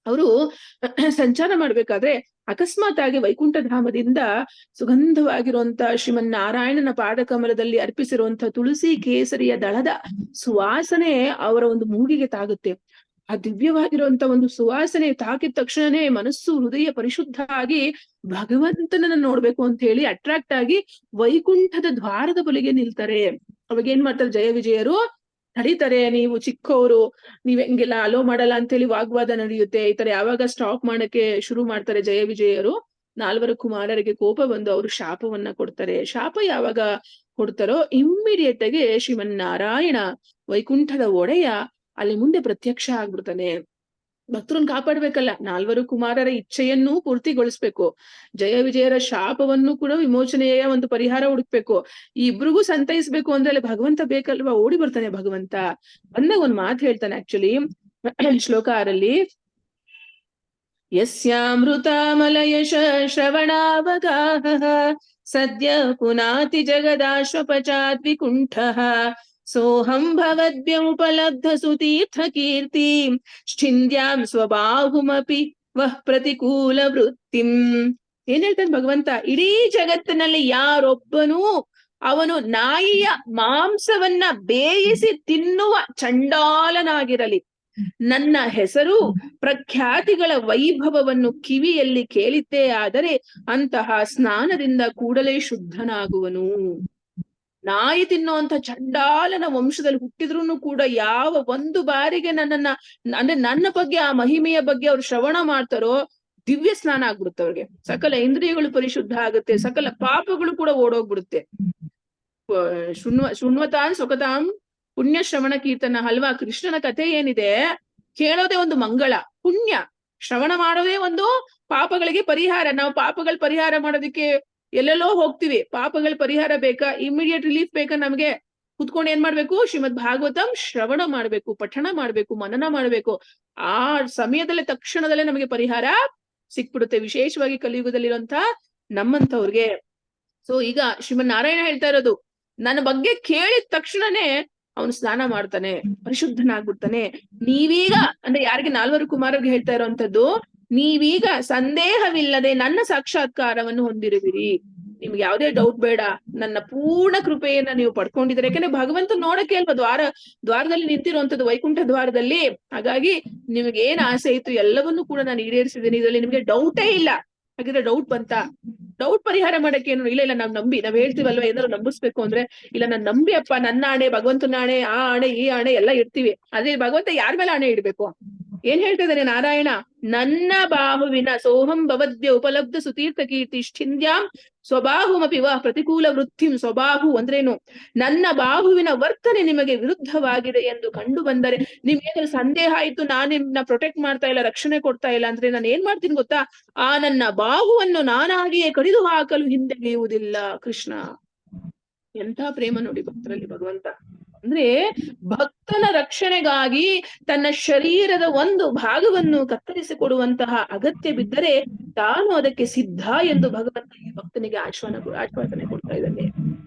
ಅವರು ಸಂಚಾರ ಮಾಡ್ಬೇಕಾದ್ರೆ ಅಕಸ್ಮಾತ್ ಆಗಿ ವೈಕುಂಠ ಧಾಮದಿಂದ ಸುಗಂಧವಾಗಿರುವಂತ ಶ್ರೀಮನ್ ನಾರಾಯಣನ ಪಾದಕಮಲದಲ್ಲಿ ಅರ್ಪಿಸಿರುವಂತ ತುಳಸಿ ಕೇಸರಿಯ ದಳದ ಸುವಾಸನೆ ಅವರ ಒಂದು ಮೂಗಿಗೆ ತಾಗುತ್ತೆ. ಆ ದಿವ್ಯವಾಗಿರುವಂತ ಒಂದು ಸುವಾಸನೆ ತಾಕಿದ ತಕ್ಷಣನೇ ಮನಸ್ಸು ಹೃದಯ ಪರಿಶುದ್ಧ ಆಗಿ ಭಗವಂತನನ್ನ ನೋಡ್ಬೇಕು ಅಂತ ಹೇಳಿ ಅಟ್ರಾಕ್ಟ್ ಆಗಿ ವೈಕುಂಠದ ದ್ವಾರದ ಬಳಿಗೆ ನಿಲ್ತಾರೆ. ಅವಾಗ ಏನ್ ಮಾಡ್ತಾರೆ ಜಯ ವಿಜಯರು, ತಡೀತಾರೆ, ನೀವು ಚಿಕ್ಕವರು, ನೀವ್ ಹೆಂಗೆಲ್ಲ ಅಲೋ ಮಾಡಲ್ಲ ಅಂತ ಹೇಳಿ ವಾಗ್ವಾದ ನಡೆಯುತ್ತೆ. ಈ ತರ ಯಾವಾಗ ಸ್ಟಾಪ್ ಮಾಡಕ್ಕೆ ಶುರು ಮಾಡ್ತಾರೆ ಜಯ ವಿಜಯರು, 4 ಕುಮಾರರಿಗೆ ಕೋಪ ಬಂದು ಅವರು ಶಾಪವನ್ನ ಕೊಡ್ತಾರೆ. ಶಾಪ ಯಾವಾಗ ಕೊಡ್ತಾರೋ ಇಮ್ಮಿಡಿಯೇಟ್ ಆಗಿ ಶ್ರೀಮನ್ನಾರಾಯಣ ವೈಕುಂಠದ ಒಡೆಯ ಅಲ್ಲಿ ಮುಂದೆ ಪ್ರತ್ಯಕ್ಷ ಆಗ್ಬಿಡ್ತಾನೆ. ಭಕ್ತರನ್ನ ಕಾಪಾಡ್ಬೇಕಲ್ಲ, 4 ಕುಮಾರರ ಇಚ್ಛೆಯನ್ನೂ ಪೂರ್ತಿಗೊಳಿಸ್ಬೇಕು, ಜಯ ವಿಜಯರ ಶಾಪವನ್ನು ಕೂಡ ವಿಮೋಚನೆಯ ಒಂದು ಪರಿಹಾರ ಹುಡುಕ್ಬೇಕು, ಈ ಇಬ್ರಿಗೂ ಸಂತೈಸ್ಬೇಕು ಅಂದ್ರೆ ಅಲ್ಲಿ ಭಗವಂತ ಬೇಕಲ್ವಾ, ಓಡಿ ಬರ್ತಾನೆ ಭಗವಂತ. ಬಂದಾಗ ಒಂದ್ ಮಾತು ಹೇಳ್ತಾನೆ ಆಕ್ಚುಲಿ ಶ್ಲೋಕ 6ರಲ್ಲಿ, ಯಸ್ಯಾಮೃತಾಮಲಯಶ ಶ್ರವಣಾವಗಾಹಃ ಸದ್ಯ ಪುನಾತಿ ಜಗದಾಶ್ವಪಚಾದ್ವಿಕುಂಠಃ ಸೋಹಂ ಭವದ್ವ್ಯಮುಪಲಬ್ಧ ಸುತೀರ್ಥ ಕೀರ್ತಿ ಛಿಂದ್ಯಾಂ ಸ್ವಬಾಹುಮಪಿ ವಃ ಪ್ರತಿಕೂಲ ವೃತ್ತಿಂ. ಏನ್ ಹೇಳ್ತಾನೆ ಭಗವಂತ, ಇಡೀ ಜಗತ್ತಿನಲ್ಲಿ ಯಾರೊಬ್ಬನೂ ಅವನು ನಾಯಿಯ ಮಾಂಸವನ್ನ ಬೇಯಿಸಿ ತಿನ್ನುವ ಚಂಡಾಲನಾಗಿರಲಿ, ನನ್ನ ಹೆಸರು ಪ್ರಖ್ಯಾತಿಗಳ ವೈಭವವನ್ನು ಕಿವಿಯಲ್ಲಿ ಕೇಳಿದ್ದೇ ಆದರೆ ಅಂತಹ ಸ್ನಾನದಿಂದ ಕೂಡಲೇ ಶುದ್ಧನಾಗುವನು. ನಾಯಿ ತಿನ್ನುವಂತ ಚಂಡಾಲನ ವಂಶದಲ್ಲಿ ಹುಟ್ಟಿದ್ರು ಕೂಡ ಯಾವ ಒಂದು ಬಾರಿಗೆ ನನ್ನನ್ನ ಅಂದ್ರೆ ನನ್ನ ಬಗ್ಗೆ ಆ ಮಹಿಮೆಯ ಬಗ್ಗೆ ಅವ್ರು ಶ್ರವಣ ಮಾಡ್ತಾರೋ ದಿವ್ಯ ಸ್ನಾನ ಆಗ್ಬಿಡುತ್ತೆ ಅವ್ರಿಗೆ, ಸಕಲ ಇಂದ್ರಿಯಗಳು ಪರಿಶುದ್ಧ ಆಗುತ್ತೆ, ಸಕಲ ಪಾಪಗಳು ಕೂಡ ಓಡೋಗ್ಬಿಡುತ್ತೆ. ಶೃಣ್ವತಾನ್ ಸುಖತಾಂ ಪುಣ್ಯ ಶ್ರವಣ ಕೀರ್ತನ ಅಲ್ವಾ. ಕೃಷ್ಣನ ಕಥೆ ಏನಿದೆ ಕೇಳೋದೇ ಒಂದು ಮಂಗಳ, ಪುಣ್ಯ ಶ್ರವಣ ಮಾಡೋದೇ ಒಂದು ಪಾಪಗಳಿಗೆ ಪರಿಹಾರ. ನಾವು ಪಾಪಗಳ ಪರಿಹಾರ ಮಾಡೋದಕ್ಕೆ ಎಲ್ಲೆಲ್ಲೋ ಹೋಗ್ತಿವಿ, ಪಾಪಗಳ ಪರಿಹಾರ ಬೇಕಾ, ಇಮಿಡಿಯೇಟ್ ರಿಲೀಫ್ ಬೇಕಾ, ನಮ್ಗೆ ಕುತ್ಕೊಂಡು ಏನ್ ಮಾಡ್ಬೇಕು, ಶ್ರೀಮದ್ ಭಾಗವತಂ ಶ್ರವಣ ಮಾಡ್ಬೇಕು, ಪಠಣ ಮಾಡ್ಬೇಕು, ಮನನ ಮಾಡ್ಬೇಕು. ಆ ಸಮಯದಲ್ಲೇ ತಕ್ಷಣದಲ್ಲೇ ನಮಗೆ ಪರಿಹಾರ ಸಿಕ್ಬಿಡುತ್ತೆ, ವಿಶೇಷವಾಗಿ ಕಲಿಯುಗದಲ್ಲಿರುವಂತ ನಮ್ಮಂತವ್ರಿಗೆ. ಸೊ ಈಗ ಶ್ರೀಮನ್ನಾರಾಯಣ ಹೇಳ್ತಾ ಇರೋದು, ನನ್ನ ಬಗ್ಗೆ ಕೇಳಿದ ತಕ್ಷಣನೇ ಅವನು ಸ್ನಾನ ಮಾಡ್ತಾನೆ, ಪರಿಶುದ್ಧನಾಗ್ಬಿಡ್ತಾನೆ. ನೀವೀಗ ಅಂದ್ರೆ ಯಾರಿಗೆ 4 ಕುಮಾರರಿಗೆ ಹೇಳ್ತಾ ಇರೋಂಥದ್ದು, ನೀವೀಗ ಸಂದೇಹವಿಲ್ಲದೆ ನನ್ನ ಸಾಕ್ಷಾತ್ಕಾರವನ್ನು ಹೊಂದಿರುವಿರಿ, ನಿಮ್ಗೆ ಯಾವುದೇ ಡೌಟ್ ಬೇಡ, ನನ್ನ ಪೂರ್ಣ ಕೃಪೆಯನ್ನ ನೀವು ಪಡ್ಕೊಂಡಿದ್ದೀರಿ. ಯಾಕಂದ್ರೆ ಭಗವಂತ ನೋಡಕ್ಕೆ ಅಲ್ವಾ ದ್ವಾರದಲ್ಲಿ ನಿಂತಿರುವಂತದ್ದು, ವೈಕುಂಠ ದ್ವಾರದಲ್ಲಿ. ಹಾಗಾಗಿ ನಿಮ್ಗೆ ಏನ್ ಆಸೆ ಇತ್ತು ಎಲ್ಲವನ್ನೂ ಕೂಡ ನಾನು ಈಡೇರಿಸಿದ್ದೀನಿ, ಇದರಲ್ಲಿ ನಿಮ್ಗೆ ಡೌಟೇ ಇಲ್ಲ. ಹಾಗಿದ್ರೆ ಡೌಟ್ ಬಂತ, ಡೌಟ್ ಪರಿಹಾರ ಮಾಡಕ್ಕೆ ಏನು ಇಲ್ಲ, ನಾವ್ ಹೇಳ್ತೀವಲ್ವಾ ಏನಾದ್ರು ನಂಬಿಸ್ಬೇಕು ಅಂದ್ರೆ, ಇಲ್ಲ ನಾನ್ ನಂಬಿ ಅಪ್ಪ, ನನ್ನ ಆಣೆ, ಭಗವಂತನ ಆಣೆ, ಆ ಆಣೆ ಈ ಆಣೆ ಎಲ್ಲ ಇಡ್ತೀವಿ. ಅದೇ ಭಗವಂತ ಯಾರ ಮೇಲೆ ಆಣೆ ಇಡ್ಬೇಕು, ಏನ್ ಹೇಳ್ತಾ ಇದ್ದಾನೆ ನಾರಾಯಣ, ನನ್ನ ಬಾಹುವಿನ ಸೋಹಂ ಭವದ್ಯ ಉಪಲಬ್ಧ ಸುತೀರ್ಥ ಕೀರ್ತಿ ಛಿಂದ್ಯಾಂ ಸ್ವಬಾಹುಮಪಿ ವಾ ಪ್ರತಿಕೂಲ ವೃತ್ತಿಂ. ಸ್ವಬಾಹು ಅಂದ್ರೇನು, ನನ್ನ ಬಾಹುವಿನ ವರ್ತನೆ ನಿಮಗೆ ವಿರುದ್ಧವಾಗಿದೆ ಎಂದು ಕಂಡು ಬಂದರೆ, ನಿಮ್ಗೇನಾದ್ರು ಸಂದೇಹ ಆಯ್ತು, ನಾನು ನಿಮ್ನ ಪ್ರೊಟೆಕ್ಟ್ ಮಾಡ್ತಾ ಇಲ್ಲ, ರಕ್ಷಣೆ ಕೊಡ್ತಾ ಇಲ್ಲ ಅಂದ್ರೆ ನಾನು ಏನ್ ಮಾಡ್ತೀನಿ ಗೊತ್ತಾ, ಆ ನನ್ನ ಬಾಹುವನ್ನು ನಾನಾಗಿಯೇ ಕಡಿದು ಹಾಕಲು ಹಿಂದೆಗೆಯುವುದಿಲ್ಲ. ಕೃಷ್ಣ ಎಂಥ ಪ್ರೇಮ ನೋಡಿ ಭಕ್ತರಲ್ಲಿ ಭಗವಂತ. ಅಂದ್ರೆ ಭಕ್ತನ ರಕ್ಷಣೆಗಾಗಿ ತನ್ನ ಶರೀರದ ಒಂದು ಭಾಗವನ್ನು ಕತ್ತರಿಸಿಕೊಡುವಂತಹ ಅಗತ್ಯ ಬಿದ್ದರೆ ತಾನು ಅದಕ್ಕೆ ಸಿದ್ಧ ಎಂದು ಭಗವಂತ ಈ ಭಕ್ತನಿಗೆ ಆಶ್ವಾಸನೆ ಕೊಡ್ತಾ ಇದ್ದಾನೆ.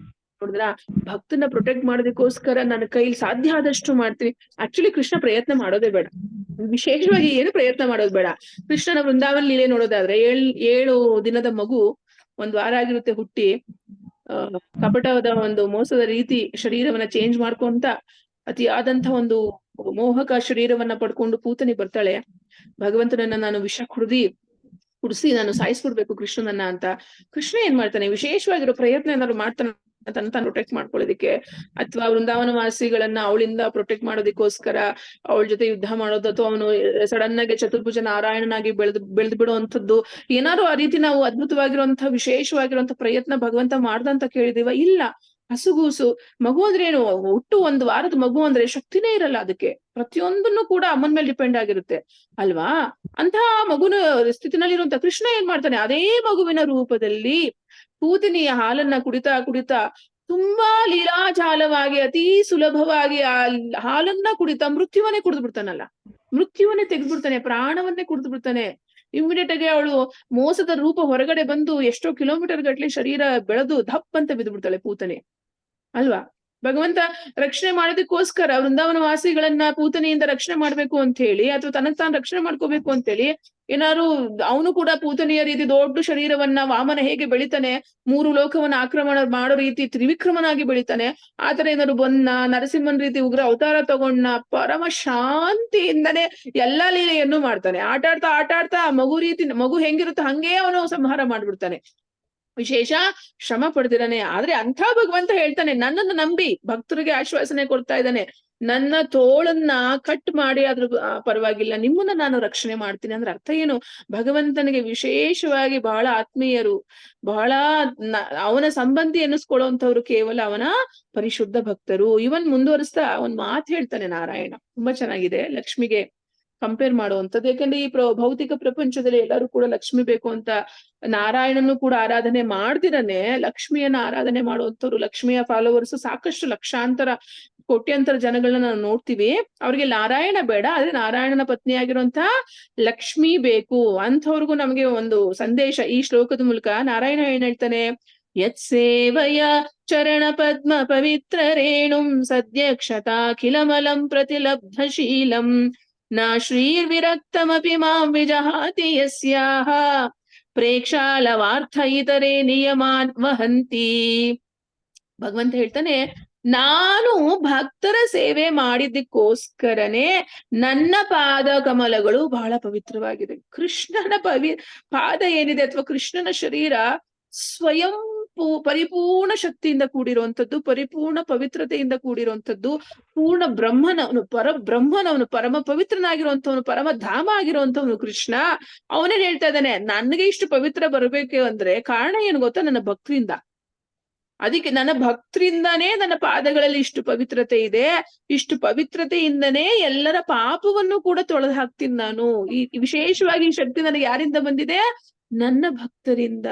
ನೋಡಿದ್ರ, ಭಕ್ತನ ಪ್ರೊಟೆಕ್ಟ್ ಮಾಡೋದಕ್ಕೋಸ್ಕರ ನನ್ನ ಕೈಲಿ ಸಾಧ್ಯ ಆದಷ್ಟು ಮಾಡ್ತೀವಿ. ಆಕ್ಚುಲಿ ಕೃಷ್ಣ ಪ್ರಯತ್ನ ಮಾಡೋದೇ ಬೇಡ, ವಿಶೇಷವಾಗಿ ಏನು ಪ್ರಯತ್ನ ಮಾಡೋದು ಬೇಡ. ಕೃಷ್ಣನ ವೃಂದಾವನ ಲೀಲೆ ನೋಡೋದಾದ್ರೆ 7 ದಿನದ ಮಗು 1 ವಾರ ಆಗಿರುತ್ತೆ ಹುಟ್ಟಿ, ಕಪಟದ ಒಂದು ಮೋಸದ ರೀತಿ ಶರೀರವನ್ನ ಚೇಂಜ್ ಮಾಡ್ಕೊಂತ ಅತಿಯಾದಂತ ಒಂದು ಮೋಹಕ ಶರೀರವನ್ನ ಪಡ್ಕೊಂಡು ಪೂತನಿ ಬರ್ತಾಳೆ. ಭಗವಂತನನ್ನ ನಾನು ವಿಷ ಕುಡಿಸಿ ನಾನು ಸಾಯಿಸ್ಬಿಡ್ಬೇಕು ಕೃಷ್ಣನನ್ನ ಅಂತ. ಕೃಷ್ಣ ಏನ್ ಮಾಡ್ತಾನೆ, ವಿಶೇಷವಾಗಿರೋ ಪ್ರಯತ್ನ ಏನಾದ್ರು ಮಾಡ್ತಾನೆ ತಾನು ಪ್ರೊಟೆಕ್ಟ್ ಮಾಡ್ಕೊಳ್ಳೋದಿಕ್ಕೆ, ಅಥವಾ ವೃಂದಾವನ ವಾಸಿಗಳನ್ನ ಅವಳಿಂದ ಪ್ರೊಟೆಕ್ಟ್ ಮಾಡೋದಕ್ಕೋಸ್ಕರ ಅವಳ ಜೊತೆ ಯುದ್ಧ ಮಾಡೋದು, ಅಥವಾ ಅವನು ಸಡನ್ ಆಗಿ ಚತುರ್ಭುಜ ನಾರಾಯಣನಾಗಿ ಬೆಳೆದು ಬಿಡುವಂಥದ್ದು, ಏನಾದ್ರು ಆ ರೀತಿ ನಾವು ಅದ್ಭುತವಾಗಿರುವಂತಹ ವಿಶೇಷವಾಗಿರುವಂತ ಪ್ರಯತ್ನ ಭಗವಂತ ಮಾಡ್ದಂತ ಕೇಳಿದೀವ? ಇಲ್ಲ. ಹಸುಗೂಸು ಮಗು ಅಂದ್ರೆ ಏನು, ಹುಟ್ಟು 1 ವಾರದ ಮಗು ಅಂದ್ರೆ ಶಕ್ತಿನೇ ಇರಲ್ಲ ಅದಕ್ಕೆ, ಪ್ರತಿಯೊಂದನ್ನು ಕೂಡ ಅಮ್ಮನ ಮೇಲೆ ಡಿಪೆಂಡ್ ಆಗಿರುತ್ತೆ ಅಲ್ವಾ. ಅಂತಹ ಮಗುನ ಸ್ಥಿತಿನಲ್ಲಿರುವಂತ ಕೃಷ್ಣ ಏನ್ ಮಾಡ್ತಾನೆ, ಅದೇ ಮಗುವಿನ ರೂಪದಲ್ಲಿ ಪೂತನಿಯ ಹಾಲನ್ನ ಕುಡಿತಾ ತುಂಬಾ ಲೀಲಾಜಾಲವಾಗಿ ಅತಿ ಸುಲಭವಾಗಿ ಆ ಹಾಲನ್ನ ಕುಡಿತಾ ಮೃತ್ಯುವನ್ನೇ ಕುಡಿದು ಬಿಡ್ತಾನಲ್ಲ, ಮೃತ್ಯುವನ್ನೇ ತೆಗೆದ್ಬಿಡ್ತಾನೆ, ಪ್ರಾಣವನ್ನೇ ಕುಡಿದು ಬಿಡ್ತಾನೆ. ಇಮಿಡಿಯೇಟ್ ಆಗಿ ಅವಳು ಮೋಸದ ರೂಪ ಹೊರಗಡೆ ಬಂದು ಎಷ್ಟೋ ಕಿಲೋಮೀಟರ್ ಗಟ್ಲೆ ಶರೀರ ಬೆಳೆದು ದಪ್ ಅಂತ ಬಿದ್ದು ಬಿಡ್ತಾಳೆ ಪೂತನೆ ಅಲ್ವಾ. ಭಗವಂತ ರಕ್ಷಣೆ ಮಾಡೋದಕ್ಕೋಸ್ಕರ ವೃಂದಾವನ ವಾಸಿಗಳನ್ನ ಪೂತನೆಯಿಂದ ರಕ್ಷಣೆ ಮಾಡ್ಬೇಕು ಅಂತ ಹೇಳಿ, ಅಥವಾ ತನಗ್ ತಾನು ರಕ್ಷಣೆ ಮಾಡ್ಕೋಬೇಕು ಅಂತ ಹೇಳಿ ಏನಾದ್ರು ಅವನು ಕೂಡ ಪೂತನೆಯ ರೀತಿ ದೊಡ್ಡ ಶರೀರವನ್ನ, ವಾಮನ ಹೇಗೆ ಬೆಳಿತಾನೆ, 3 ಲೋಕವನ್ನ ಆಕ್ರಮಣ ಮಾಡೋ ರೀತಿ ತ್ರಿವಿಕ್ರಮನಾಗಿ ಬೆಳಿತಾನೆ, ಆತರ ಏನಾದ್ರು ಬನ್ನ ನರಸಿಂಹನ್ ರೀತಿ ಉಗ್ರ ಅವತಾರ ತಗೊಂಡ ಪರಮ ಶಾಂತಿಯಿಂದನೇ ಎಲ್ಲಾ ಲೀಲೆಯನ್ನು ಮಾಡ್ತಾನೆ. ಆಟಾಡ್ತಾ ಮಗು ಹೆಂಗಿರುತ್ತೋ ಹಂಗೇ ಅವನು ಸಂಹಾರ ಮಾಡ್ಬಿಡ್ತಾನೆ. ವಿಶೇಷ ಶ್ರಮ ಪಡ್ದಿರಾನೆ. ಆದ್ರೆ ಅಂಥ ಭಗವಂತ ಹೇಳ್ತಾನೆ, ನನ್ನನ್ನು ನಂಬಿ ಭಕ್ತರಿಗೆ ಆಶ್ವಾಸನೆ ಕೊಡ್ತಾ ಇದ್ದಾನೆ, ನನ್ನ ತೋಳನ್ನ ಕಟ್ ಮಾಡಿ ಅದ್ರ ಪರವಾಗಿಲ್ಲ, ನಿಮ್ಮನ್ನ ನಾನು ರಕ್ಷಣೆ ಮಾಡ್ತೀನಿ. ಅಂದ್ರೆ ಅರ್ಥ ಏನು? ಭಗವಂತನಿಗೆ ವಿಶೇಷವಾಗಿ ಬಹಳ ಆತ್ಮೀಯರು, ಬಹಳ ಅವನ ಸಂಬಂಧಿ ಎನ್ನಿಸ್ಕೊಳ್ಳುವಂಥವ್ರು ಕೇವಲ ಅವನ ಪರಿಶುದ್ಧ ಭಕ್ತರು. ಇವನ್ ಮುಂದುವರಿಸ್ತಾ ಒಂದ್ ಮಾತು ಹೇಳ್ತಾನೆ ನಾರಾಯಣ, ತುಂಬಾ ಚೆನ್ನಾಗಿದೆ, ಲಕ್ಷ್ಮಿಗೆ ಕಂಪೇರ್ ಮಾಡುವಂಥದ್ದು. ಯಾಕಂದ್ರೆ ಈ ಭೌತಿಕ ಪ್ರಪಂಚದಲ್ಲಿ ಎಲ್ಲರೂ ಕೂಡ ಲಕ್ಷ್ಮಿ ಬೇಕು ಅಂತ ನಾರಾಯಣನು ಕೂಡ ಆರಾಧನೆ ಮಾಡ್ದಿರನೆ ಲಕ್ಷ್ಮಿಯನ್ನ ಆರಾಧನೆ ಮಾಡುವಂಥವ್ರು, ಲಕ್ಷ್ಮಿಯ ಫಾಲೋವರ್ಸ್ ಸಾಕಷ್ಟು ಲಕ್ಷಾಂತರ ಕೋಟ್ಯಾಂತರ ಜನಗಳನ್ನ ನಾವು ನೋಡ್ತೀವಿ. ಅವ್ರಿಗೆ ನಾರಾಯಣ ಬೇಡ, ಆದ್ರೆ ನಾರಾಯಣನ ಪತ್ನಿಯಾಗಿರುವಂತ ಲಕ್ಷ್ಮಿ ಬೇಕು. ಅಂಥವ್ರಿಗೂ ನಮ್ಗೆ ಒಂದು ಸಂದೇಶ ಈ ಶ್ಲೋಕದ ಮೂಲಕ ನಾರಾಯಣ ಏನ್ ಹೇಳ್ತಾನೆ, ಯತ್ಸೇವಯ ಚರಣ ಪದ್ಮ ಪವಿತ್ರ ರೇಣುಂ ಸದ್ಯಕ್ಷತಾಖಿಲಮಲಂ ಪ್ರತಿಲಬ್ಧ ಶೀಲಂ ನ ಶ್ರೀರ್ವಿರಕ್ತಮಪಿ ಮಾಂ ವಿಜಹಾತಿ ಯಸ್ಯಾಹ ಪ್ರೇಕ್ಷಾಲವಾರ್ಥ ಇತರೆ ನಿಯಮಾನ್ ವಹಂತಿ. ಭಗವಂತ ಹೇಳ್ತಾನೆ, ನಾನು ಭಕ್ತರ ಸೇವೆ ಮಾಡಿದ್ದಕ್ಕೋಸ್ಕರನೇ ನನ್ನ ಪಾದ ಕಮಲಗಳು ಬಹಳ ಪವಿತ್ರವಾಗಿದೆ. ಕೃಷ್ಣನ ಪಾದ ಏನಿದೆ ಅಥವಾ ಕೃಷ್ಣನ ಶರೀರ ಸ್ವಯಂ ಪರಿಪೂರ್ಣ ಶಕ್ತಿಯಿಂದ ಕೂಡಿರುವಂಥದ್ದು, ಪರಿಪೂರ್ಣ ಪವಿತ್ರತೆಯಿಂದ ಕೂಡಿರುವಂಥದ್ದು, ಪೂರ್ಣ ಬ್ರಹ್ಮನವನು, ಪರಬ್ರಹ್ಮನವನು, ಪರಮ ಪವಿತ್ರನಾಗಿರುವಂಥವನು, ಪರಮ ಧಾಮ ಆಗಿರುವಂಥವನು ಕೃಷ್ಣ. ಅವನೇ ಹೇಳ್ತಾ ಇದ್ದಾನೆ, ನನಗೆ ಇಷ್ಟು ಪವಿತ್ರ ಬರಬೇಕು ಅಂದ್ರೆ ಕಾರಣ ಏನು ಗೊತ್ತಾ? ನನ್ನ ಭಕ್ತರಿಂದ. ಅದಕ್ಕೆ ನನ್ನ ಭಕ್ತರಿಂದಾನೇ ನನ್ನ ಪಾದಗಳಲ್ಲಿ ಇಷ್ಟು ಪವಿತ್ರತೆ ಇದೆ. ಇಷ್ಟು ಪವಿತ್ರತೆಯಿಂದನೇ ಎಲ್ಲರ ಪಾಪವನ್ನು ಕೂಡ ತೊಳೆದು ಹಾಕ್ತೀನಿ ನಾನು. ಈ ವಿಶೇಷವಾಗಿ ಈ ಶಕ್ತಿ ನನಗೆ ಯಾರಿಂದ ಬಂದಿದೆ? ನನ್ನ ಭಕ್ತರಿಂದ.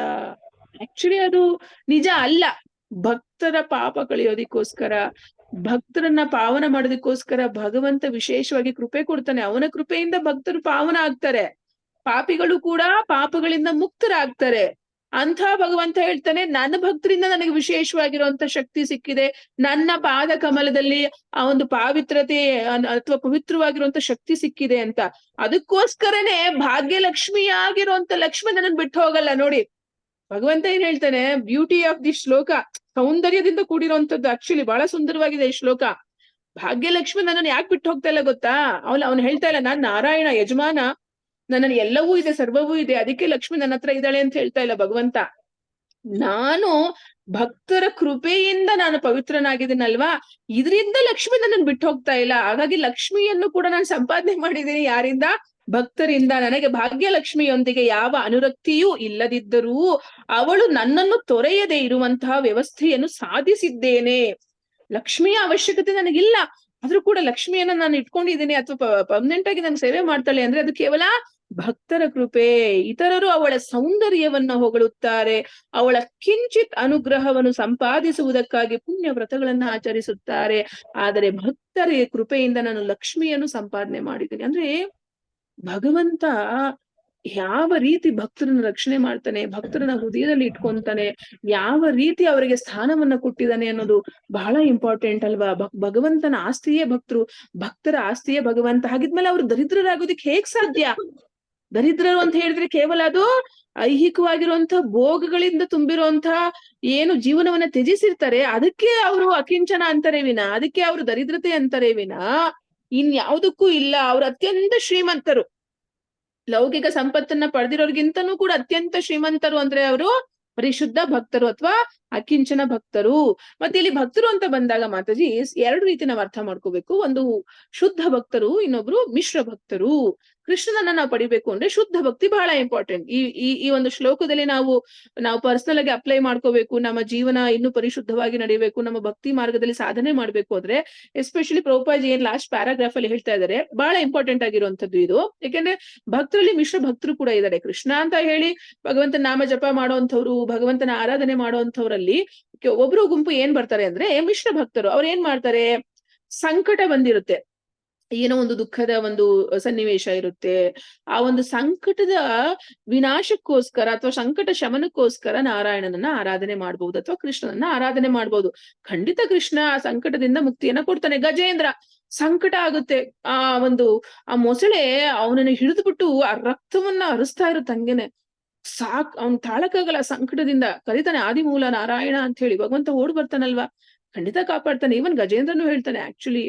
ಆಕ್ಚುಲಿ ಅದು ನಿಜ ಅಲ್ಲ. ಭಕ್ತರ ಪಾಪ ಕಳೆಯೋದಿಕ್ಕೋಸ್ಕರ, ಭಕ್ತರನ್ನ ಪಾವನ ಮಾಡೋದಕ್ಕೋಸ್ಕರ ಭಗವಂತ ವಿಶೇಷವಾಗಿ ಕೃಪೆ ಕೊಡ್ತಾನೆ. ಅವನ ಕೃಪೆಯಿಂದ ಭಕ್ತರು ಪಾವನ ಆಗ್ತಾರೆ, ಪಾಪಿಗಳು ಕೂಡ ಪಾಪಗಳಿಂದ ಮುಕ್ತರಾಗ್ತಾರೆ. ಅಂಥ ಭಗವಂತ ಹೇಳ್ತಾನೆ, ನನ್ನ ಭಕ್ತರಿಂದ ನನಗೆ ವಿಶೇಷವಾಗಿರುವಂತ ಶಕ್ತಿ ಸಿಕ್ಕಿದೆ. ನನ್ನ ಪಾದ ಕಮಲದಲ್ಲಿ ಆ ಒಂದು ಪಾವಿತ್ರತೆ ಅಥವಾ ಪವಿತ್ರವಾಗಿರುವಂತ ಶಕ್ತಿ ಸಿಕ್ಕಿದೆ ಅಂತ. ಅದಕ್ಕೋಸ್ಕರನೇ ಭಾಗ್ಯಲಕ್ಷ್ಮಿಯಾಗಿರುವಂತ ಲಕ್ಷ್ಮಿ ನನನ್ ಬಿಟ್ಟು ಹೋಗಲ್ಲ. ನೋಡಿ ಭಗವಂತ ಏನ್ ಹೇಳ್ತಾನೆ, ಬ್ಯೂಟಿ ಆಫ್ ದಿ ಶ್ಲೋಕ, ಸೌಂದರ್ಯದಿಂದ ಕೂಡಿರುವಂತದ್ದು. ಆಕ್ಚುಲಿ ಬಹಳ ಸುಂದರವಾಗಿದೆ ಈ ಶ್ಲೋಕ. ಭಾಗ್ಯಲಕ್ಷ್ಮಿ ನನ್ನನ್ನು ಯಾಕೆ ಬಿಟ್ಟು ಹೋಗ್ತಾ ಇಲ್ಲ ಗೊತ್ತಾ? ಅವನು ಹೇಳ್ತಾ ಇಲ್ಲ, ನಾನ್ ನಾರಾಯಣ ಯಜಮಾನ, ನನ್ನಲ್ಲಿ ಎಲ್ಲವೂ ಇದೆ, ಸರ್ವವೂ ಇದೆ, ಅದಕ್ಕೆ ಲಕ್ಷ್ಮಿ ನನ್ನ ಹತ್ರ ಇದ್ದಾಳೆ ಅಂತ ಹೇಳ್ತಾ ಇಲ್ಲ ಭಗವಂತ. ನಾನು ಭಕ್ತರ ಕೃಪೆಯಿಂದ ನಾನು ಪವಿತ್ರನಾಗಿದ್ದೀನಲ್ವಾ, ಇದರಿಂದ ಲಕ್ಷ್ಮಿ ನನ್ನನ್ನು ಬಿಟ್ಟು ಹೋಗ್ತಾ ಇಲ್ಲ. ಹಾಗಾಗಿ ಲಕ್ಷ್ಮಿಯನ್ನು ಕೂಡ ನಾನು ಸಂಪಾದನೆ ಮಾಡಿದ್ದೀನಿ. ಯಾರಿಂದ? ಭಕ್ತರಿಂದ. ನನಗೆ ಭಾಗ್ಯಲಕ್ಷ್ಮಿಯೊಂದಿಗೆ ಯಾವ ಅನುರಕ್ತಿಯೂ ಇಲ್ಲದಿದ್ದರೂ ಅವಳು ನನ್ನನ್ನು ತೊರೆಯದೆ ಇರುವಂತಹ ವ್ಯವಸ್ಥೆಯನ್ನು ಸಾಧಿಸಿದ್ದೇನೆ. ಲಕ್ಷ್ಮಿಯ ಅವಶ್ಯಕತೆ ನನಗಿಲ್ಲ, ಆದ್ರೂ ಕೂಡ ಲಕ್ಷ್ಮಿಯನ್ನ ನಾನು ಇಟ್ಕೊಂಡಿದ್ದೀನಿ ಅಥವಾ ಪರ್ಮನೆಂಟ್ ಆಗಿ ನಾನು ಸೇವೆ ಮಾಡ್ತಾಳೆ ಅಂದ್ರೆ ಅದು ಕೇವಲ ಭಕ್ತರ ಕೃಪೆ. ಇತರರು ಅವಳ ಸೌಂದರ್ಯವನ್ನ ಹೊಗಳುತ್ತಾರೆ, ಅವಳ ಕಿಂಚಿತ್ ಅನುಗ್ರಹವನ್ನು ಸಂಪಾದಿಸುವುದಕ್ಕಾಗಿ ಪುಣ್ಯ ವ್ರತಗಳನ್ನ ಆಚರಿಸುತ್ತಾರೆ. ಆದರೆ ಭಕ್ತರ ಕೃಪೆಯಿಂದ ನಾನು ಲಕ್ಷ್ಮಿಯನ್ನು ಸಂಪಾದನೆ ಮಾಡಿದ್ದೀನಿ. ಅಂದ್ರೆ ಭಗವಂತ ಯಾವ ರೀತಿ ಭಕ್ತರನ್ನ ರಕ್ಷಣೆ ಮಾಡ್ತಾನೆ, ಭಕ್ತರನ್ನ ಹೃದಯದಲ್ಲಿ ಇಟ್ಕೊಂತಾನೆ, ಯಾವ ರೀತಿ ಅವರಿಗೆ ಸ್ಥಾನವನ್ನ ಕೊಟ್ಟಿದ್ದಾನೆ ಅನ್ನೋದು ಬಹಳ ಇಂಪಾರ್ಟೆಂಟ್ ಅಲ್ವಾ? ಭಗವಂತನ ಆಸ್ತಿಯೇ ಭಕ್ತರು, ಭಕ್ತರ ಆಸ್ತಿಯೇ ಭಗವಂತ. ಹಾಗಿದ್ಮೇಲೆ ಅವ್ರು ದರಿದ್ರರಾಗೋದಿಕ್ ಹೇಗ್ ಸಾಧ್ಯ? ದರಿದ್ರರು ಅಂತ ಹೇಳಿದ್ರೆ ಕೇವಲ ಅದು ಐಹಿಕವಾಗಿರುವಂತ ಭೋಗಗಳಿಂದ ತುಂಬಿರುವಂತ ಏನು ಜೀವನವನ್ನ ತ್ಯಜಿಸಿರ್ತಾರೆ, ಅದಕ್ಕೆ ಅವರು ಅಕಿಂಚನ ಅಂತಾರೆ ವಿನ, ಅದಕ್ಕೆ ಅವರು ದರಿದ್ರತೆ ಅಂತಾರೆ ವಿನ ಇನ್ಯಾವುದಕ್ಕೂ ಇಲ್ಲ. ಅವ್ರು ಅತ್ಯಂತ ಶ್ರೀಮಂತರು, ಲೌಕಿಕ ಸಂಪತ್ತನ್ನ ಪಡೆದಿರೋರ್ಗಿಂತನೂ ಕೂಡ ಅತ್ಯಂತ ಶ್ರೀಮಂತರು ಅಂದ್ರೆ ಅವರು ಪರಿಶುದ್ಧ ಭಕ್ತರು ಅಥವಾ ಅಕಿಂಚನ ಭಕ್ತರು. ಮತ್ತೆ ಇಲ್ಲಿ ಭಕ್ತರು ಅಂತ ಬಂದಾಗ ಮಾತಾಜಿ 2 ರೀತಿ ನಾವು ಅರ್ಥ ಮಾಡ್ಕೋಬೇಕು. ಒಂದು ಶುದ್ಧ ಭಕ್ತರು, ಇನ್ನೊಬ್ರು ಮಿಶ್ರ ಭಕ್ತರು. ಕೃಷ್ಣನನ್ನ ನಾವು ಪಡಿಬೇಕು ಅಂದ್ರೆ ಶುದ್ಧ ಭಕ್ತಿ ಬಹಳ ಇಂಪಾರ್ಟೆಂಟ್. ಈ ಒಂದು ಶ್ಲೋಕದಲ್ಲಿ ನಾವು ಪರ್ಸನಲ್ ಆಗಿ ಅಪ್ಲೈ ಮಾಡ್ಕೋಬೇಕು. ನಮ್ಮ ಜೀವನ ಇನ್ನೂ ಪರಿಶುದ್ಧವಾಗಿ ನಡೀಬೇಕು, ನಮ್ಮ ಭಕ್ತಿ ಮಾರ್ಗದಲ್ಲಿ ಸಾಧನೆ ಮಾಡ್ಬೇಕು ಅಂದ್ರೆ ಎಸ್ಪೆಷಲಿ ಪ್ರಭುಪಾಜಿ ಏನ್ ಲಾಸ್ಟ್ ಪ್ಯಾರಾಗ್ರಾಫ್ ಅಲ್ಲಿ ಹೇಳ್ತಾ ಇದಾರೆ ಬಹಳ ಇಂಪಾರ್ಟೆಂಟ್ ಆಗಿರುವಂತದ್ದು ಇದು. ಯಾಕೆಂದ್ರೆ ಭಕ್ತರಲ್ಲಿ ಮಿಶ್ರ ಭಕ್ತರು ಕೂಡ ಇದ್ದಾರೆ. ಕೃಷ್ಣ ಅಂತ ಹೇಳಿ ಭಗವಂತನ ನಾಮ ಜಪ ಮಾಡುವಂಥವ್ರು, ಭಗವಂತನ ಆರಾಧನೆ ಮಾಡುವಂಥವ್ರಲ್ಲಿ ಒಬ್ರು ಗುಂಪು ಏನ್ ಬರ್ತಾರೆ ಅಂದ್ರೆ ಮಿಶ್ರ ಭಕ್ತರು. ಅವ್ರು ಏನ್ ಮಾಡ್ತಾರೆ, ಸಂಕಟ ಬಂದಿರುತ್ತೆ, ಏನೋ ಒಂದು ದುಃಖದ ಒಂದು ಸನ್ನಿವೇಶ ಇರುತ್ತೆ. ಆ ಒಂದು ಸಂಕಟದ ವಿನಾಶಕ್ಕೋಸ್ಕರ ಅಥವಾ ಸಂಕಟ ಶಮನಕ್ಕೋಸ್ಕರ ನಾರಾಯಣನನ್ನ ಆರಾಧನೆ ಮಾಡಬಹುದು ಅಥವಾ ಕೃಷ್ಣನನ್ನ ಆರಾಧನೆ ಮಾಡಬಹುದು. ಖಂಡಿತ ಕೃಷ್ಣ ಆ ಸಂಕಟದಿಂದ ಮುಕ್ತಿಯನ್ನ ಕೊಡ್ತಾನೆ. ಗಜೇಂದ್ರ ಸಂಕಟ ಆಗುತ್ತೆ, ಆ ಮೊಸಳೆ ಅವನನ್ನ ಹಿಡಿದ್ಬಿಟ್ಟು ಆ ರಕ್ತವನ್ನ ಹರಿಸ್ತಾ ಇರುತ್ತೆ ಹಂಗೇನೆ. ಅವ್ನ್ ತಾಳಕ್ಕಾಗಲ್ಲ ಸಂಕಟದಿಂದ. ಕರೀತಾನೆ ಆದಿಮೂಲ ನಾರಾಯಣ ಅಂತ ಹೇಳಿ. ಭಗವಂತ ಓಡ್ ಬರ್ತಾನಲ್ವಾ, ಖಂಡಿತ ಕಾಪಾಡ್ತಾನೆ. ಇವನ್ ಗಜೇಂದ್ರನು ಹೇಳ್ತಾನೆ, ಆಕ್ಚುಲಿ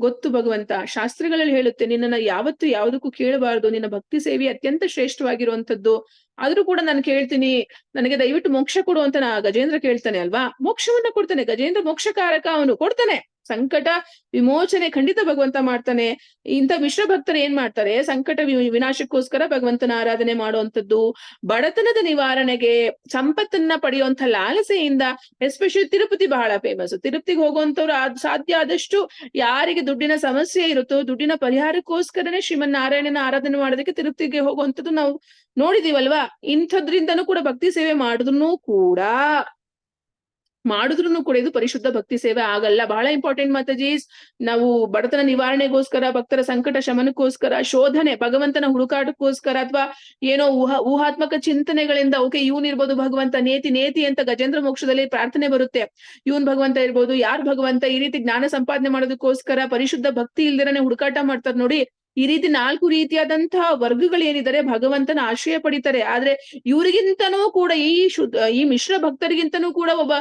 ಗೊತ್ತು ಭಗವಂತ, ಶಾಸ್ತ್ರಗಳಲ್ಲಿ ಹೇಳುತ್ತೆ ನಿನ್ನನ್ನ ಯಾವತ್ತು ಯಾವುದಕ್ಕೂ ಕೇಳಬಾರದು, ನಿನ್ನ ಭಕ್ತಿ ಸೇವೆ ಅತ್ಯಂತ ಶ್ರೇಷ್ಠವಾಗಿರುವಂತದ್ದು. ಆದ್ರೂ ಕೂಡ ನಾನು ಕೇಳ್ತೀನಿ, ನನಗೆ ದಯವಿಟ್ಟು ಮೋಕ್ಷ ಕೊಡು ಅಂತ ಗಜೇಂದ್ರ ಕೇಳ್ತಾನೆ ಅಲ್ವಾ. ಮೋಕ್ಷವನ್ನ ಕೊಡ್ತಾನೆ ಗಜೇಂದ್ರ, ಮೋಕ್ಷಕಾರಕ ಅವನು, ಕೊಡ್ತಾನೆ. ಸಂಕಟ ವಿಮೋಚನೆ ಖಂಡಿತ ಭಗವಂತ ಮಾಡ್ತಾನೆ. ಇಂಥ ಮಿಶ್ರ ಭಕ್ತರು ಏನ್ ಮಾಡ್ತಾರೆ, ಸಂಕಟ ವಿನಾಶಕ್ಕೋಸ್ಕರ ಭಗವಂತನ ಆರಾಧನೆ ಮಾಡುವಂಥದ್ದು, ಬಡತನದ ನಿವಾರಣೆಗೆ, ಸಂಪತ್ತನ್ನ ಪಡೆಯುವಂತ ಲಾಲಸೆಯಿಂದ. ಎಸ್ಪೆಷಲಿ ತಿರುಪತಿ ಬಹಳ ಫೇಮಸ್. ತಿರುಪತಿಗೆ ಹೋಗುವಂತವ್ರು ಸಾಧ್ಯ ಆದಷ್ಟು ಯಾರಿಗೆ ದುಡ್ಡಿನ ಸಮಸ್ಯೆ ಇರುತ್ತೋ ದುಡ್ಡಿನ ಪರಿಹಾರಕ್ಕೋಸ್ಕರನೇ ಶ್ರೀಮನ್ ನಾರಾಯಣನ ಆರಾಧನೆ ಮಾಡೋದಕ್ಕೆ ತಿರುಪತಿಗೆ ಹೋಗುವಂಥದ್ದು ನಾವು ನೋಡಿದೀವಲ್ವಾ. ಇಂಥದ್ರಿಂದನೂ ಕೂಡ ಭಕ್ತಿ ಸೇವೆ ಮಾಡಿದ್ರು ಕೂಡ ಇದು ಪರಿಶುದ್ಧ ಭಕ್ತಿ ಸೇವೆ ಆಗಲ್ಲ. ಬಹಳ ಇಂಪಾರ್ಟೆಂಟ್ ಮಾತಾಜೀಸ್. ನಾವು ಬಡತನ ನಿವಾರಣೆಗೋಸ್ಕರ, ಭಕ್ತರ ಸಂಕಟ ಶಮನಕ್ಕೋಸ್ಕರ, ಶೋಧನೆ, ಭಗವಂತನ ಹುಡುಕಾಟಕ್ಕೋಸ್ಕರ, ಅಥವಾ ಏನೋ ಊಹಾತ್ಮಕ ಚಿಂತನೆಗಳಿಂದ ಓಕೆ ಇವನ್ ಇರ್ಬೋದು ಭಗವಂತ, ನೇತಿ ಅಂತ ಗಜೇಂದ್ರ ಮೋಕ್ಷದಲ್ಲಿ ಪ್ರಾರ್ಥನೆ ಬರುತ್ತೆ. ಇವನ್ ಭಗವಂತ ಇರ್ಬೋದು, ಯಾರ್ ಭಗವಂತ, ಈ ರೀತಿ ಜ್ಞಾನ ಸಂಪಾದನೆ ಮಾಡೋದಕ್ಕೋಸ್ಕರ ಪರಿಶುದ್ಧ ಭಕ್ತಿ ಇಲ್ದಿರನೆ ಹುಡುಕಾಟ ಮಾಡ್ತಾರೆ ನೋಡಿ. ಈ ರೀತಿ 4 ರೀತಿಯಾದಂತಹ ವರ್ಗಗಳೇನಿದ್ದಾರೆ ಭಗವಂತನ ಆಶ್ರಯ ಪಡಿತಾರೆ. ಆದ್ರೆ ಇವರಿಗಿಂತನೂ ಕೂಡ ಈ ಮಿಶ್ರ ಭಕ್ತರಿಗಿಂತನೂ ಕೂಡ ಒಬ್ಬ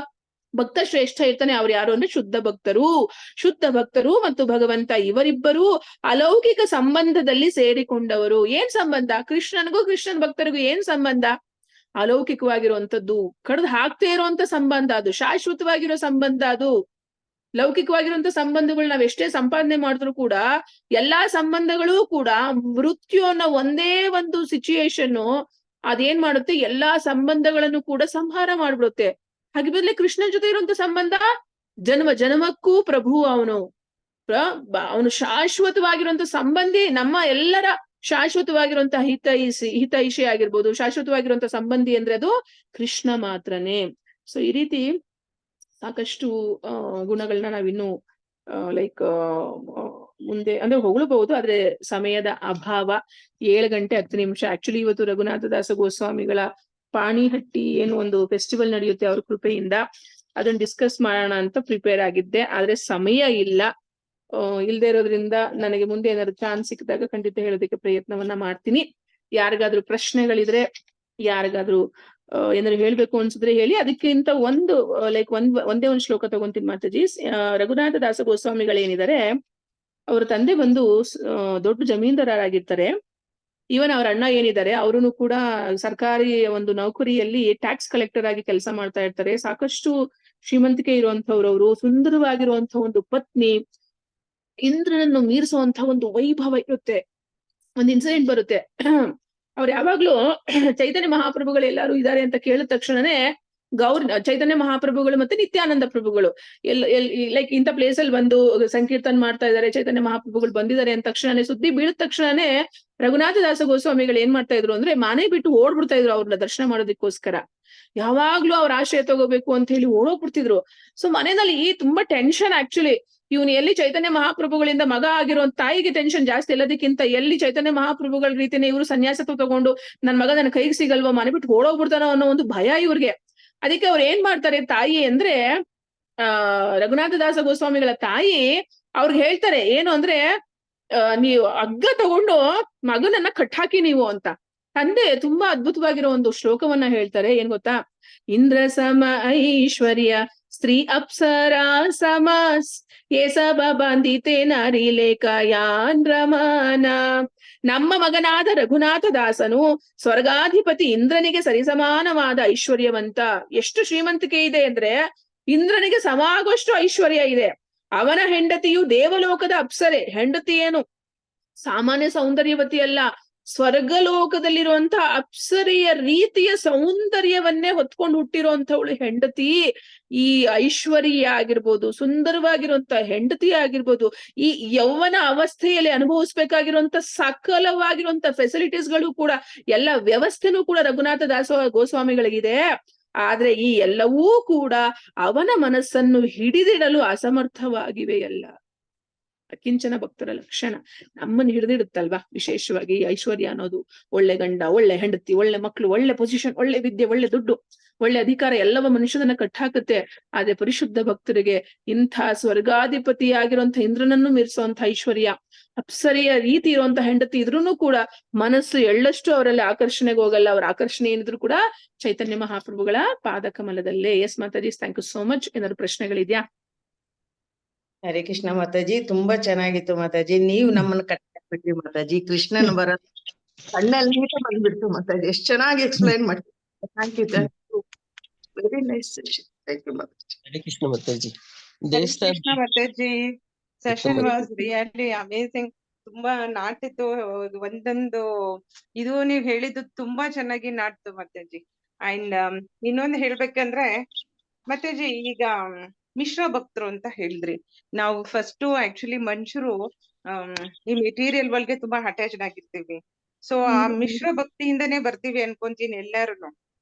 ಭಕ್ತ ಶ್ರೇಷ್ಠ ಇರ್ತಾನೆ. ಅವ್ರು ಯಾರು ಅಂದ್ರೆ ಶುದ್ಧ ಭಕ್ತರು ಮತ್ತು ಭಗವಂತ ಇವರಿಬ್ಬರು ಅಲೌಕಿಕ ಸಂಬಂಧದಲ್ಲಿ ಸೇರಿಕೊಂಡವರು. ಏನ್ ಸಂಬಂಧ? ಕೃಷ್ಣನಿಗೂ ಕೃಷ್ಣನ್ ಭಕ್ತರಿಗೂ ಏನ್ ಸಂಬಂಧ? ಅಲೌಕಿಕವಾಗಿರುವಂತದ್ದು, ಕಡ್ದು ಹಾಕ್ತೇ ಇರುವಂತ ಸಂಬಂಧ, ಅದು ಶಾಶ್ವತವಾಗಿರೋ ಸಂಬಂಧ. ಅದು ಲೌಕಿಕವಾಗಿರುವಂತ ಸಂಬಂಧಗಳು ನಾವ್ ಎಷ್ಟೇ ಸಂಪಾದನೆ ಮಾಡಿದ್ರು ಕೂಡ, ಎಲ್ಲಾ ಸಂಬಂಧಗಳು ಕೂಡ ಮೃತ್ಯು ಅನ್ನೋ ಒಂದೇ ಒಂದು ಸಿಚುಯೇಷನ್ ಅದೇನ್ ಮಾಡುತ್ತೆ, ಎಲ್ಲಾ ಸಂಬಂಧಗಳನ್ನು ಕೂಡ ಸಂಹಾರ ಮಾಡ್ಬಿಡುತ್ತೆ. ಹಾಗೆ ಬದಲೇ ಕೃಷ್ಣನ್ ಜೊತೆ ಇರುವಂತ ಸಂಬಂಧ ಜನ್ಮಕ್ಕೂ ಪ್ರಭು ಅವನು ಶಾಶ್ವತವಾಗಿರುವಂತ ಸಂಬಂಧಿ, ನಮ್ಮ ಎಲ್ಲರ ಶಾಶ್ವತವಾಗಿರುವಂತ ಹಿತೈಷಿ ಆಗಿರ್ಬೋದು, ಶಾಶ್ವತವಾಗಿರುವಂತ ಸಂಬಂಧಿ ಅಂದ್ರೆ ಅದು ಕೃಷ್ಣ ಮಾತ್ರನೇ. ಸೊ ಈ ರೀತಿ ಸಾಕಷ್ಟು ಗುಣಗಳನ್ನ ನಾವಿನ್ನು ಮುಂದೆ ಅಂದ್ರೆ ಹೊಗಳಬಹುದು, ಆದ್ರೆ ಸಮಯದ ಅಭಾವ. 7 ಗಂಟೆ 10 ನಿಮಿಷ. ಆಕ್ಚುಲಿ ಇವತ್ತು ರಘುನಾಥದಾಸ ಗೋಸ್ವಾಮಿಗಳ ಪಾಣಿಹಟ್ಟಿ ಏನು ಒಂದು ಫೆಸ್ಟಿವಲ್ ನಡೆಯುತ್ತೆ ಅವ್ರ ಕೃಪೆಯಿಂದ, ಅದನ್ನ ಡಿಸ್ಕಸ್ ಮಾಡೋಣ ಅಂತ ಪ್ರಿಪೇರ್ ಆಗಿದ್ದೆ. ಆದ್ರೆ ಸಮಯ ಇಲ್ಲದೆ ಇರೋದ್ರಿಂದ ನನಗೆ ಮುಂದೆ ಏನಾದ್ರು ಚಾನ್ಸ್ ಸಿಕ್ಕಿದಾಗ ಖಂಡಿತ ಹೇಳೋದಕ್ಕೆ ಪ್ರಯತ್ನವನ್ನ ಮಾಡ್ತೀನಿ. ಯಾರಿಗಾದ್ರೂ ಪ್ರಶ್ನೆಗಳಿದ್ರೆ, ಯಾರಿಗಾದ್ರೂ ಏನಾದ್ರು ಹೇಳ್ಬೇಕು ಅನ್ಸಿದ್ರೆ ಹೇಳಿ. ಅದಕ್ಕಿಂತ ಒಂದೇ ಒಂದು ಶ್ಲೋಕ ತಗೊಂತೀನಿ ಮಾತಾಜಿ. ರಘುನಾಥ ದಾಸ ಗೋಸ್ವಾಮಿಗಳೇನಿದ್ದಾರೆ, ಅವ್ರ ತಂದೆ ಬಂದು ದೊಡ್ಡ ಜಮೀನ್ದಾರರಾಗಿರ್ತಾರೆ. ಇವನ್ ಅವ್ರ ಅಣ್ಣ ಏನಿದ್ದಾರೆ ಅವರುನು ಕೂಡ ಸರ್ಕಾರಿ ಒಂದು ನೌಕರಿಯಲ್ಲಿ ಟ್ಯಾಕ್ಸ್ ಕಲೆಕ್ಟರ್ ಆಗಿ ಕೆಲಸ ಮಾಡ್ತಾ ಇರ್ತಾರೆ. ಸಾಕಷ್ಟು ಶ್ರೀಮಂತಿಕೆ ಇರುವಂತವ್ರವ್ರು, ಸುಂದರವಾಗಿರುವಂತಹ ಒಂದು ಪತ್ನಿ, ಇಂದ್ರನನ್ನು ಮೀರಿಸುವಂತ ಒಂದು ವೈಭವ ಇರುತ್ತೆ. ಒಂದು ಇನ್ಸಿಡೆಂಟ್ ಬರುತ್ತೆ. ಅವ್ರು ಯಾವಾಗ್ಲೂ ಚೈತನ್ಯ ಮಹಾಪ್ರಭುಗಳು ಎಲ್ಲಾರು ಇದ್ದಾರೆ ಅಂತ ಕೇಳಿದ ತಕ್ಷಣನೇ ಚೈತನ್ಯ ಮಹಾಪ್ರಭುಗಳು ಮತ್ತೆ ನಿತ್ಯಾನಂದ ಪ್ರಭುಗಳು ಲೈಕ್ ಇಂಥ ಪ್ಲೇಸ್ ಅಲ್ಲಿ ಬಂದು ಸಂಕೀರ್ತನ್ ಮಾಡ್ತಾ ಇದ್ದಾರೆ, ಚೈತನ್ಯ ಮಹಾಪ್ರಭುಗಳು ಬಂದಿದ್ದಾರೆ ಅಂದ ತಕ್ಷಣನೇ, ಸುದ್ದಿ ಬೀಳಿದ ತಕ್ಷಣನೇ ರಘುನಾಥದಾಸ ಗೋಸ್ವಾಮಿಗಳು ಏನ್ ಮಾಡ್ತಾ ಇದ್ರು ಅಂದ್ರೆ ಮನೆ ಬಿಟ್ಟು ಓಡ್ಬಿಡ್ತಾ ಇದ್ರು ಅವ್ರನ್ನ ದರ್ಶನ ಮಾಡೋದಕ್ಕೋಸ್ಕರ. ಯಾವಾಗ್ಲೂ ಅವ್ರ ಆಶ್ರಯ ತಗೋಬೇಕು ಅಂತ ಹೇಳಿ ಓಡೋಗ್ಬಿಡ್ತಿದ್ರು. ಸೊ ಮನೆಯಲ್ಲಿ ತುಂಬಾ ಟೆನ್ಷನ್. ಆಕ್ಚುಲಿ ಇವನು ಎಲ್ಲಿ ಚೈತನ್ಯ ಮಹಾಪ್ರಭುಗಳಿಂದ ಮಗ ಆಗಿರುವಂತ ತಾಯಿಗೆ ಟೆನ್ಷನ್ ಜಾಸ್ತಿ ಎಲ್ಲದಕ್ಕಿಂತ, ಎಲ್ಲಿ ಚೈತನ್ಯ ಮಹಾಪ್ರಭುಗಳ ರೀತಿನೇ ಇವರು ಸನ್ಯಾಸತ್ವ ತಗೊಂಡು ನನ್ ಮಗ ನನ್ನ ಕೈಗೆ ಸಿಗಲ್ವಾ, ಮನೆ ಬಿಟ್ಟು ಓಡೋಗ್ಬಿಡ್ತಾನೋ ಅನ್ನೋ ಒಂದು ಭಯ ಇವ್ರಿಗೆ. ಅದಕ್ಕೆ ಅವ್ರು ಏನ್ ಮಾಡ್ತಾರೆ, ತಾಯಿ ಅಂದ್ರೆ ರಘುನಾಥದಾಸ ಗೋಸ್ವಾಮಿಗಳ ತಾಯಿ ಅವ್ರಿಗೆ ಹೇಳ್ತಾರೆ ಏನು ಅಂದ್ರೆ, ನೀವು ಹಗ್ಗ ತಗೊಂಡು ಮಗನನ್ನ ಕಟ್ಟಾಕಿ ನೀವು ಅಂತ. ತಂದೆ ತುಂಬಾ ಅದ್ಭುತವಾಗಿರೋ ಒಂದು ಶ್ಲೋಕವನ್ನ ಹೇಳ್ತಾರೆ. ಏನ್ ಗೊತ್ತಾ, ಇಂದ್ರ ಸಮ ಐಶ್ವರ್ಯ ಸ್ತ್ರೀ ಅಪ್ಸರಾ ಸಮಾಸ್ ಏಸಬ ಬಂದಿತೆ ನಾರಿ ಲೇಖ ಯಾನ್ ರಮಾನ. ನಮ್ಮ ಮಗನಾದ ರಘುನಾಥ ದಾಸನು ಸ್ವರ್ಗಾಧಿಪತಿ ಇಂದ್ರನಿಗೆ ಸರಿಸಮಾನವಾದ ಐಶ್ವರ್ಯವಂತ. ಎಷ್ಟು ಶ್ರೀಮಂತಿಕೆ ಇದೆ ಅಂದ್ರೆ ಇಂದ್ರನಿಗೆ ಸಮಾಗುವಷ್ಟು ಐಶ್ವರ್ಯ ಇದೆ. ಅವನ ಹೆಂಡತಿಯು ದೇವಲೋಕದ ಅಪ್ಸರೆ. ಹೆಂಡತಿ ಏನು ಸಾಮಾನ್ಯ ಸೌಂದರ್ಯವತಿ ಅಲ್ಲ, ಸ್ವರ್ಗಲೋಕದಲ್ಲಿರುವಂತಹ ಅಪ್ಸರೆಯ ರೀತಿಯ ಸೌಂದರ್ಯವನ್ನೇ ಹೊತ್ಕೊಂಡು ಹುಟ್ಟಿರುವಂತವಳು ಹೆಂಡತಿ. ಈ ಐಶ್ವರ್ಯ ಆಗಿರ್ಬೋದು, ಸುಂದರವಾಗಿರುವಂತ ಹೆಂಡತಿ ಆಗಿರ್ಬೋದು, ಈ ಯೌವನ ಅವಸ್ಥೆಯಲ್ಲಿ ಅನುಭವಿಸ್ಬೇಕಾಗಿರುವಂತ ಸಕಲವಾಗಿರುವಂತ ಫೆಸಿಲಿಟೀಸ್ಗಳು ಕೂಡ, ಎಲ್ಲ ವ್ಯವಸ್ಥೆನೂ ಕೂಡ ರಘುನಾಥ ದಾಸ ಗೋಸ್ವಾಮಿಗಳಿಗಿದೆ. ಆದ್ರೆ ಈ ಎಲ್ಲವೂ ಕೂಡ ಅವನ ಮನಸ್ಸನ್ನು ಹಿಡಿದಿಡಲು ಅಸಮರ್ಥವಾಗಿವೆ ಎಲ್ಲ. ಅಕಿಂಚನ ಭಕ್ತರ ಲಕ್ಷಣ ನಮ್ಮನ್ನ ಹಿಡಿದಿಡುತ್ತಲ್ವಾ. ವಿಶೇಷವಾಗಿ ಐಶ್ವರ್ಯ ಅನ್ನೋದು, ಒಳ್ಳೆ ಗಂಡ, ಒಳ್ಳೆ ಹೆಂಡತಿ, ಒಳ್ಳೆ ಮಕ್ಕಳು, ಒಳ್ಳೆ ಪೊಸಿಷನ್, ಒಳ್ಳೆ ವಿದ್ಯೆ, ಒಳ್ಳೆ ದುಡ್ಡು, ಒಳ್ಳೆ ಅಧಿಕಾರ ಎಲ್ಲವ ಮನುಷ್ಯನನ್ನ ಕಟ್ಟಾಕುತ್ತೆ. ಆದ್ರೆ ಪರಿಶುದ್ಧ ಭಕ್ತರಿಗೆ ಇಂಥ ಸ್ವರ್ಗಾಧಿಪತಿಯಾಗಿರುವಂತ ಇಂದ್ರನನ್ನು ಮೀರಿಸುವಂತ ಐಶ್ವರ್ಯ, ಅಪ್ಸರೆಯ ರೀತಿ ಇರುವಂತ ಹೆಂಡತಿ ಇದ್ರೂನು ಕೂಡ ಮನಸ್ಸು ಎಳ್ಳಷ್ಟು ಅವರಲ್ಲಿ ಆಕರ್ಷಣೆಗೆ ಹೋಗಲ್ಲ. ಅವ್ರ ಆಕರ್ಷಣೆ ಏನಿದ್ರು ಕೂಡ ಚೈತನ್ಯ ಮಹಾಪ್ರಭುಗಳ ಪಾದ ಕಮಲದಲ್ಲೇ. ಎಸ್ ಮಾತಾಜಿ, ಥ್ಯಾಂಕ್ ಯು ಸೋ ಮಚ್. ಏನಾದ್ರು ಪ್ರಶ್ನೆಗಳಿದ್ಯಾ? ಹರೇ ಕೃಷ್ಣ ಮಾತಾಜಿ, ತುಂಬಾ ಚೆನ್ನಾಗಿತ್ತು ಮಾತಾಜಿ. ನೀವು ನಮ್ಮನ್ನ ಕಟ್ಟಾಕ್ಬಿಟ್ರಿ ಮಾತಾಜಿ. ಕೃಷ್ಣನ್ ಬರ ಕಣ್ಣಲ್ಲಿ ನೀಟ ಬಂದ್ಬಿಡ್ತು ಮಾತಾಜಿ. ಎಷ್ಟ್ ಚೆನ್ನಾಗಿ ಎಕ್ಸ್ಪ್ಲೈನ್ ಮಾಡ್ತೀವಿ. Thank you, thank you. Very nice session. Thank you Mataji. Hare Krishna Mataji. Hare Krishna Mataji, session was really amazing. ತುಂಬಾ ನಾಟಿತ್ತು ಒಂದೊಂದು. ಇದು ನೀವ್ ಹೇಳಿದ್ದು ತುಂಬಾ ಚೆನ್ನಾಗಿ ನಾಟ್ತು ಮಾತಾಜಿ. ಅಂಡ್ ಇನ್ನೊಂದು ಹೇಳ್ಬೇಕಂದ್ರೆ ಮಾತಾಜಿ, ಈಗ ಮಿಶ್ರ ಭಕ್ತರು ಅಂತ ಹೇಳಿದ್ರಿ. ನಾವು ಫಸ್ಟ್ ಆಕ್ಚುಲಿ ಮನುಷ್ಯರು ಈ ಮೆಟೀರಿಯಲ್ ಒಳಗೆ ತುಂಬಾ ಅಟ್ಯಾಚ್ಡ್ ಆಗಿರ್ತೀವಿ. ಸೊ ಆ ಮಿಶ್ರ ಭಕ್ತಿಯಿಂದನೇ ಬರ್ತೀವಿ ಅನ್ಕೊಂತೀನಿ ಎಲ್ಲಾರುನು.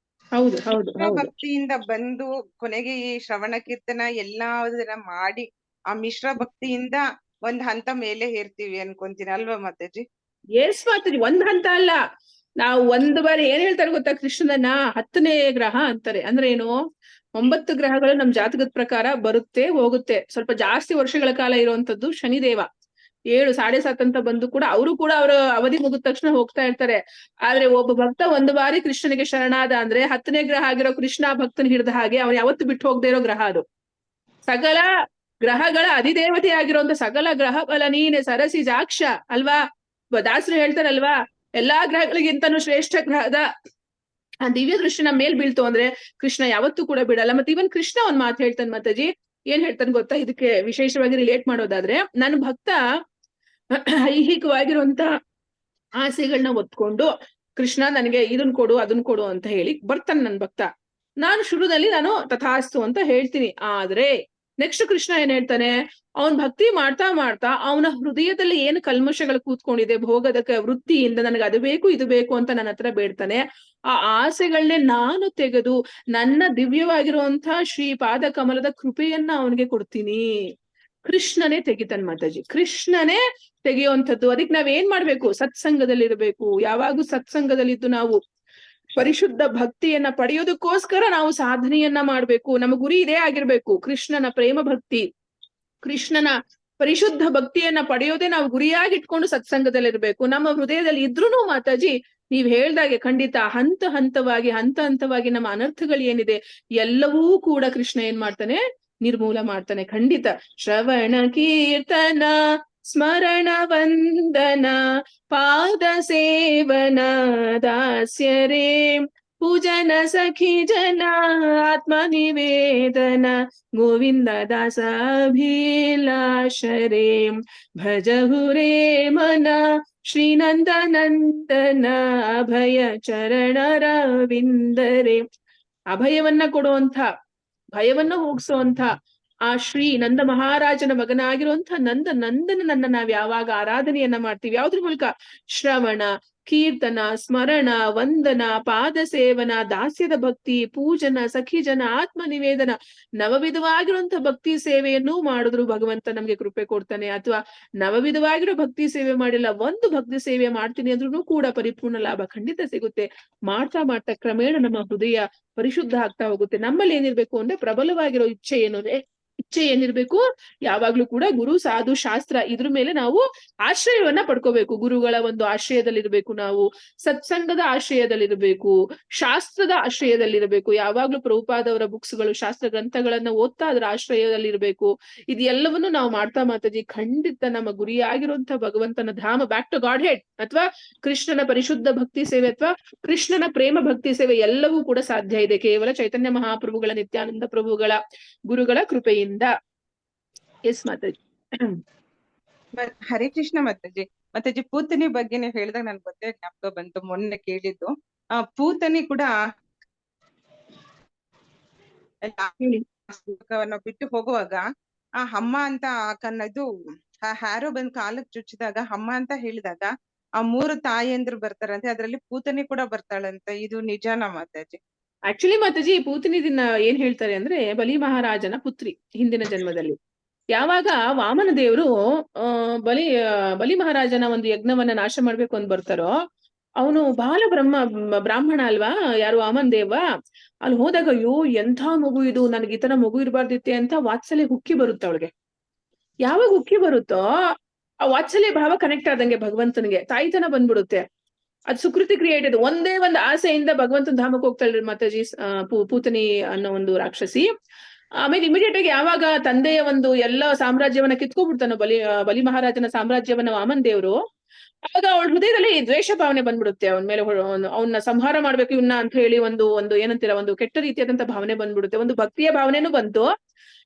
ಹೌದು ಹೌದು ಮಿಶ್ರ ಹೌದು. ಭಕ್ತಿಯಿಂದ ಬಂದು ಕೊನೆಗೆ ಈ ಶ್ರವಣ ಕೀರ್ತನ ಎಲ್ಲದನ್ನ ಮಾಡಿ ಆ ಮಿಶ್ರ ಭಕ್ತಿಯಿಂದ ಒಂದ್ ಹಂತ ಮೇಲೆ ಏರ್ತೀವಿ ಅನ್ಕೊಂತೀನಿ ಅಲ್ವಾ ಮಾತಾಜಿ? ಎಸ್ ಮಾತಾಜಿ, ಒಂದ್ ಹಂತ ಅಲ್ಲ. ನಾವು ಒಂದು ಬಾರಿ ಏನ್ ಹೇಳ್ತಾರೆ ಗೊತ್ತಾ, ಕೃಷ್ಣನನ್ನ 10ನೇ ಗ್ರಹ ಅಂತಾರೆ. ಅಂದ್ರೆ ಏನು, 9 ಗ್ರಹಗಳು ನಮ್ ಜಾತಕದ ಪ್ರಕಾರ ಬರುತ್ತೆ ಹೋಗುತ್ತೆ. ಸ್ವಲ್ಪ ಜಾಸ್ತಿ ವರ್ಷಗಳ ಕಾಲ ಇರುವಂತದ್ದು ಶನಿದೇವ. 7, 7.5 ಅಂತ ಬಂದು ಕೂಡ ಅವರು ಕೂಡ ಅವರ ಅವಧಿ ಮುಗಿದ ತಕ್ಷಣ ಹೋಗ್ತಾ ಇರ್ತಾರೆ. ಆದ್ರೆ ಒಬ್ಬ ಭಕ್ತ ಒಂದು ಬಾರಿ ಕೃಷ್ಣನಿಗೆ ಶರಣಾದ ಅಂದ್ರೆ 10ನೇ ಗ್ರಹ ಆಗಿರೋ ಕೃಷ್ಣ ಭಕ್ತನ ಹಿಡಿದ ಹಾಗೆ ಅವನು ಯಾವತ್ತು ಬಿಟ್ಟು ಹೋಗದೆ ಇರೋ ಗ್ರಹ ಅದು. ಸಕಲ ಗ್ರಹಗಳ ಅಧಿದೇವತೆ ಆಗಿರುವಂತ ಸಕಲ ಗ್ರಹ ಬಲ ನೀನೆ ಸರಸಿ ಜಾಕ್ಷ ಅಲ್ವಾ. ದಾಸರು ಹೇಳ್ತಾರಲ್ವಾ, ಎಲ್ಲಾ ಗ್ರಹಗಳಿಗಿಂತನೂ ಶ್ರೇಷ್ಠ ಗ್ರಹದ ಆ ದಿವ್ಯ ದೃಷ್ಟಿ ನಮ್ಮ ಮೇಲ್ ಬೀಳ್ತು ಅಂದ್ರೆ ಕೃಷ್ಣ ಯಾವತ್ತೂ ಕೂಡ ಬಿಡಲ್ಲ. ಮತ್ತೆ ಇವನ್ ಕೃಷ್ಣ ಒಂದ್ ಮಾತು ಹೇಳ್ತಾನೆ ಮಾತಾಜಿ. ಏನ್ ಹೇಳ್ತಾನೆ ಗೊತ್ತಾ, ಇದಕ್ಕೆ ವಿಶೇಷವಾಗಿ ರಿಲೇಟ್ ಮಾಡೋದಾದ್ರೆ, ನನ್ನ ಭಕ್ತ ಐಹಿಕವಾಗಿರುವಂತ ಆಸೆಗಳನ್ನ ಒತ್ಕೊಂಡು ಕೃಷ್ಣ ನನಗೆ ಇದನ್ ಕೊಡು ಅದನ್ ಕೊಡು ಅಂತ ಹೇಳಿ ಬರ್ತಾನೆ ನನ್ ಭಕ್ತ. ನಾನು ಶುರುದಲ್ಲಿ ತಥಾಸ್ತು ಅಂತ ಹೇಳ್ತೀನಿ. ಆದ್ರೆ ನೆಕ್ಸ್ಟ್ ಕೃಷ್ಣ ಏನ್ ಹೇಳ್ತಾನೆ, ಅವನ್ ಭಕ್ತಿ ಮಾಡ್ತಾ ಮಾಡ್ತಾ ಅವನ ಹೃದಯದಲ್ಲಿ ಏನು ಕಲ್ಮಶಗಳು ಕೂತ್ಕೊಂಡಿದೆ ಭೋಗದ ವೃತ್ತಿಯಿಂದ, ನನಗೆ ಅದು ಬೇಕು ಇದು ಬೇಕು ಅಂತ ನನ್ನ ಹತ್ರ ಬೇಡ್ತಾನೆ. ಆ ಆಸೆಗಳನ್ನೇ ನಾನು ತೆಗೆದು ನನ್ನ ದಿವ್ಯವಾಗಿರುವಂತಹ ಶ್ರೀ ಪಾದ ಕಮಲದ ಕೃಪೆಯನ್ನ ಅವನಿಗೆ ಕೊಡ್ತೀನಿ. ಕೃಷ್ಣನೇ ತೆಗಿತಾನೆ ಮಾತಾಜಿ, ಕೃಷ್ಣನೇ ತೆಗೆಯುವಂಥದ್ದು. ಅದಕ್ಕೆ ನಾವೇನ್ ಮಾಡ್ಬೇಕು, ಸತ್ಸಂಗದಲ್ಲಿ ಇರಬೇಕು. ಯಾವಾಗೂ ಸತ್ಸಂಗದಲ್ಲಿದ್ದು ನಾವು ಪರಿಶುದ್ಧ ಭಕ್ತಿಯನ್ನ ಪಡೆಯೋದಕ್ಕೋಸ್ಕರ ನಾವು ಸಾಧನೆಯನ್ನ ಮಾಡ್ಬೇಕು. ನಮ್ಮ ಗುರಿ ಇದೇ ಆಗಿರ್ಬೇಕು, ಕೃಷ್ಣನ ಪ್ರೇಮ ಭಕ್ತಿ, ಕೃಷ್ಣನ ಪರಿಶುದ್ಧ ಭಕ್ತಿಯನ್ನ ಪಡೆಯೋದೇ ನಾವು ಗುರಿಯಾಗಿ ಇಟ್ಕೊಂಡು ಸತ್ಸಂಗದಲ್ಲಿರ್ಬೇಕು. ನಮ್ಮ ಹೃದಯದಲ್ಲಿ ಇದ್ರೂನು ಮಾತಾಜಿ ನೀವ್ ಹೇಳ್ದಾಗೆ ಖಂಡಿತ ಹಂತ ಹಂತವಾಗಿ ನಮ್ಮ ಅನರ್ಥಗಳು ಏನಿದೆ ಎಲ್ಲವೂ ಕೂಡ ಕೃಷ್ಣ ಏನ್ ಮಾಡ್ತಾನೆ, ನಿರ್ಮೂಲ ಮಾಡ್ತಾನೆ ಖಂಡಿತ. ಶ್ರವಣ ಕೀರ್ತನ ಸ್ಮರಣ ವಂದನ ಪಾದ ಸೇವನ ದಾಸ್ಯರೇ ಪೂಜನ ಸಖಿ ಜನ ಆತ್ಮ ನಿವೇದನ ಗೋವಿಂದ ದಾಸಾಭಿಲಾಷರೇ ಭಜಹುರೇ ಮನ ಶ್ರೀನಂದ ನಂದನ ಅಭಯ ಚರಣರವಿಂದರೇ. ಅಭಯವನ್ನ ಕೊಡುವಂಥ, ಭಯವನ್ನ ಹೋಗಿಸುವಂಥ ಆ ಶ್ರೀ ನಂದ ಮಹಾರಾಜನ ಮಗನಾಗಿರುವಂಥ ನಂದನನ್ನ ನಾವ್ ಯಾವಾಗ ಆರಾಧನೆಯನ್ನ ಮಾಡ್ತೀವಿ, ಯಾವ್ದ್ರ ಮೂಲಕ, ಶ್ರವಣ ಕೀರ್ತನ ಸ್ಮರಣ ವಂದನ ಪಾದ ಸೇವನ ದಾಸ್ಯದ ಭಕ್ತಿ ಪೂಜನ ಸಖಿಜನ ಆತ್ಮ ನಿವೇದನ ನವವಿಧವಾಗಿರುವಂತ ಭಕ್ತಿ ಸೇವೆಯನ್ನು ಮಾಡಿದ್ರು ಭಗವಂತ ನಮ್ಗೆ ಕೃಪೆ ಕೊಡ್ತಾನೆ. ಅಥವಾ ನವವಿಧವಾಗಿರೋ ಭಕ್ತಿ ಸೇವೆ ಮಾಡಿಲ್ಲ, ಒಂದು ಭಕ್ತಿ ಸೇವೆ ಮಾಡ್ತೀನಿ ಅಂದ್ರೂ ಕೂಡ ಪರಿಪೂರ್ಣ ಲಾಭ ಖಂಡಿತ ಸಿಗುತ್ತೆ. ಮಾಡ್ತಾ ಮಾಡ್ತಾ ಕ್ರಮೇಣ ನಮ್ಮ ಹೃದಯ ಪರಿಶುದ್ಧ ಆಗ್ತಾ ಹೋಗುತ್ತೆ. ನಮ್ಮಲ್ಲಿ ಏನಿರ್ಬೇಕು ಅಂದ್ರೆ ಪ್ರಬಲವಾಗಿರೋ ಇಚ್ಛೆ ಏನಿರ್ಬೇಕು, ಯಾವಾಗ್ಲೂ ಕೂಡ ಗುರು ಸಾಧು ಶಾಸ್ತ್ರ ಇದ್ರ ಮೇಲೆ ನಾವು ಆಶ್ರಯವನ್ನ ಪಡ್ಕೋಬೇಕು. ಗುರುಗಳ ಒಂದು ಆಶ್ರಯದಲ್ಲಿರ್ಬೇಕು, ನಾವು ಸತ್ಸಂಗದ ಆಶ್ರಯದಲ್ಲಿರ್ಬೇಕು, ಶಾಸ್ತ್ರದ ಆಶ್ರಯದಲ್ಲಿರ್ಬೇಕು. ಯಾವಾಗ್ಲೂ ಪ್ರಭುಪಾದವರ ಬುಕ್ಸ್ಗಳು ಶಾಸ್ತ್ರ ಗ್ರಂಥಗಳನ್ನ ಓದ್ತಾ ಅದರ ಆಶ್ರಯದಲ್ಲಿರ್ಬೇಕು. ಇದೆಲ್ಲವನ್ನು ನಾವು ಮಾಡ್ತಾ ಮಾತಾಜಿ ಖಂಡಿತ ನಮ್ಮ ಗುರಿಯಾಗಿರುವಂತ ಭಗವಂತನ ಧಾಮ, ಬ್ಯಾಕ್ ಟು ಗಾಡ್ ಹೆಡ್ ಅಥವಾ ಕೃಷ್ಣನ ಪರಿಶುದ್ಧ ಭಕ್ತಿ ಸೇವೆ ಅಥವಾ ಕೃಷ್ಣನ ಪ್ರೇಮ ಭಕ್ತಿ ಸೇವೆ ಎಲ್ಲವೂ ಕೂಡ ಸಾಧ್ಯ ಇದೆ ಕೇವಲ ಚೈತನ್ಯ ಮಹಾಪ್ರಭುಗಳ ನಿತ್ಯಾನಂದ ಪ್ರಭುಗಳ ಗುರುಗಳ ಕೃಪೆಯಿಂದ. ಎಸ್ ಮಾತಾಜಿ. ಹರೇ ಕೃಷ್ಣ ಮಾತಾಜಿ ಪೂತನಿ ಬಗ್ಗೆ ನೀವು ಹೇಳಿದಾಗ ನನ್ ಗೊತ್ತೇ ಜ್ಞಾಪಕ ಬಂತು, ಮೊನ್ನೆ ಕೇಳಿದ್ದು. ಪೂತನಿ ಕೂಡ ಬಿಟ್ಟು ಹೋಗುವಾಗ ಆ ಅಮ್ಮ ಅಂತ ಇದು ಆ ಹ್ಯಾರೋ ಬಂದ್ ಕಾಲಕ್ ಚುಚ್ಚಿದಾಗ ಅಮ್ಮ ಅಂತ ಹೇಳಿದಾಗ ಆ 3 ತಾಯಂದ್ರು ಬರ್ತಾರಂತೆ, ಅದ್ರಲ್ಲಿ ಪೂತನಿ ಕೂಡ ಬರ್ತಾಳಂತ. ಇದು ನಿಜಾನ ಮಾತಾಜಿ? ಆಕ್ಚುಲಿ ಮಾತಾಜಿ ಪೂತನಿ ದಿನ ಏನ್ ಹೇಳ್ತಾರೆ ಅಂದ್ರೆ ಬಲಿ ಮಹಾರಾಜನ ಪುತ್ರಿ ಹಿಂದಿನ ಜನ್ಮದಲ್ಲಿ. ಯಾವಾಗ ವಾಮನ ದೇವರು ಬಲಿ ಮಹಾರಾಜನ ಒಂದು ಯಜ್ಞವನ್ನ ನಾಶ ಮಾಡ್ಬೇಕು ಅಂತ ಬರ್ತಾರೋ, ಅವನು ಬ್ರಾಹ್ಮಣ ಅಲ್ವಾ, ಯಾರು ವಾಮನ್ ದೇವ. ಅಲ್ಲಿ ಹೋದಾಗ ಅಯ್ಯೋ ಎಂಥ ಮಗು ಇದು, ನನಗೆ ಈ ತರ ಮಗು ಇರಬಾರ್ದಿತ್ತೆ ಅಂತ ವಾತ್ಸಲ್ಯ ಹುಕ್ಕಿ ಬರುತ್ತೆ ಅವಳಿಗೆ. ಯಾವಾಗ ಹುಕ್ಕಿ ಬರುತ್ತೋ ಆ ವಾತ್ಸಲ್ಯ ಭಾವ ಕನೆಕ್ಟ್ ಆದಂಗೆ ಭಗವಂತನಿಗೆ ತಾಯಿತನ ಬಂದ್ಬಿಡುತ್ತೆ. ಅದ್ ಸುಕೃತಿ ಕ್ರಿಯೇಟೆಡ್. ಒಂದೇ ಒಂದು ಆಸೆಯಿಂದ ಭಗವಂತನ ಧಾಮಕ್ಕೆ ಹೋಗ್ತಾಳ್ರಿ ಮಾತಾಜಿ, ಪೂತನಿ ಅನ್ನೋ ಒಂದು ರಾಕ್ಷಸಿ. ಆಮೇಲೆ ಇಮಿಡಿಯೇಟ್ ಆಗಿ ಯಾವಾಗ ತಂದೆಯ ಒಂದು ಎಲ್ಲ ಸಾಮ್ರಾಜ್ಯವನ್ನ ಕಿತ್ಕೊಬಿಡ್ತಾನೋ ಬಲಿ ಮಹಾರಾಜನ ಸಾಮ್ರಾಜ್ಯವನ್ನ ವಾಮನ್ ದೇವ್ರು, ಆವಾಗ ಅವಳ ಹೃದಯದಲ್ಲಿ ದ್ವೇಷ ಭಾವನೆ ಬಂದ್ಬಿಡುತ್ತೆ. ಅವನ ಮೇಲೆ ಅವನ್ನ ಸಂಹಾರ ಮಾಡ್ಬೇಕು ಇವನ್ನ ಅಂತ ಹೇಳಿ ಒಂದು ಏನಂತೀರ, ಒಂದು ಕೆಟ್ಟ ರೀತಿಯಾದಂತ ಭಾವನೆ ಬಂದ್ಬಿಡುತ್ತೆ. ಒಂದು ಭಕ್ತಿಯ ಭಾವನೆನೂ ಬಂತು,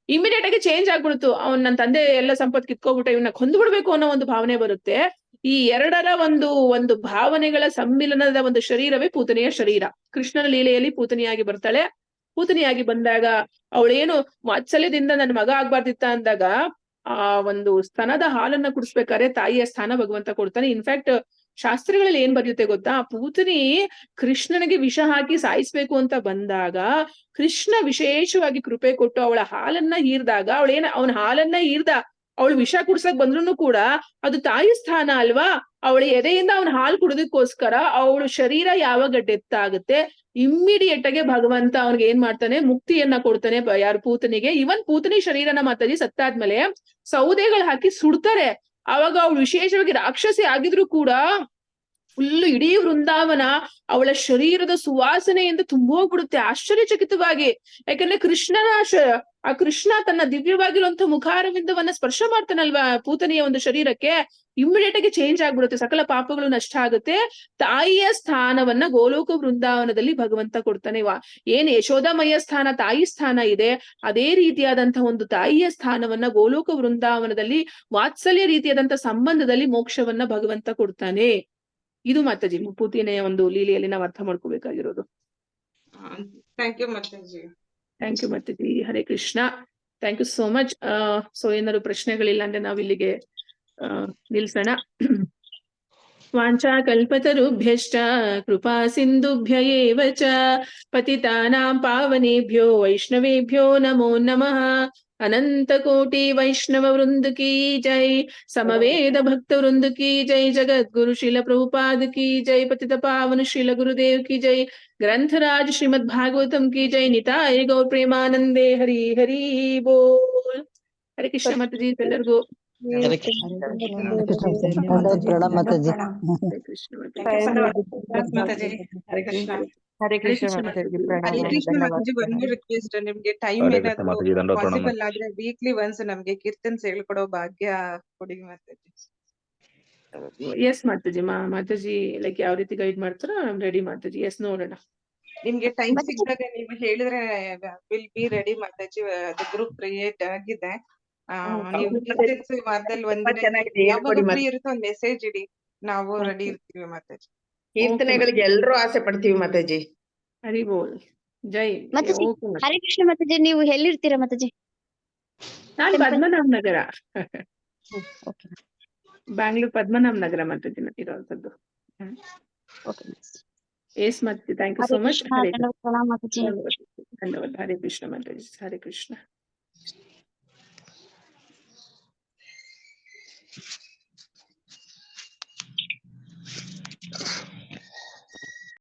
ಇಮಿಡಿಯೇಟ್ ಆಗಿ ಚೇಂಜ್ ಆಗ್ಬಿಡ್ತು. ನನ್ನ ತಂದೆ ಎಲ್ಲ ಸಂಪತ್ತು ಕಿತ್ಕೊಬಿಟ್ಟ, ಇವನ್ನ ಕೊಂದ್ಬಿಡ್ಬೇಕು ಅನ್ನೋ ಒಂದು ಭಾವನೆ ಬರುತ್ತೆ. ಈ ಎರಡರ ಒಂದು ಭಾವನೆಗಳ ಸಮ್ಮಿಲನದ ಒಂದು ಶರೀರವೇ ಪೂತನಿಯ ಶರೀರ. ಕೃಷ್ಣನ ಲೀಲೆಯಲ್ಲಿ ಪೂತನಿಯಾಗಿ ಬರ್ತಾಳೆ. ಪೂತನಿಯಾಗಿ ಬಂದಾಗ ಅವಳೇನು ವಾತ್ಸಲ್ಯದಿಂದ ನನ್ನ ಮಗ ಆಗ್ಬಾರ್ದಿತ್ತ ಅಂದಾಗ ಆ ಒಂದು ಸ್ತನದ ಹಾಲನ್ನ ಕುಡಿಸ್ಬೇಕಾದ್ರೆ ತಾಯಿಯ ಸ್ಥಾನ ಭಗವಂತ ಕೊಡ್ತಾನೆ. ಇನ್ಫ್ಯಾಕ್ಟ್ ಶಾಸ್ತ್ರಗಳಲ್ಲಿ ಏನ್ ಬರೆಯುತ್ತೆ ಗೊತ್ತಾ, ಪೂತನಿ ಕೃಷ್ಣನಿಗೆ ವಿಷ ಹಾಕಿ ಸಾಯಿಸ್ಬೇಕು ಅಂತ ಬಂದಾಗ ಕೃಷ್ಣ ವಿಶೇಷವಾಗಿ ಕೃಪೆ ಕೊಟ್ಟು ಅವಳ ಹಾಲನ್ನ ಹೀರ್ದಾಗ, ಅವನ ಹಾಲನ್ನ ಹೀರ್ದ ಅವಳು ವಿಷ ಕುಡ್ಸಕ್ ಬಂದ್ರು ಕೂಡ ಅದು ತಾಯಿ ಸ್ಥಾನ ಅಲ್ವಾ, ಅವಳ ಎದೆಯಿಂದ ಅವನ ಹಾಲು ಕುಡಿದಕ್ಕೋಸ್ಕರ ಅವಳು ಶರೀರ ಯಾವಾಗ ಡೆತ್ ಆಗುತ್ತೆ, ಇಮ್ಮಿಡಿಯೇಟ್ ಆಗಿ ಭಗವಂತ ಅವನಿಗೆ ಏನ್ ಮಾಡ್ತಾನೆ, ಮುಕ್ತಿಯನ್ನ ಕೊಡ್ತಾನೆ. ಯಾರು ಪೂತನಿಗೆ. ಇವನ್ ಪೂತನಿ ಶರೀರನ ಮಾತಾಡಿ ಸತ್ತಾದ್ಮೇಲೆ ಸೌದೆಗಳು ಹಾಕಿ ಸುಡ್ತಾರೆ. ಆವಾಗ ಅವಳು ವಿಶೇಷವಾಗಿ ರಾಕ್ಷಸಿ ಆಗಿದ್ರು ಕೂಡ ಫುಲ್ ಇಡೀ ವೃಂದಾವನ ಅವಳ ಶರೀರದ ಸುವಾಸನೆಯಿಂದ ತುಂಬೋಗ್ಬಿಡುತ್ತೆ ಆಶ್ಚರ್ಯಚಕಿತವಾಗಿ. ಯಾಕಂದ್ರೆ ಕೃಷ್ಣ ತನ್ನ ದಿವ್ಯವಾಗಿರುವಂತ ಮುಖಾರವಿಂದವನ್ನ ಸ್ಪರ್ಶ ಮಾಡ್ತಾನಲ್ವಾ ಪೂತನಿಯ ಒಂದು ಶರೀರಕ್ಕೆ, ಇಮ್ಮಿಡಿಯೇಟ್ ಆಗಿ ಚೇಂಜ್ ಆಗ್ಬಿಡುತ್ತೆ. ಸಕಲ ಪಾಪಗಳು ನಷ್ಟ ಆಗುತ್ತೆ. ತಾಯಿಯ ಸ್ಥಾನವನ್ನ ಗೋಲೋಕ ವೃಂದಾವನದಲ್ಲಿ ಭಗವಂತ ಕೊಡ್ತಾನೆ. ಏನ್ ಯಶೋಧಾಮಯ್ಯ ಸ್ಥಾನ ತಾಯಿ ಸ್ಥಾನ ಇದೆ, ಅದೇ ರೀತಿಯಾದಂತಹ ಒಂದು ತಾಯಿಯ ಸ್ಥಾನವನ್ನ ಗೋಲೋಕ ವೃಂದಾವನದಲ್ಲಿ ವಾತ್ಸಲ್ಯ ರೀತಿಯಾದಂತ ಸಂಬಂಧದಲ್ಲಿ ಮೋಕ್ಷವನ್ನ ಭಗವಂತ ಕೊಡ್ತಾನೆ. ಇದು ಮಾತಾಜಿ ಪೂತನಿಯ ಒಂದು ಲೀಲೆಯಲ್ಲಿ ನಾವು ಅರ್ಥ ಮಾಡ್ಕೋಬೇಕಾಗಿರೋದು. ಥ್ಯಾಂಕ್ ಯು ಮಾತಾಜಿ. Thank you Mataji. Hare Krishna. Thank you so much. So ಏನಾದ್ರು ಪ್ರಶ್ನೆಗಳಿಲ್ಲ ಅಂದ್ರೆ ನಾವ್ ಇಲ್ಲಿಗೆ ನಿಲ್ಸೋಣ. ವಾಂಛಾ ಕಲ್ಪತರುಭ್ಯಶ್ಚ ಕೃಪಾ ಸಿಂಧುಭ್ಯ ಏವ ಚ ಪತಿತಾನಾಂ ಪಾವನೇಭ್ಯೋ ವೈಷ್ಣವೇಭ್ಯೋ ನಮೋ ನಮಃ. ಅನಂತ ಕೋಟಿ ವೈಷ್ಣವ ವೃಂದ ಕಿ ಜೈ. ಸಮವೇದ ಭಕ್ತ ವೃಂದ ಕಿ ಜೈ. ಜಗದ್ಗುರು ಶ್ರೀಲ ಪ್ರಭುಪಾದ ಕಿ ಜೈ. ಪತಿತ ಪಾವನ ಶ್ರೀಲ ಗುರುದೇವ್ ಕಿ ಜೈ. ಗ್ರಂಥರಾಜ ಶ್ರೀಮದ್ ಭಾಗವತಂ ಕಿ ಜೈ. ನಿತಾಯ ಗೌರ್ ಪ್ರೇಮಾನಂದೇ ಹರಿ ಹರಿ ಬೋಲ್. ಹರೇ ಕೃಷ್ಣ ಮಾತಾಜಿ ಎಲ್ಲರಿಗೂ. ಹರೇ ಕೃಷ್ಣ. ಪ್ರಣಾಮ ಮಾತಾಜಿ. ಹರೇ ಕೃಷ್ಣ ಮಾತಾಜಿ. ಹರೇ ಕೃಷ್ಣ. ಹರೇ ಕೃಷ್ಣ ಮಾತಾಜಿ. ಹರೇ ಕೃಷ್ಣ ಮಾತಾಜಿ. ಒಂದು ರಿಕ್ವೆಸ್ಟ್, ನಿಮ್ಗೆ ಟೈಮ್ ಏನಾದ್ರು ಪಾಸಿಬಲ್ ಆದ್ರೆ ವೀಕ್ಲಿ ಒನ್ಸ್ ನಮ್ಗೆ ಕೀರ್ತನ್ಸ್ ಹೇಳ್ಕೊಡೋ ಭಾಗ್ಯ ಕೊಡಿ ಮಾತಾಜಿ. ಎಸ್ ಮಾತಾಜಿ. ಮಾತಾಜಿ ಲೈಕ್ ಯಾವ ರೀತಿ ಗೈಡ್ ಮಾಡ್ತಾರೋ ರೆಡಿ ಮಾತಾಜಿ. ಎಸ್ ನೋಡೋಣ. ನಿಮ್ಗೆ ಟೈಮ್ ಸಿಕ್ಕಿದಾಗ ನೀವು ಹೇಳಿದ್ರೆ ವಿಲ್ ಬಿ ರೆಡಿ ಮಾತಾಜಿ. ಅದು ಗ್ರೂಪ್ ಕ್ರಿಯೇಟ್ ಆಗಿದೆ. ನೀವು ವಾರದಲ್ಲಿ ಒಂದಿನ ಯಾವಾಗ ಫ್ರೀ ಇರುತ್ತೆ ಒಂದ್ ಮೆಸೇಜ್ ಇಡಿ, ನಾವು ರೆಡಿ ಇರ್ತೀವಿ ಮಾತಾಜಿ. ಕೀರ್ತನೆಗಳಿಗೆ ಎಲ್ರೂ ಆಸೆ ಪಡ್ತೀವಿ ಮಾತಾಜಿ. ಹರಿ ಬೋಲ್. ಜೈ. ಹರೇ ಕೃಷ್ಣ ಮಾತಾಜಿ. ನೀವು ಎಲ್ಲಿರ್ತೀರಾ ಮಾತಾಜಿ? ನಾನು ಪದ್ಮನಾಭ ನಗರ, ಬ್ಯಾಂಗ್ಳೂರ್ ಪದ್ಮನಾಭ ನಗರ ಮಾತಾಜಿ ಇರೋಂಥದ್ದು. ಎಸ್ ಮಾತಾಜಿ. Thank you so much. Hare ಪ್ರಣಾಮ ಮಾತಾಜಿ. ಧನ್ಯವಾದ. ಹರೇ ಕೃಷ್ಣ ಮಾತಾಜಿ. ಹರೇ ಕೃಷ್ಣ.